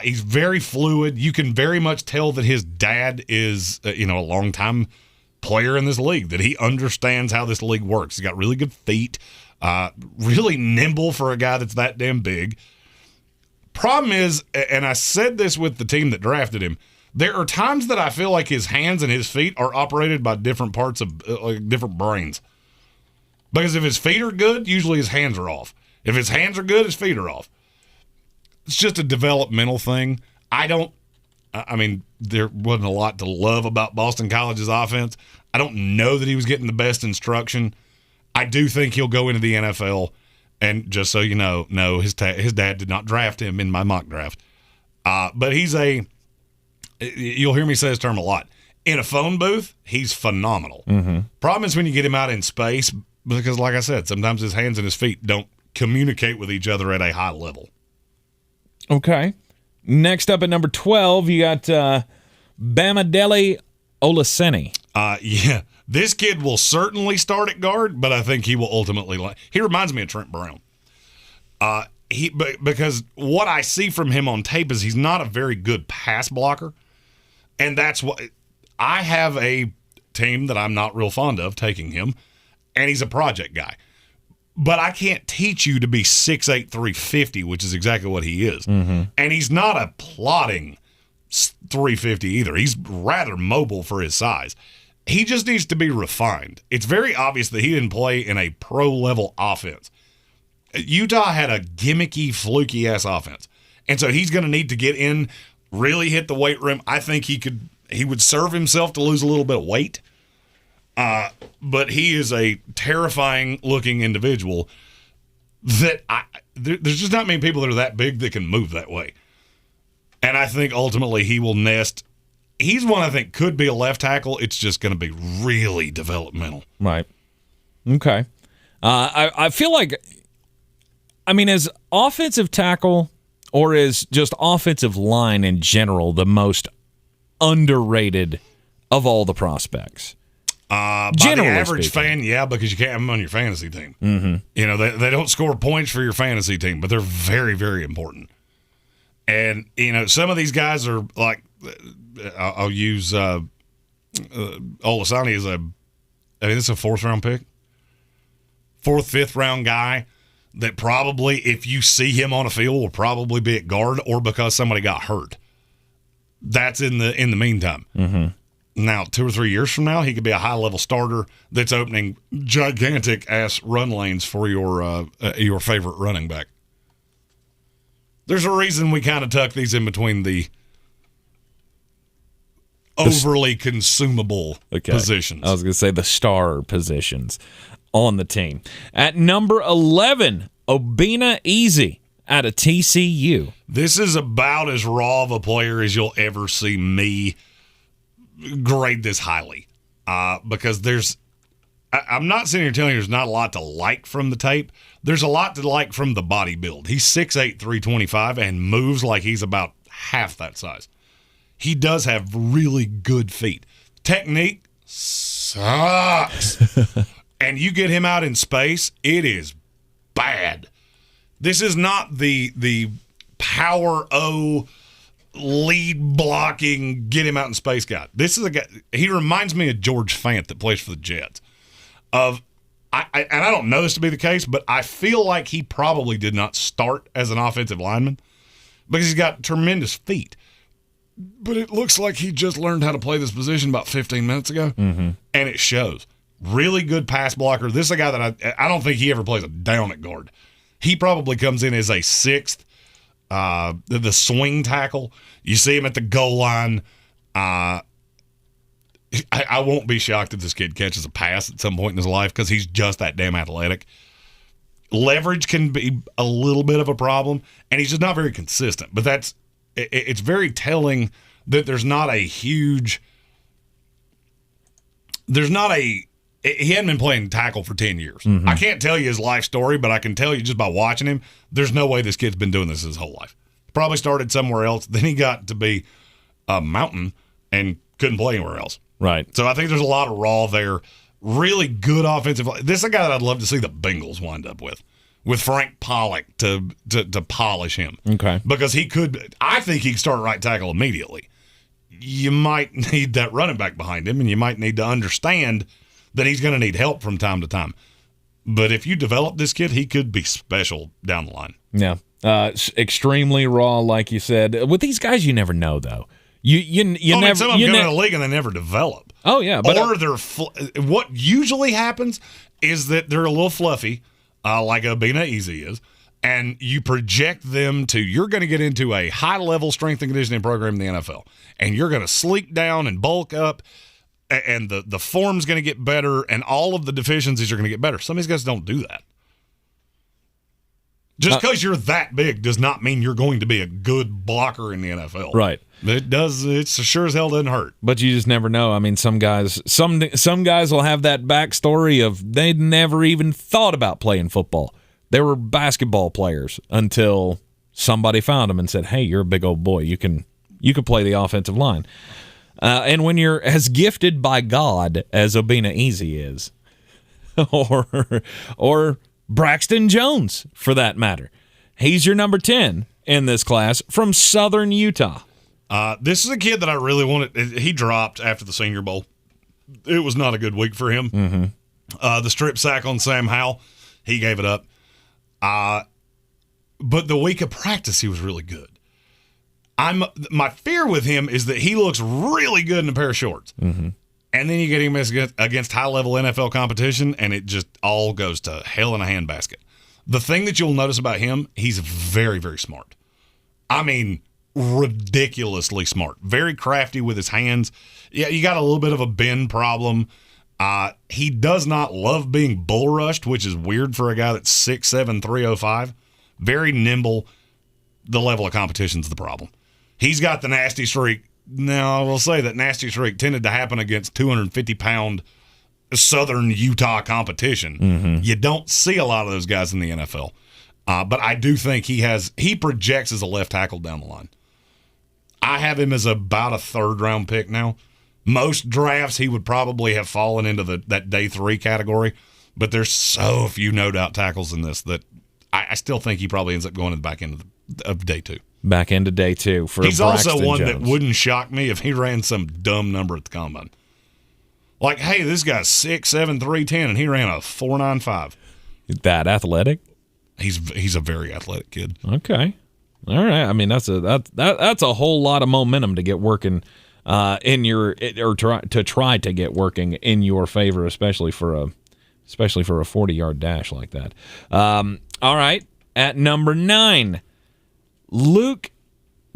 He's very fluid. You can very much tell that his dad is, a longtime player in this league, that he understands how this league works. He's got really good feet, really nimble for a guy that's that damn big. Problem is, and I said this with the team that drafted him, there are times that I feel like his hands and his feet are operated by different parts of different brains. Because if his feet are good, usually his hands are off. If his hands are good, his feet are off. It's just a developmental thing. There wasn't a lot to love about Boston College's offense. I don't know that he was getting the best instruction. I do think he'll go into the NFL. And just so you know, no, his dad did not draft him in my mock draft. But you'll hear me say this term a lot. In a phone booth, he's phenomenal. Mm-hmm. Problem is when you get him out in space, because like I said, sometimes his hands and his feet don't communicate with each other at a high level. Okay. Next up at number 12, you got Bamadeli Olaseni. Yeah. This kid will certainly start at guard, but I think he will ultimately he reminds me of Trent Brown. Because what I see from him on tape is he's not a very good pass blocker. And that's what I have a team that I'm not real fond of taking him, and he's a project guy. But I can't teach you to be 6'8", 350, which is exactly what he is. Mm-hmm. And he's not a plodding 350 either. He's rather mobile for his size. He just needs to be refined. It's very obvious that he didn't play in a pro-level offense. Utah had a gimmicky, fluky-ass offense. And so he's going to need to get in, really hit the weight room. I think he would serve himself to lose a little bit of weight. But he is a terrifying-looking individual that there's just not many people that are that big that can move that way. And I think ultimately he will nest. He's one I think could be a left tackle. It's just going to be really developmental. Right. Okay. I feel like, as offensive tackle or as just offensive line in general, the most underrated of all the prospects. By the average fan, yeah, because you can't have them on your fantasy team. Mm-hmm. They don't score points for your fantasy team, but they're very, very important. And, some of these guys are like, I'll use Olaseni as it's a 4th-round pick. 4th, 5th-round guy that probably, if you see him on a field, will probably be at guard or because somebody got hurt. That's in the meantime. Mm-hmm. Now, 2 or 3 years from now, he could be a high-level starter that's opening gigantic-ass run lanes for your favorite running back. There's a reason we kind of tuck these in between the overly consumable positions. I was going to say the star positions on the team. At number 11, Obinna Eze out of TCU. This is about as raw of a player as you'll ever see me grade this highly, because I'm not sitting here telling you there's not a lot to like from the tape. There's a lot to like from the body build. He's 6'8", 325, and moves like he's about half that size. He does have really good feet. Technique sucks. And you get him out in space, it is bad. This is not the power O lead blocking, get him out in space guy. This is a guy, he reminds me of George Fant that plays for the Jets. And I don't know this to be the case, but I feel like he probably did not start as an offensive lineman because he's got tremendous feet. But it looks like he just learned how to play this position about 15 minutes ago, and it shows. Really good pass blocker. This is a guy that I don't think he ever plays a down at guard. He probably comes in as a 6th, the swing tackle. You see him at the goal line. I won't be shocked if this kid catches a pass at some point in his life because he's just that damn athletic. Leverage can be a little bit of a problem, and he's just not very consistent. But it's very telling that he hadn't been playing tackle for 10 years. I can't tell you his life story, but I can tell you just by watching him, there's no way this kid's been doing this his whole life. Probably started somewhere else. Then he got to be a mountain and couldn't play anywhere else. Right. So I think there's a lot of raw there. Really good offensive. This is a guy that I'd love to see the Bengals wind up with Frank Pollock to polish him. Okay. Because I think he could start right tackle immediately. You might need that running back behind him, and you might need to understand that he's going to need help from time to time. But if you develop this kid, he could be special down the line. Yeah. Extremely raw, like you said. With these guys, you never know, though. You never. Some of them go in the league and they never develop. Oh, yeah. But what usually happens is that they're a little fluffy, like Obinna Eze is, and you project them you're going to get into a high-level strength and conditioning program in the NFL, and you're going to sleek down and bulk up, and the form's going to get better, and all of the deficiencies are going to get better. Some of these guys don't do that. Just because you're that big does not mean you're going to be a good blocker in the NFL. Right. It sure as hell doesn't hurt. But you just never know. I mean, some guys will have that backstory of they'd never even thought about playing football. They were basketball players until somebody found them and said, "Hey, you're a big old boy. You can play the offensive line." And when you're as gifted by God as Obinna Eze is, or Braxton Jones, for that matter, he's your number 10 in this class from Southern Utah. This is a kid that I really wanted. He dropped after the Senior Bowl. It was not a good week for him. The strip sack on Sam Howell, he gave it up. But the week of practice, he was really good. My fear with him is that he looks really good in a pair of shorts. And then you get him against high-level NFL competition, and it just all goes to hell in a handbasket. The thing that you'll notice about him, he's very, very smart. I mean, ridiculously smart. Very crafty with his hands. Yeah, you got a little bit of a bend problem, He does not love being bull rushed, which is weird for a guy that's 6'7", 305. Very nimble. The level of competition's the problem. He's got the nasty streak. Now, I will say that nasty streak tended to happen against 250-pound Southern Utah competition. Mm-hmm. You don't see a lot of those guys in the NFL. But I do think he projects as a left tackle down the line. I have him as about a third-round pick now. Most drafts, he would probably have fallen into that day 3 category, but there's so few no-doubt tackles in this that I still think he probably ends up going to the back end of day 2. Back into day 2 for He's Braxton also one Jones. that wouldn't shock me if he ran some dumb number at the combine. Like, hey, this guy's 6'7", 310, and he ran a 4.95. That athletic? He's a very athletic kid. Okay, all right. I mean, that's a whole lot of momentum to get working in your to try to get working in your favor, especially for a 40-yard dash like that. All right, at number 9, Luke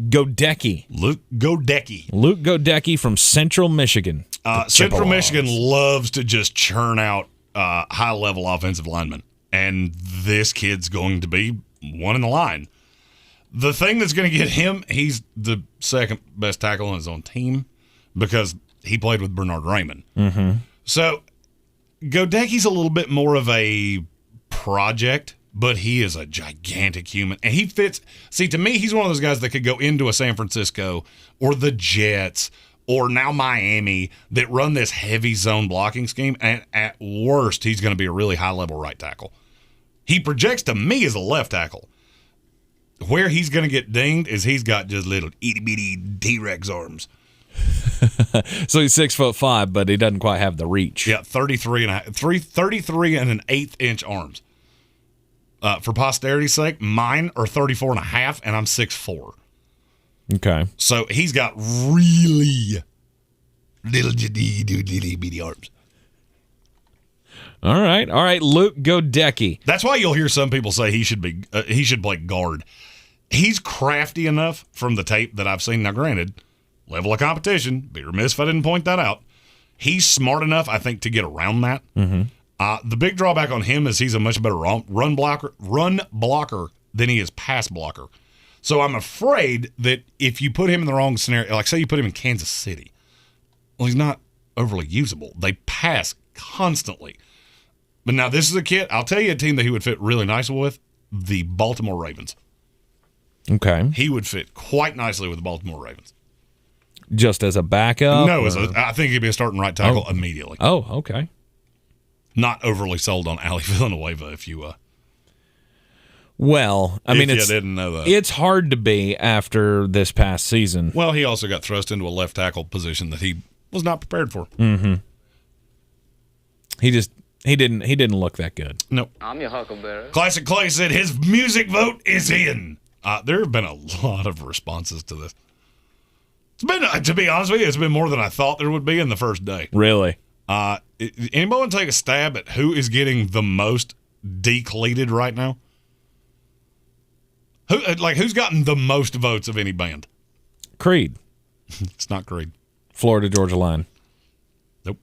Godecki. Luke Godecki from Central Michigan. Central Michigan loves to just churn out high-level offensive linemen, and this kid's going to be one in the line. The thing that's going to get him, he's the second best tackle on his own team because he played with Bernard Raymond. Mm-hmm. So Godecki's a little bit more of a project, but he is a gigantic human. And he fits. See, to me, he's one of those guys that could go into a San Francisco or the Jets or now Miami that run this heavy zone blocking scheme. And at worst, he's going to be a really high-level right tackle. He projects to me as a left tackle. Where he's going to get dinged is he's got just little itty-bitty T-Rex arms. So he's 6'5", but he doesn't quite have the reach. Yeah, 33 and 1/8 inch arms. For posterity's sake, mine are 34 and a half, and I'm 6'4". Okay. So he's got really little bitty arms. All right, Luke Godecki. That's why you'll hear some people say he should play guard. He's crafty enough from the tape that I've seen. Now, granted, level of competition, be remiss if I didn't point that out. He's smart enough, I think, to get around that. Mm-hmm. The big drawback on him is he's a much better run blocker than he is pass blocker. So I'm afraid that if you put him in the wrong scenario, like say you put him in Kansas City, well, he's not overly usable. They pass constantly. But now this is a kid, I'll tell you a team that he would fit really nicely with, the Baltimore Ravens. Okay. He would fit quite nicely with the Baltimore Ravens. Just as a backup? No, I think he'd be a starting right tackle immediately. Oh, okay. Not overly sold on Ali Villanueva if you well, I mean, you didn't know that. It's hard to be after this past season. Well, he also got thrust into a left tackle position that he was not prepared for. Mm-hmm. He didn't look that good. Nope. I'm your Huckleberry. Classic Clay said his music vote is in. There have been a lot of responses to this. It's been, to be honest with you, it's been more than I thought there would be in the first day. Really? Anybody want to take a stab at who is getting the most decleated right now? Who's gotten the most votes of any band? Creed. It's not Creed. Florida Georgia Line. Nope.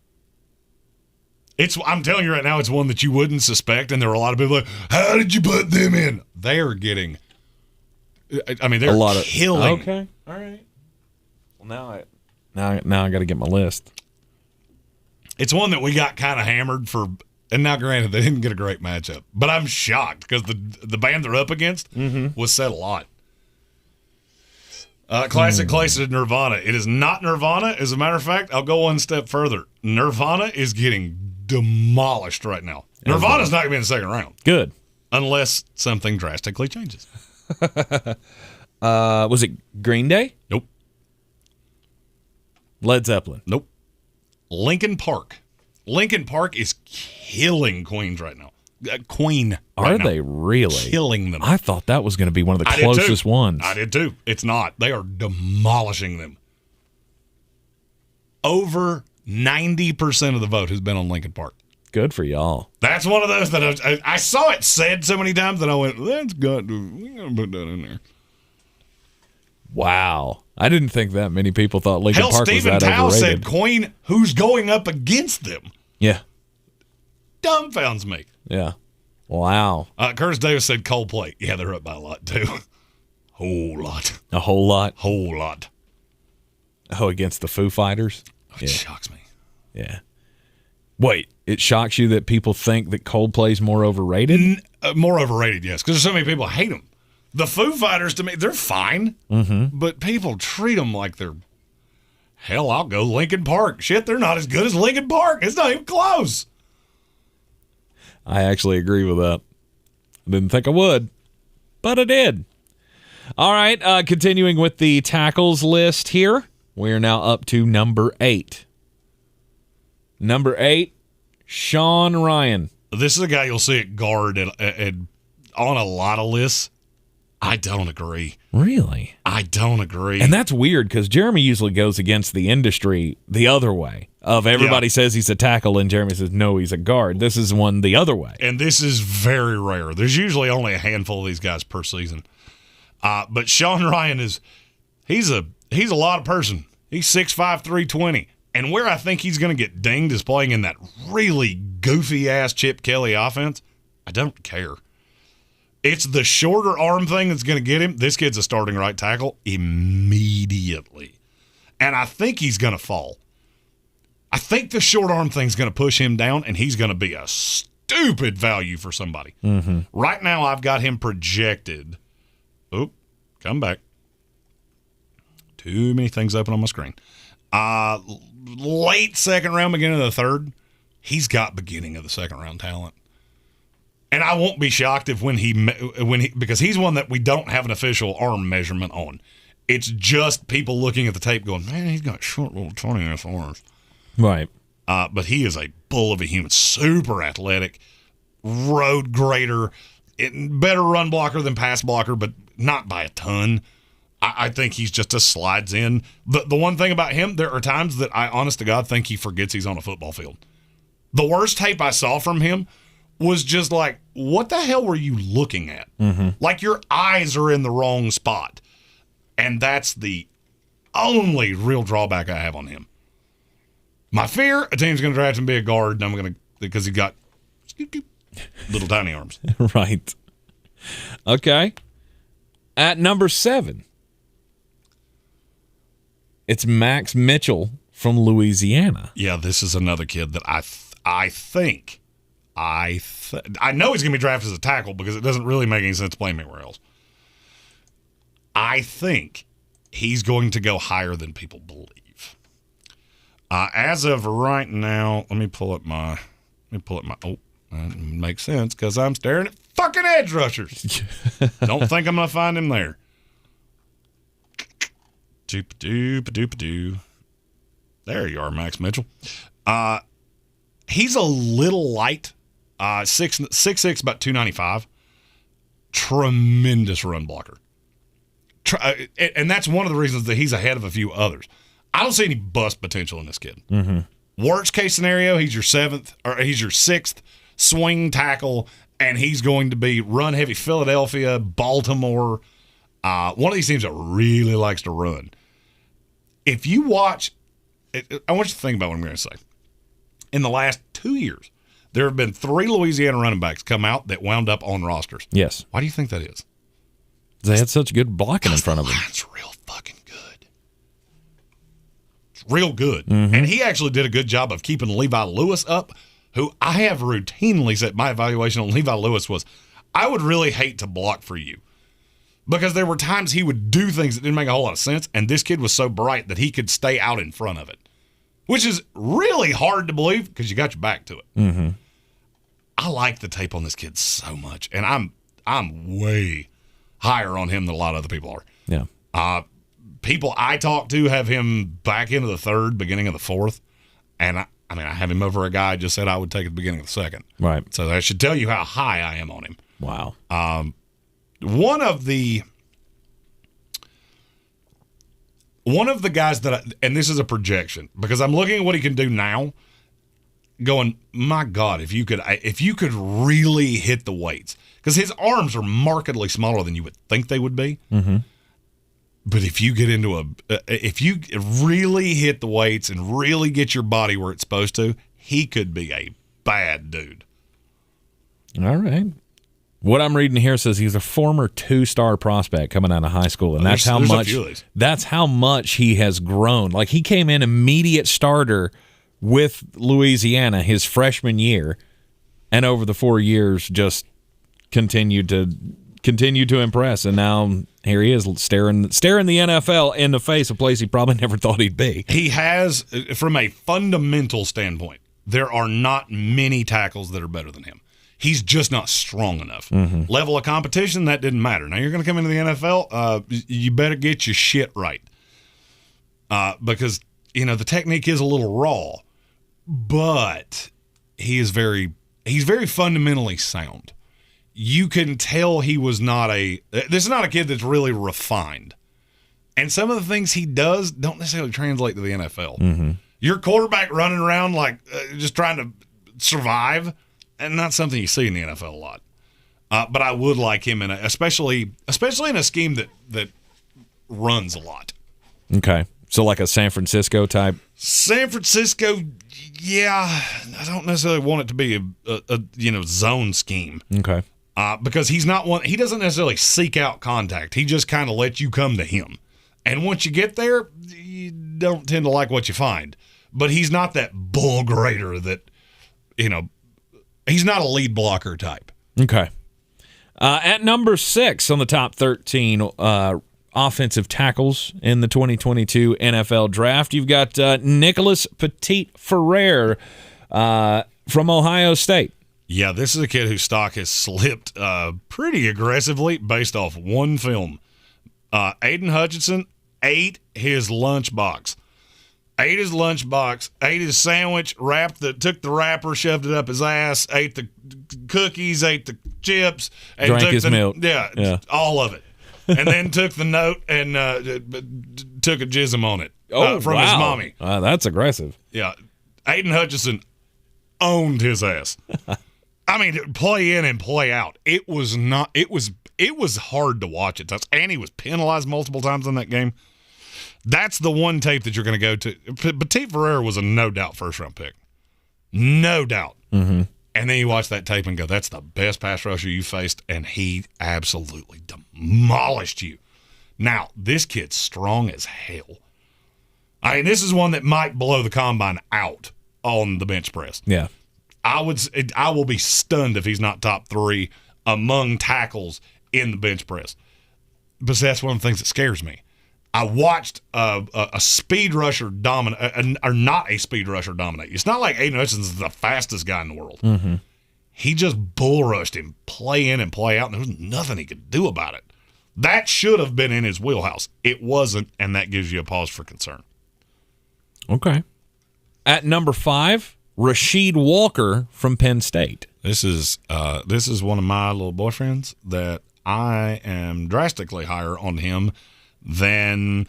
I'm telling you right now, it's one that you wouldn't suspect, and there are a lot of people like, how did you put them in? They are getting, I mean, they're killing. Okay. All right. Well, now I got to get my list. It's one that we got kind of hammered for, and now granted, they didn't get a great matchup. But I'm shocked because the band they're up against was said a lot. Classic Clay said Nirvana. It is not Nirvana. As a matter of fact, I'll go one step further. Nirvana is getting demolished right now. Nirvana's not going to be in the second round. Good. Unless something drastically changes. Was it Green Day? Nope. Led Zeppelin? Nope. Lincoln Park. Lincoln Park is killing Queens right now. Queen. Are they really? Killing them. I thought that was going to be one of the closest ones. I did too. It's not. They are demolishing them. Over 90% of the vote has been on Lincoln Park. Good for y'all. That's one of those that I saw it said so many times that I went, we're going to put that in there. Wow. I didn't think that many people thought Lincoln Park was that overrated. Stephen Tao said Queen, who's going up against them? Yeah. Dumbfounds me. Yeah. Wow. Curtis Davis said Coldplay. Yeah, they're up by a lot, too. Whole lot. A whole lot? Whole lot. Oh, against the Foo Fighters? It shocks me. Yeah. Wait, it shocks you that people think that Coldplay's more overrated? More overrated, yes, because there's so many people hate them. The Foo Fighters, to me, they're fine, but people treat them like they're, hell, I'll go Linkin Park. Shit, they're not as good as Linkin Park. It's not even close. I actually agree with that. I didn't think I would, but I did. All right, continuing with the tackles list here. We are now up to number 8. Number 8, Sean Ryan. This is a guy you'll see at guard on a lot of lists. I don't agree. Really? I don't agree. And that's weird because Jeremy usually goes against the industry the other way. Of everybody says he's a tackle and Jeremy says, no, he's a guard. This is one the other way. And this is very rare. There's usually only a handful of these guys per season. But Sean Ryan he's a lot of person. He's 6'5", 320. And where I think he's going to get dinged is playing in that really goofy-ass Chip Kelly offense. I don't care. It's the shorter arm thing that's going to get him. This kid's a starting right tackle immediately. And I think he's going to fall. I think the short arm thing's going to push him down, and he's going to be a stupid value for somebody. Right now, I've got him projected. Oop, come back. Too many things open on my screen. Late second round, beginning of the third. He's got beginning of the second round talent. And I won't be shocked if when he because he's one that we don't have an official arm measurement on. It's just people looking at the tape going, man, he's got short little 20-inch arms. Right. But he is a bull of a human, super athletic, road grader, better run blocker than pass blocker, but not by a ton. I think he's just slides in. The one thing about him, there are times that I, honest to God, think he forgets he's on a football field. The worst tape I saw from him was just like, what the hell were you looking at? Like your eyes are in the wrong spot. And that's the only real drawback I have on him. My fear, a team's going to draft him to be a guard, and I'm going to, because he got little tiny arms. Right. Okay. At number 7, it's Max Mitchell from Louisiana. Yeah, this is another kid that I know he's going to be drafted as a tackle because it doesn't really make any sense to play him anywhere else. I think he's going to go higher than people believe. As of right now, let me pull up my, oh, that makes sense because I'm staring at fucking edge rushers. Don't think I'm going to find him there. Doop-a-doop-a-doop-a-doo. There you are, Max Mitchell. He's a little light, 6'6", about 295. Tremendous run blocker. And that's one of the reasons that he's ahead of a few others. I don't see any bust potential in this kid. Worst case scenario, he's your 6th swing tackle, and he's going to be run heavy Philadelphia, Baltimore, one of these teams that really likes to run. If you watch, I want you to think about what I'm going to say. In the last 2 years, there have been 3 Louisiana running backs come out that wound up on rosters. Yes. Why do you think that is? They had such good blocking in front of them. That's real fucking good. It's real good. And he actually did a good job of keeping Levi Lewis up, who I have routinely said my evaluation on Levi Lewis was, I would really hate to block for you. Because there were times he would do things that didn't make a whole lot of sense, and this kid was so bright that he could stay out in front of it, which is really hard to believe because you got your back to it. I like the tape on this kid so much, and I'm way higher on him than a lot of other people are. Yeah. People I talk to have him back into the 3rd, beginning of the 4th, and I have him over a guy I just said I would take at the beginning of the 2nd. Right. So that should tell you how high I am on him. Wow. One of the guys that and this is a projection because I'm looking at what he can do now going, my God, if you could really hit the weights, because his arms are markedly smaller than you would think they would be. But if you get into if you really hit the weights and really get your body where it's supposed to, he could be a bad dude. All right. What I'm reading here says he's a former 2-star prospect coming out of high school, and that's how much he has grown. Like, he came in immediate starter with Louisiana his freshman year, and over the 4 years just continued to impress, and now here he is staring the NFL in the face, a place he probably never thought he'd be. He has, from a fundamental standpoint, there are not many tackles that are better than him. He's just not strong enough. Mm-hmm. Level of competition, that didn't matter. Now you're going to come into the NFL, you better get your shit right, because the technique is a little raw, but he's very fundamentally sound. You can tell he was this is not a kid that's really refined. And some of the things he does don't necessarily translate to the NFL. Mm-hmm. Your quarterback running around like just trying to survive, and not something you see in the NFL a lot. But I would like him especially in a scheme that runs a lot. Okay. So like a San Francisco type? San Francisco, yeah. I don't necessarily want it to be a zone scheme. Okay. Because he doesn't necessarily seek out contact. He just kind of lets you come to him. And once you get there, you don't tend to like what you find. But he's not that bull grader that, he's not a lead blocker type. Okay. At number 6 on the top 13 offensive tackles in the 2022 NFL Draft, you've got Nicholas Petit-Ferrer from Ohio State. Yeah, this is a kid whose stock has slipped pretty aggressively based off one film. Aiden Hutchinson ate his lunchbox. Ate his sandwich, took the wrapper, shoved it up his ass, ate the cookies, ate the chips. And drank his milk. Yeah, all of it. And then took the note and took a jism on it from his mommy. That's aggressive. Yeah. Aiden Hutchinson owned his ass. I mean, play in and play out. It was hard to watch at times, and he was penalized multiple times in that game. That's the one tape that you're going to go to. Petit-Ferrer was a no-doubt first-round pick. No doubt. Mm-hmm. And then you watch that tape and go, that's the best pass rusher you faced, and he absolutely demolished you. Now, this kid's strong as hell. I mean, this is one that might blow the combine out on the bench press. Yeah. I will be stunned if he's not top 3 among tackles in the bench press. But that's one of the things that scares me. I watched a speed rusher dominate, or not a speed rusher dominate. It's not like Aiden Hutchinson's the fastest guy in the world. Mm-hmm. He just bull rushed him, play in and play out, and there was nothing he could do about it. That should have been in his wheelhouse. It wasn't, and that gives you a pause for concern. Okay. At number 5, Rasheed Walker from Penn State. This is one of my little boyfriends that I am drastically higher on him than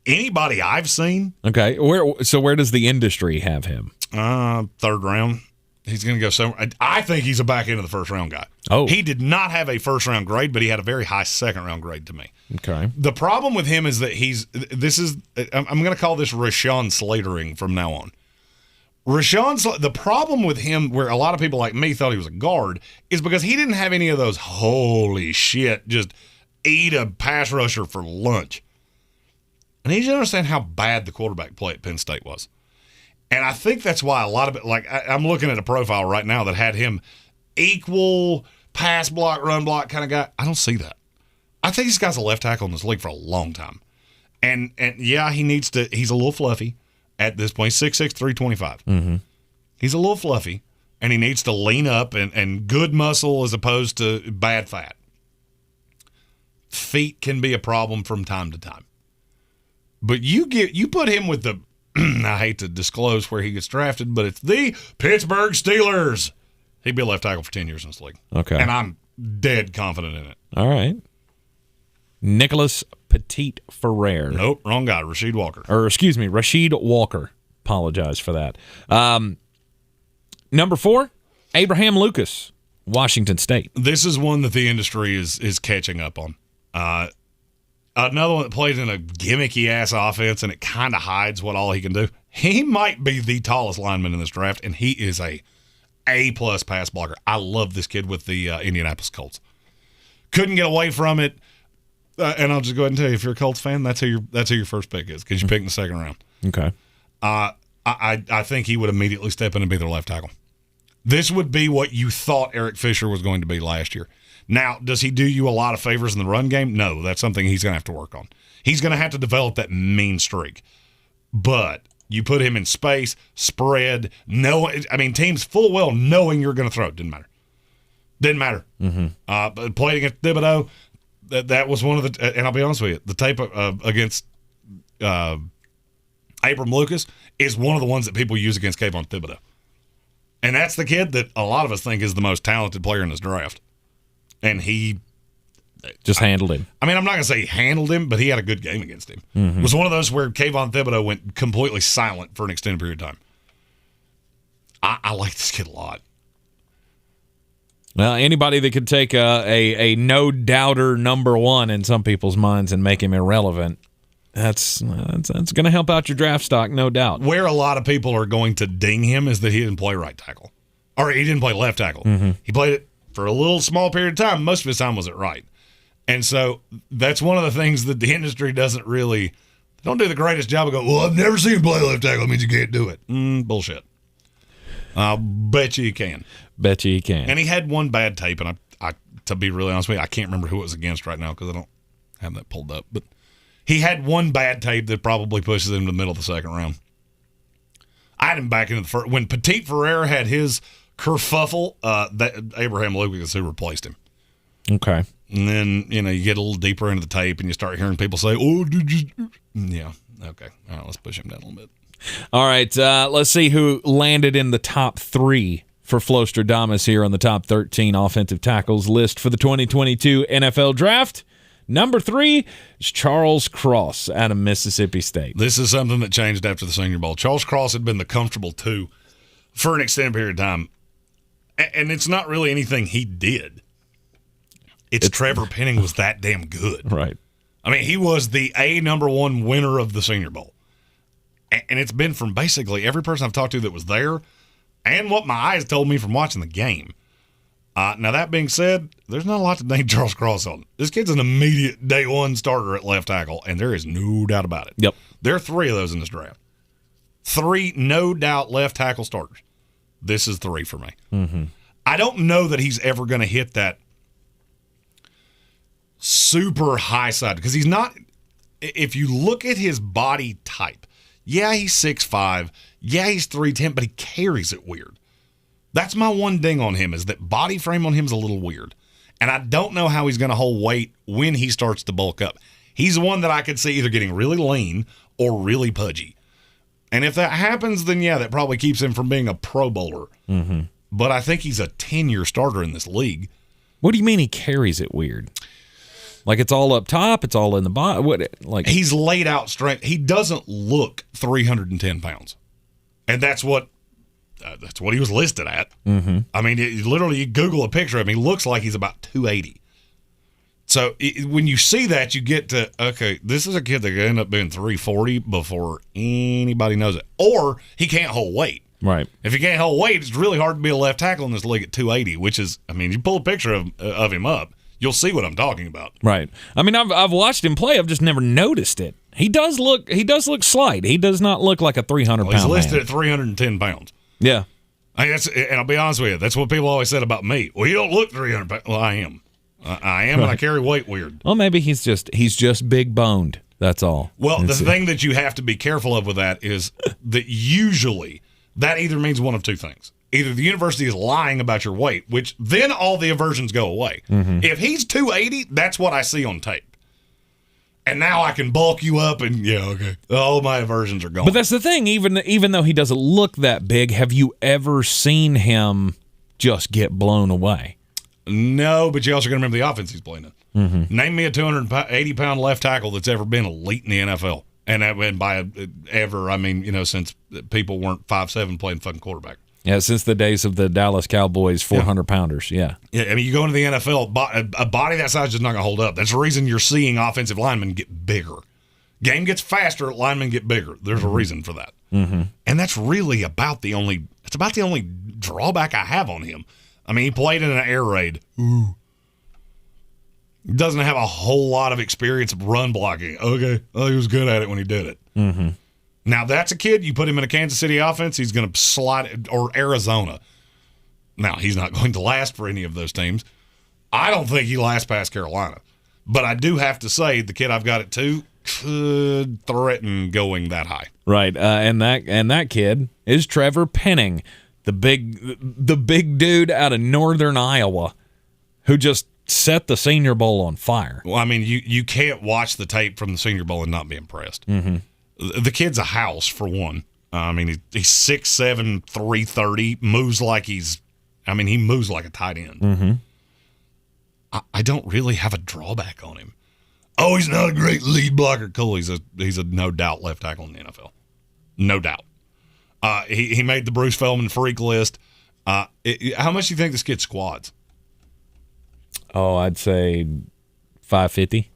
anybody I've seen. Okay. Where does the industry have him? 3rd round. He's going to go somewhere. I think he's a back end of the first round guy. Oh. He did not have a first round grade, but he had a very high second round grade to me. Okay. The problem with him is that I'm going to call this Rashawn Slatering from now on. The problem with him, where a lot of people like me thought he was a guard, is because he didn't have any of those holy shit, just eat a pass rusher for lunch. And you need to understand how bad the quarterback play at Penn State was. And I think that's why a lot of it, like I'm looking at a profile right now that had him equal pass block, run block kind of guy. I don't see that. I think this guy's a left tackle in this league for a long time. And yeah, he's a little fluffy at this point. 6'6", 325. Mm-hmm. He's a little fluffy, and he needs to lean up and good muscle as opposed to bad fat. Feet can be a problem from time to time. But you put him with the I hate to disclose where he gets drafted, but it's the Pittsburgh Steelers. He'd be a left tackle for 10 years in this league. Okay. And I'm dead confident in it. All right. Nicholas Petit-Ferrer. Nope, wrong guy. Rasheed Walker. Rasheed Walker. Apologize for that. Number 4, Abraham Another one that plays in a gimmicky-ass offense, and it kind of hides what all he can do. He might be the tallest lineman in this draft, and he is a A-plus pass blocker. I love this kid with the Indianapolis Colts. Couldn't get away from it, and I'll just go ahead and tell you, if you're a Colts fan, that's who your first pick is, because you picked in the second round. Okay. I think he would immediately step in and be their left tackle. This would be what you thought Eric Fisher was going to be last year. Now, does he do you a lot of favors in the run game? No, that's something he's going to have to work on. He's going to have to develop that mean streak. But you put him in space, spread, teams full well knowing you're going to throw it. Didn't matter. But played against Thibodeau, that was one of the – and I'll be honest with you, the tape against Abram Lucas is one of the ones that people use against Kayvon Thibodeau. And that's the kid that a lot of us think is the most talented player in this draft. And he just handled him. I mean, I'm not going to say he handled him, but he had a good game against him. It was one of those where Kayvon Thibodeau went completely silent for an extended period of time. I like this kid a lot. Well, anybody that could take a no-doubter number one in some people's minds and make him irrelevant, that's going to help out your draft stock, no doubt. Where a lot of people are going to ding him is that he didn't play right tackle. Or he didn't play left tackle. He played it for a little small period of time. Most of his time was at right. And so that's one of the things that the industry don't do the greatest job of going, well, I've never seen him play left tackle. It means you can't do it. Bullshit. I'll bet you can. Bet you can. And he had one bad tape, and I to be really honest with you, I can't remember who it was against right now because I don't have that pulled up. But he had one bad tape that probably pushes him to the middle of the second round. I had him back into the first. When Petit Ferrer had his kerfuffle, that Abraham Lucas who replaced him. Okay. And then, you get a little deeper into the tape and you start hearing people say, oh, did you? Yeah. Okay. All right, let's push him down a little bit. All right. Let's see who landed in the top 3 for Flostradamus here on the top 13 offensive tackles list for the 2022 NFL Draft. Number 3 is Charles Cross out of Mississippi State. This is something that changed after the Senior Bowl. Charles Cross had been the comfortable 2 for an extended period of time. And it's not really anything he did. It's Trevor Penning was that damn good. Right. I mean, he was the number 1 winner of the Senior Bowl. And it's been from basically every person I've talked to that was there and what my eyes told me from watching the game. Now, that being said, there's not a lot to name Charles Cross on. This kid's an immediate day 1 starter at left tackle, and there is no doubt about it. Yep. There are 3 of those in this draft. 3 no-doubt left tackle starters. This is 3 for me. I don't know that he's ever going to hit that super high side because he's not – if you look at his body type, yeah, he's 6'5", yeah, he's 310, but he carries it weird. That's my one ding on him is that body frame on him is a little weird. And I don't know how he's going to hold weight when he starts to bulk up. He's one that I could see either getting really lean or really pudgy. And if that happens, then yeah, that probably keeps him from being a Pro Bowler. But I think he's a 10-year starter in this league. What do you mean he carries it weird? Like it's all up top, it's all in the bottom. He's laid out strength. He doesn't look 310 pounds, and that's what he was listed at. I mean, literally, you Google a picture of him, he looks like he's about 280. So when you see that, you get to, okay, this is a kid that could end up being 340 before anybody knows it, or he can't hold weight. Right. If he can't hold weight, it's really hard to be a left tackle in this league at 280, which is, I mean, you pull a picture of him up, you'll see what I'm talking about. Right. I mean, I've watched him play. I've just never noticed it. He does look slight. He does not look like a 300-pound He's listed man. at 310 pounds. Yeah. And I'll be honest with you, that's what people always said about me. Well, you don't look 300 pounds. Well, I am. I am, and I carry weight weird. Well, maybe he's just big boned. That's all. Well, the thing that you have to be careful of with that is that usually that either means one of 2 things. Either the university is lying about your weight, which then all the aversions go away. If he's 280, that's what I see on tape. And now I can bulk you up and, yeah, okay, all my aversions are gone. But that's the thing. Even though he doesn't look that big, have you ever seen him just get blown away? No, but you also got to remember the offense he's playing in. Name me a 280-pound left tackle that's ever been elite in the NFL. And by ever, I mean, since people weren't 5'7" playing fucking quarterback. Yeah, since the days of the Dallas Cowboys 400-pounders, yeah. Yeah, I mean, you go into the NFL, a body that size is just not going to hold up. That's the reason you're seeing offensive linemen get bigger. Game gets faster, linemen get bigger. There's a reason for that. Mm-hmm. And that's really about the only drawback I have on him. I mean, he played in an air raid. Ooh. Doesn't have a whole lot of experience of run blocking. Okay, well, he was good at it when he did it. Mm-hmm. Now, that's a kid. You put him in a Kansas City offense, he's going to slide, or Arizona. Now, he's not going to last for any of those teams. I don't think he lasts past Carolina. But I do have to say, the kid I've got at 2 could threaten going that high. Right, and that kid is Trevor Penning, the big dude out of northern Iowa who just set the Senior Bowl on fire. Well, I mean, you can't watch the tape from the Senior Bowl and not be impressed. Mm-hmm. The kid's a house, for one. I mean, he's 6'7", 330, moves like he moves like a tight end. Mm-hmm. I don't really have a drawback on him. Oh, he's not a great lead blocker. Cool, he's a no doubt left tackle in the NFL. No doubt. He made the Bruce Feldman freak list. How much do you think this kid squads? Oh, I'd say 550.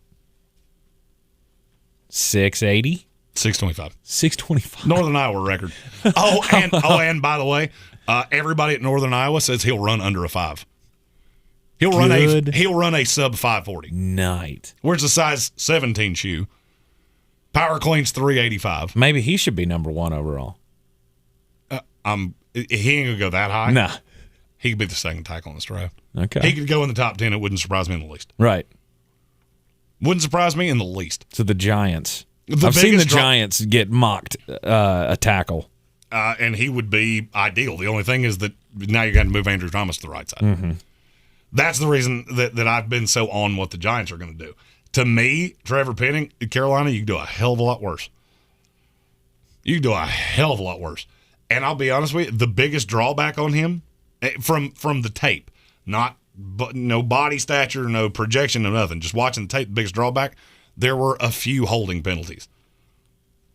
680. 625. 625. Northern Iowa record. And by the way, everybody at Northern Iowa says he'll run under a 5. He'll run a sub 540. Night. Where's the size 17 shoe? Power clean's 385. Maybe he should be number 1 overall. He ain't gonna go that high. Nah. He could be the second tackle in this draft. Okay. He could go in the top 10. It wouldn't surprise me in the least. Right. Wouldn't surprise me in the least. So the Giants. I've seen the Giants get mocked a tackle. And he would be ideal. The only thing is that now you're going to move Andrew Thomas to the right side. Mm-hmm. That's the reason that I've been so on what the Giants are going to do. To me, Trevor Penning, Carolina, you can do a hell of a lot worse. You can do a hell of a lot worse. And I'll be honest with you, the biggest drawback on him from the tape, no body stature, no projection, no nothing, just watching the tape, the biggest drawback, there were a few holding penalties.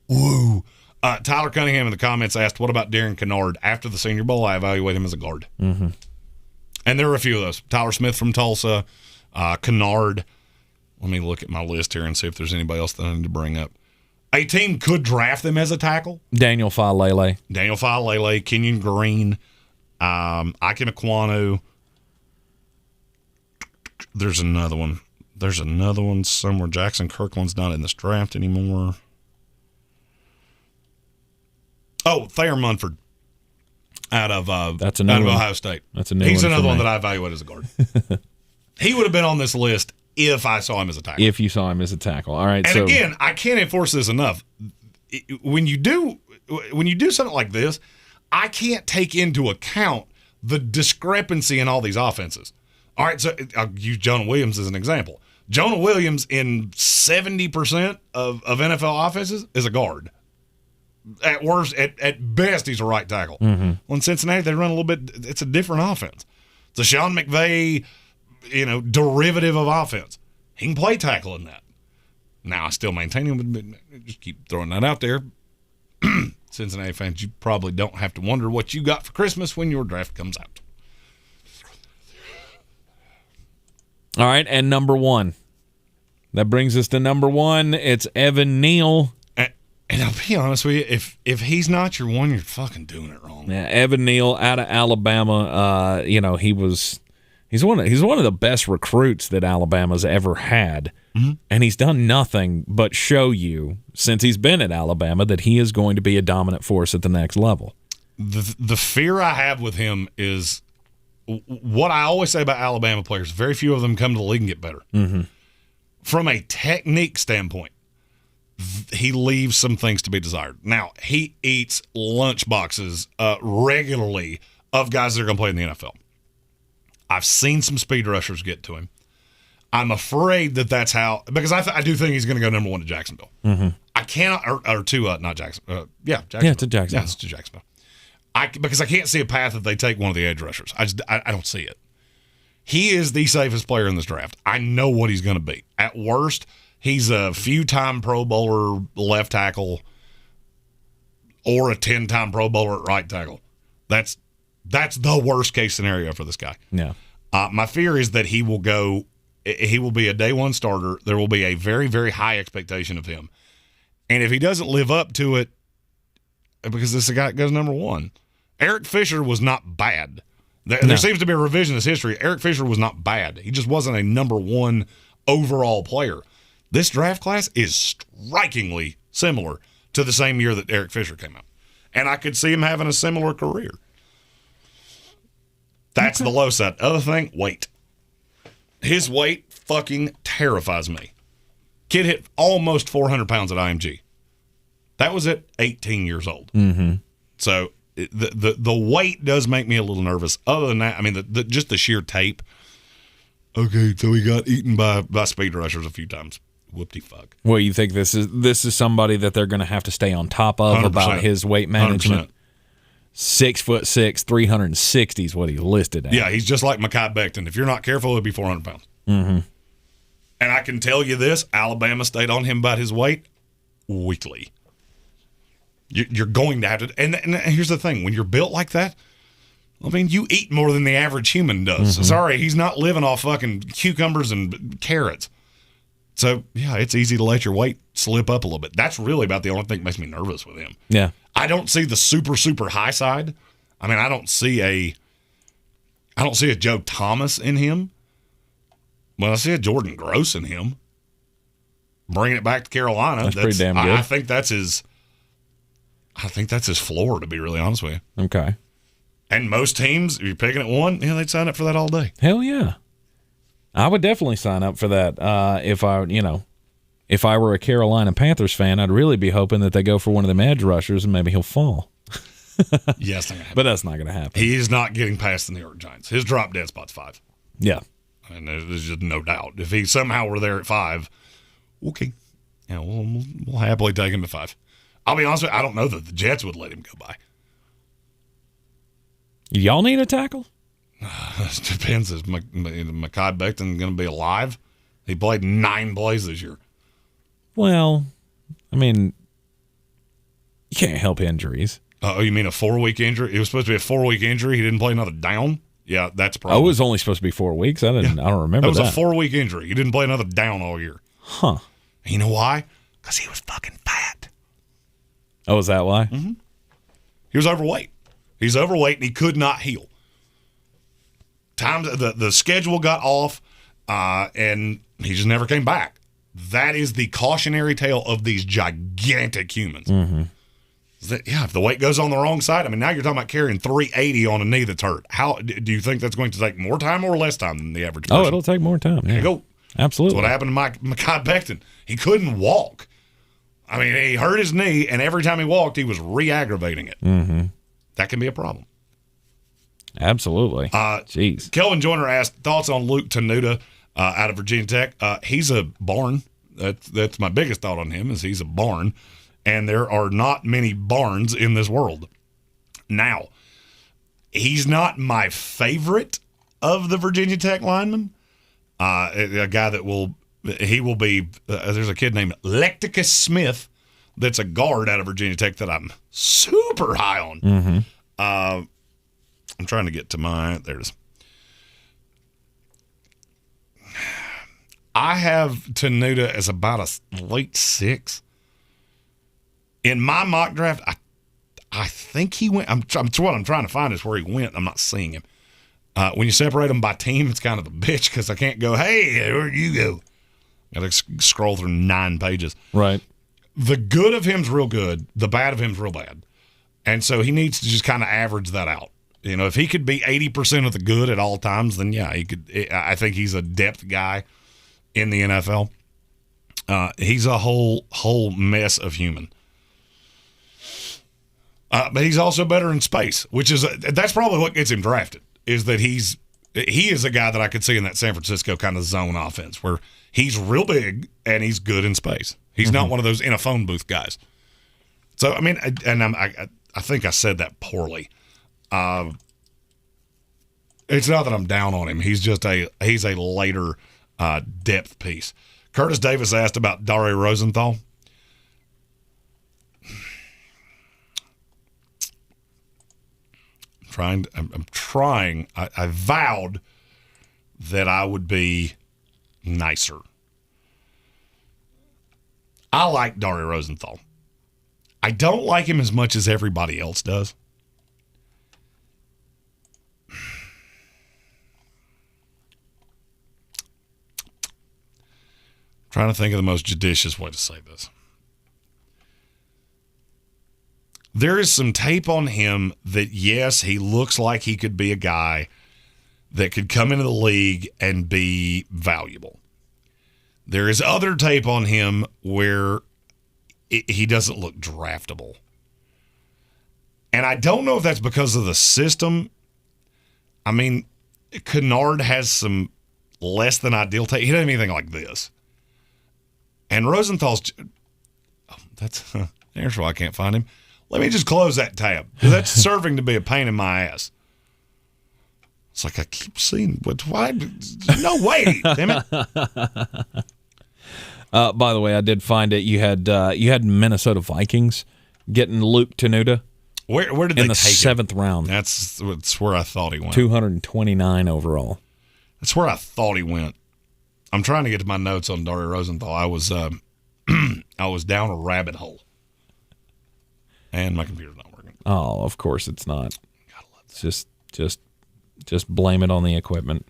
Woo. Tyler Cunningham in the comments asked, what about Darren Kennard? After the Senior Bowl, I evaluate him as a guard. Mm-hmm. And there were a few of those. Tyler Smith from Tulsa, Kennard. Let me look at my list here and see if there's anybody else that I need to bring up. A team could draft them as a tackle. Daniel Falele, Kenyon Greene, Ike Ekwonu. There's another one somewhere. Jackson Kirkland's not in this draft anymore. Oh, Thayer Munford out of Ohio State. He's another one that I evaluate as a guard. He would have been on this list if I saw him as a tackle. If you saw him as a tackle. All right. And again, I can't enforce this enough. When you do something like this, I can't take into account the discrepancy in all these offenses. All right, so I'll use Jonah Williams as an example. Jonah Williams in 70% of NFL offenses is a guard. At worst, at best, he's a right tackle. Mm-hmm. Well, in Cincinnati, they run a little bit. It's a different offense. It's a Sean McVay, derivative of offense. He can play tackle in that. Now, I still maintain him, but just keep throwing that out there. Cincinnati fans, you probably don't have to wonder what you got for Christmas when your draft comes out. All right, and number 1. That brings us to number 1. It's Evan Neal. And I'll be honest with you, if he's not your 1, you're fucking doing it wrong. Yeah, Evan Neal out of Alabama. He's one of the best recruits that Alabama's ever had, and he's done nothing but show you since he's been at Alabama that he is going to be a dominant force at the next level. The fear I have with him is what I always say about Alabama players. Very few of them come to the league and get better. Mm-hmm. From a technique standpoint, he leaves some things to be desired. Now, he eats lunch boxes regularly of guys that are going to play in the NFL. I've seen some speed rushers get to him. I'm afraid that's how, because I do think he's going to go number 1 to Jacksonville. Mm-hmm. I cannot, or to, not Jacksonville. Jacksonville. Yeah, to Jacksonville. Yeah, it's to Jacksonville. Because I can't see a path that they take one of the edge rushers. I don't see it. He is the safest player in this draft. I know what he's going to be. At worst, he's a few-time Pro Bowler left tackle or a 10-time Pro Bowler at right tackle. That's That's the worst case scenario for this guy. Yeah. My fear is that he will be a day one starter. There will be a very, very high expectation of him. And if he doesn't live up to it, because this guy goes number one. Eric Fisher was not bad. There seems to be a revisionist history. Eric Fisher was not bad. He just wasn't a number one overall player. This draft class is strikingly similar to the same year that Eric Fisher came out. And I could see him having a similar career. That's the low side. Other thing, weight. His weight fucking terrifies me. Kid hit almost 400 pounds at IMG. That was at 18 years old. Mm-hmm. So the weight does make me a little nervous. Other than that, I mean, just the sheer tape. Okay, so he got eaten by speed rushers a few times. Whoop-de-fuck. Well, you think this is somebody that they're going to have to stay on top of 100%. About his weight management? 100%. 6'6", 360 is what he listed at. Yeah, he's just like Mekhi Becton. If you're not careful, it'll be 400 pounds. Mm-hmm. And I can tell you this, Alabama stayed on him about his weight weekly. You're going to have to, and here's the thing, when you're built like that, I mean, you eat more than the average human does. Mm-hmm. Sorry, he's not living off fucking cucumbers and carrots. So, yeah, it's easy to let your weight slip up a little bit. That's really about the only thing that makes me nervous with him. Yeah. I don't see the super, super high side. I mean, I don't see a Joe Thomas in him. But I see a Jordan Gross in him. Bringing it back to Carolina. That's pretty damn good. I think that's his floor, to be really honest with you. Okay. And most teams, if you're picking at one, they'd sign up for that all day. Hell yeah. I would definitely sign up for that. If I were a Carolina Panthers fan, I'd really be hoping that they go for one of them edge rushers and maybe he'll fall. Yes, but that's not going to happen. He is not getting past the New York Giants. His drop dead spot's 5. Yeah. And there's just no doubt. If he somehow were there at 5, okay. Yeah, we'll happily take him to 5. I'll be honest with you, I don't know that the Jets would let him go by. Y'all need a tackle? It depends. Is Mekhi Becton going to be alive? He played 9 plays this year. Well, I mean, you can't help injuries. Oh, you mean a 4-week injury? It was supposed to be a 4-week injury. He didn't play another down? Yeah, that's a problem. Oh, it was only supposed to be 4 weeks? I don't remember that. That was a 4-week injury. He didn't play another down all year. Huh. You know why? Because he was fucking fat. Oh, is that why? Mm-hmm. He was overweight. He's overweight, and he could not heal. The schedule got off, and he just never came back. That is the cautionary tale of these gigantic humans. Mm-hmm. If the weight goes on the wrong side, I mean, now you're talking about carrying 380 on a knee that's hurt. How do you think that's going to take more time or less time than the average person? Oh, it'll take more time. There you go. Absolutely. That's what happened to Mekhi Becton. He couldn't walk. I mean, he hurt his knee, and every time he walked, he was re-aggravating it. Mm-hmm. That can be a problem. Absolutely. Jeez. Kelvin Joyner asked, thoughts on Luke Tenuta out of Virginia Tech. He's a barn. That's my biggest thought on him, is he's a barn. And there are not many barns in this world. Now, he's not my favorite of the Virginia Tech linemen. A guy that will be, there's a kid named Lecticus Smith that's a guard out of Virginia Tech that I'm super high on. Mm-hmm. I'm trying to get to there it is. I have Tenuta as about a late 6. In my mock draft, I think he went. What I'm trying to find is where he went. I'm not seeing him. When you separate them by team, it's kind of a bitch because I can't go, hey, where'd you go? Got to scroll through 9 pages. Right. The good of him's real good. The bad of him's real bad. And so he needs to just kind of average that out. You know, if he could be 80% of the good at all times, then yeah, he could. I think he's a depth guy in the NFL. He's a whole mess of human. But he's also better in space, that's probably what gets him drafted, is that he is a guy that I could see in that San Francisco kind of zone offense where he's real big and he's good in space. He's not one of those in a phone booth guys. So, I mean, I think I said that poorly. It's not that I'm down on him. He's just he's a later depth piece. Curtis Davis asked about Dare Rosenthal. I'm trying. I vowed that I would be nicer. I like Dario Rosenthal. I don't like him as much as everybody else does. Trying to think of the most judicious way to say this. There is some tape on him that, yes, he looks like he could be a guy that could come into the league and be valuable. There is other tape on him where he doesn't look draftable. And I don't know if that's because of the system. I mean, Kennard has some less than ideal tape. He doesn't have anything like this. And Rosenthal's, there's why I can't find him. Let me just close that tab, because that's serving to be a pain in my ass. It's like I keep seeing, but why? No way, damn it. By the way, I did find it. You had Minnesota Vikings getting Luke Tenuta. Where did they take him? In the 7th round? That's where I thought he went. 229 overall. That's where I thought he went. I'm trying to get to my notes on Dario Rosenthal. I was I was down a rabbit hole, and my computer's not working. Oh, of course it's not. It's just blame it on the equipment.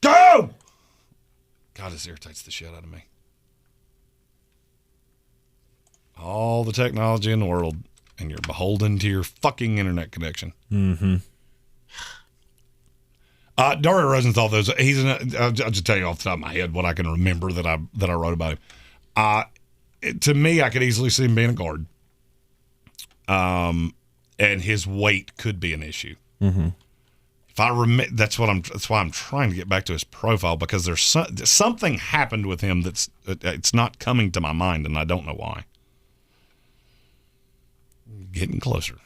Go! God, this irritates the shit out of me. All the technology in the world, and you're beholden to your fucking internet connection. Mm-hmm. Dario Rosenthal, though, I'll just tell you off the top of my head what I can remember that I wrote about him. To me, I could easily see him being a guard. And his weight could be an issue. Mm-hmm. If I remember, that's why I'm trying to get back to his profile, because there's something happened with him it's not coming to my mind, and I don't know why. Getting closer.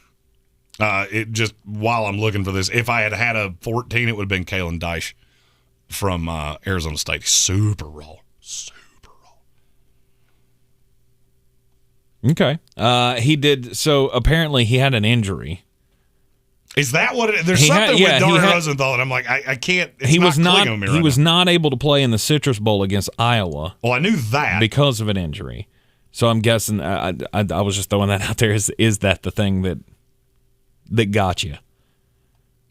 It just, while I'm looking for this, if I had a 14, it would have been Kalen Dyche from Arizona State. Super raw. Okay. He did. So apparently he had an injury. Is that what it is? There's something with Dario Rosenthal, and I'm like, I can't. It's he was not. Clicking with me right he was now. not able to play in the Citrus Bowl against Iowa. Well, I knew that because of an injury. So I'm guessing. I was just throwing that out there. Is that the thing that got you?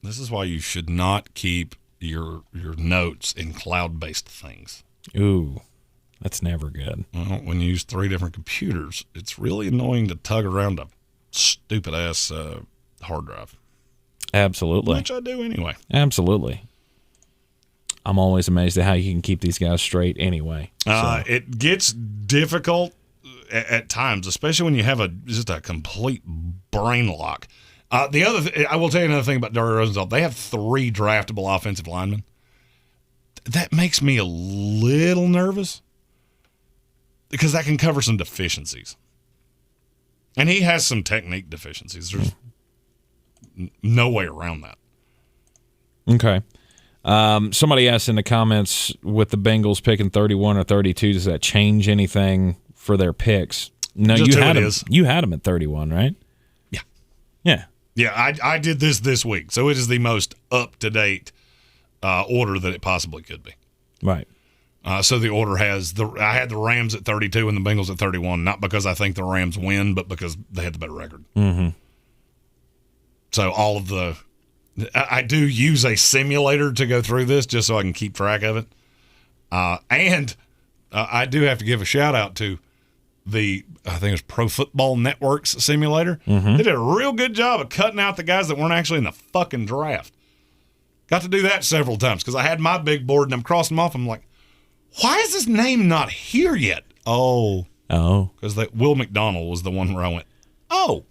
This is why you should not keep your notes in cloud-based things. Ooh, that's never good. Well, when you use 3 different computers, it's really annoying to tug around a stupid-ass hard drive. Absolutely. Which I do anyway. Absolutely. I'm always amazed at how you can keep these guys straight anyway. So. It gets difficult at times, especially when you have just a complete brain lock. I will tell you another thing about Dario Rosenthal. They have 3 draftable offensive linemen. That makes me a little nervous because that can cover some deficiencies. And he has some technique deficiencies. There's no way around that. Okay. Somebody asked in the comments, with the Bengals picking 31 or 32, does that change anything for their picks? No, you had them at 31, right? Yeah. Yeah. Yeah, I did this week, so it is the most up-to-date order that it possibly could be. Right. So the order has I had the Rams at 32 and the Bengals at 31, not because I think the Rams win, but because they had the better record. Mm-hmm. So all of I do use a simulator to go through this just so I can keep track of it. And I do have to give a shout-out to I think it's Pro Football Network's simulator. Mm-hmm. They did a real good job of cutting out the guys that weren't actually in the fucking draft. Got to do that several times because I had my big board and I'm crossing them off. I'm like, why is this name not here yet? Oh. Because Will McDonald was the one where I went, oh,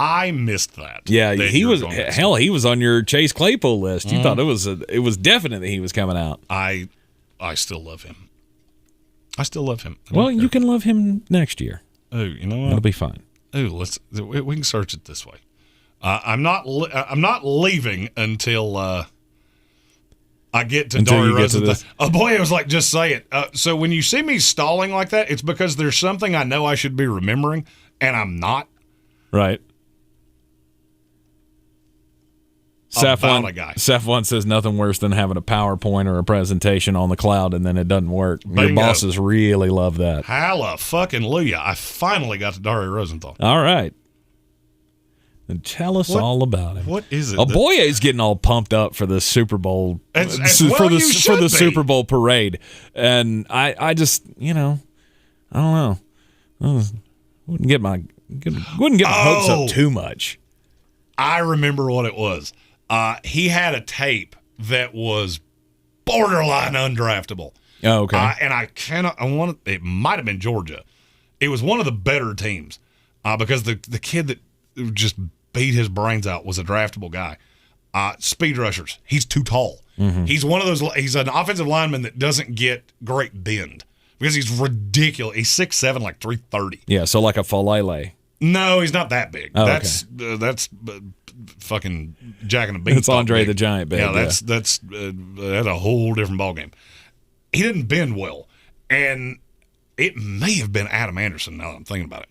I missed that. Yeah, he was on your Chase Claypool list. You thought it was definite that he was coming out. I still love him. Well, you can love him next year. Oh, you know what? It'll be fine. Oh, we can search it this way. I'm not leaving until I get to Dario Rosenthal. Oh boy, I was like, just say it. So when you see me stalling like that, it's because there's something I know I should be remembering, and I'm not. Right. about a guy. Seth one says nothing worse than having a PowerPoint or a presentation on the cloud and then it doesn't work. Bingo. Your bosses really love that. Hallelujah. I finally got to Dari Rosenthal. All right. And tell us all about it. What is it? Boye's getting all pumped up for the Super Bowl for the Super Bowl parade, and I just I don't know, wouldn't get my hopes up too much. I remember what it was. He had a tape that was borderline undraftable. Oh, okay. And it might have been Georgia. It was one of the better teams because the kid that just beat his brains out was a draftable guy. Speed rushers. He's too tall. Mm-hmm. He's one of those. He's an offensive lineman that doesn't get great bend because he's ridiculous. He's 6'7", like 330. Yeah, so like a Falele. No, he's not that big. Oh, that's fucking Jack and the Beanstalk. It's Andre big. the Giant big. Yeah, that's a whole different ballgame. He didn't bend well, and it may have been Adam Anderson. Now that I'm thinking about it.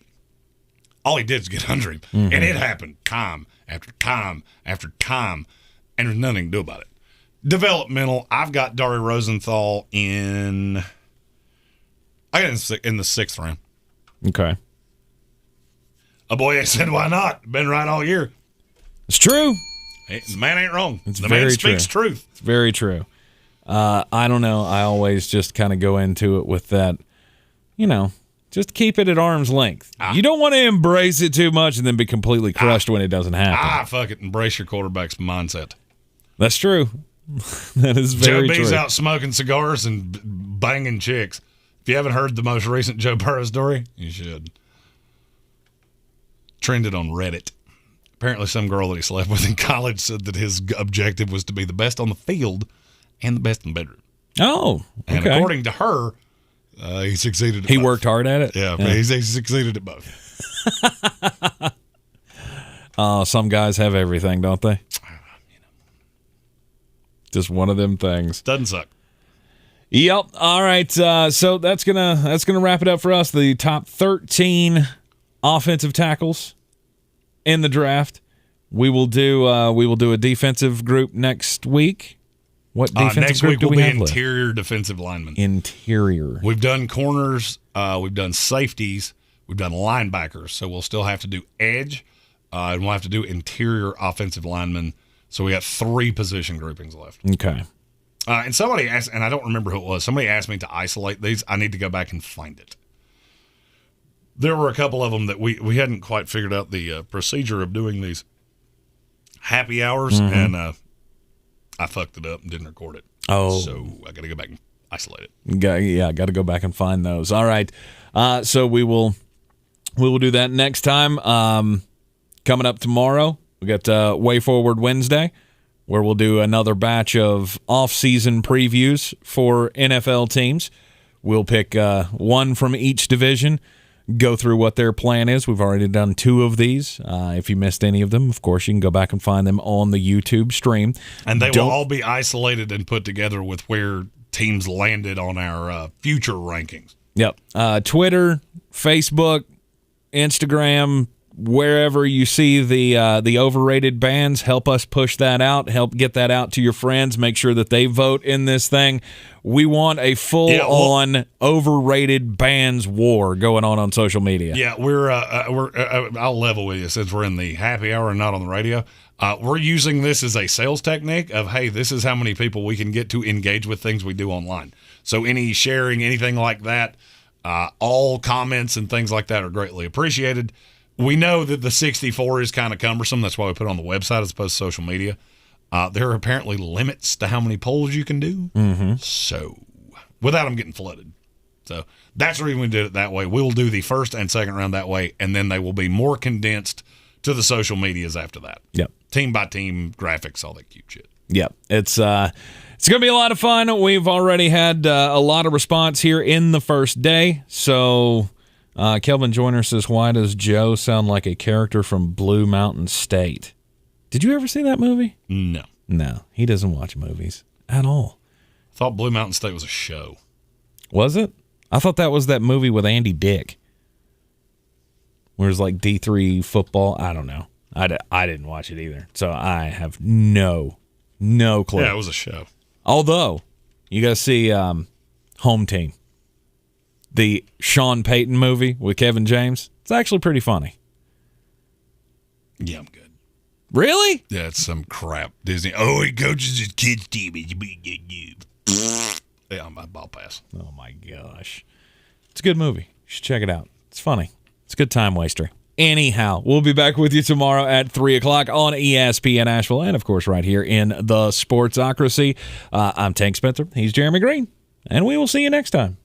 All he did is get under him. Mm-hmm. And it happened time after time after time, and there's nothing to do about it. Developmental, I've got Dari Rosenthal in the 6th round. Okay. A boy said, why not? Been right all year. It's true. The man ain't wrong. It's the very man speaks true. truth. It's very true. I don't know. I always just kind of go into it with that, just keep it at arm's length. You don't want to embrace it too much and then be completely crushed when it doesn't happen. Fuck it. Embrace your quarterback's mindset. That's true. That is very true. Joe B's out smoking cigars and banging chicks. If you haven't heard the most recent Joe Burrow story, you should. Trended on Reddit. Apparently some girl that he slept with in college said that his objective was to be the best on the field and the best in the bedroom. Oh, okay. And according to her, he succeeded at both. He worked hard at it? Yeah, but he succeeded at both. Some guys have everything, don't they? Just one of them things. Doesn't suck. Yep. All right. So that's gonna wrap it up for us. The top 13 offensive tackles in the draft. We will do a defensive group next week. What defensive next group week do will we be have left? interior defensive linemen. Interior. We've done corners. We've done safeties. We've done linebackers. So we'll still have to do edge, and we'll have to do interior offensive linemen. So we got 3 position groupings left. Okay. And somebody asked, and I don't remember who it was. Somebody asked me to isolate these. I need to go back and find it. There were a couple of them that we hadn't quite figured out the procedure of doing these happy hours, and I fucked it up and didn't record it. Oh. So I got to go back and isolate it. Got to go back and find those. All right. So we will do that next time. Coming up tomorrow, we got Way Forward Wednesday, where we'll do another batch of off-season previews for NFL teams. We'll pick one from each division, go through what their plan is. We've already done 2 of these. If you missed any of them, of course, you can go back and find them on the YouTube stream. And they will all be isolated and put together with where teams landed on our future rankings. Yep. Twitter, Facebook, Instagram, wherever you see the overrated bands, help us push that out. Help get that out to your friends. Make sure that they vote in this thing. We want a full-on overrated bands war going on social media. Yeah, we're I'll level with you since we're in the happy hour and not on the radio. We're using this as a sales technique of, hey, this is how many people we can get to engage with things we do online. So any sharing, anything like that, all comments and things like that are greatly appreciated. We know that the 64 is kind of cumbersome. That's why we put it on the website as opposed to social media. There are apparently limits to how many polls you can do. Mm-hmm. So, without them getting flooded. So, that's the reason we did it that way. We'll do the first and second round that way, and then they will be more condensed to the social medias after that. Yep. Team by team, graphics, all that cute shit. Yep. It's going to be a lot of fun. We've already had a lot of response here in the first day. So, Kelvin Joyner says, why does Joe sound like a character from Blue Mountain State? Did you ever see that movie? No. No, he doesn't watch movies at all. I thought Blue Mountain State was a show. Was it? I thought that was that movie with Andy Dick. Where it's like D3 football. I don't know. I didn't watch it either, so I have no clue. Yeah, it was a show. Although, you got to see Home Team, the Sean Payton movie with Kevin James. It's actually pretty funny. Yeah, I'm good. Really? Yeah, it's some crap. Disney. Oh, he coaches his kids' team. Yeah, I'll pass. Oh, my gosh. It's a good movie. You should check it out. It's funny. It's a good time waster. Anyhow, we'll be back with you tomorrow at 3 o'clock on ESPN Asheville and, of course, right here in the Sportsocracy. I'm Tank Spencer. He's Jeremy Greene. And we will see you next time.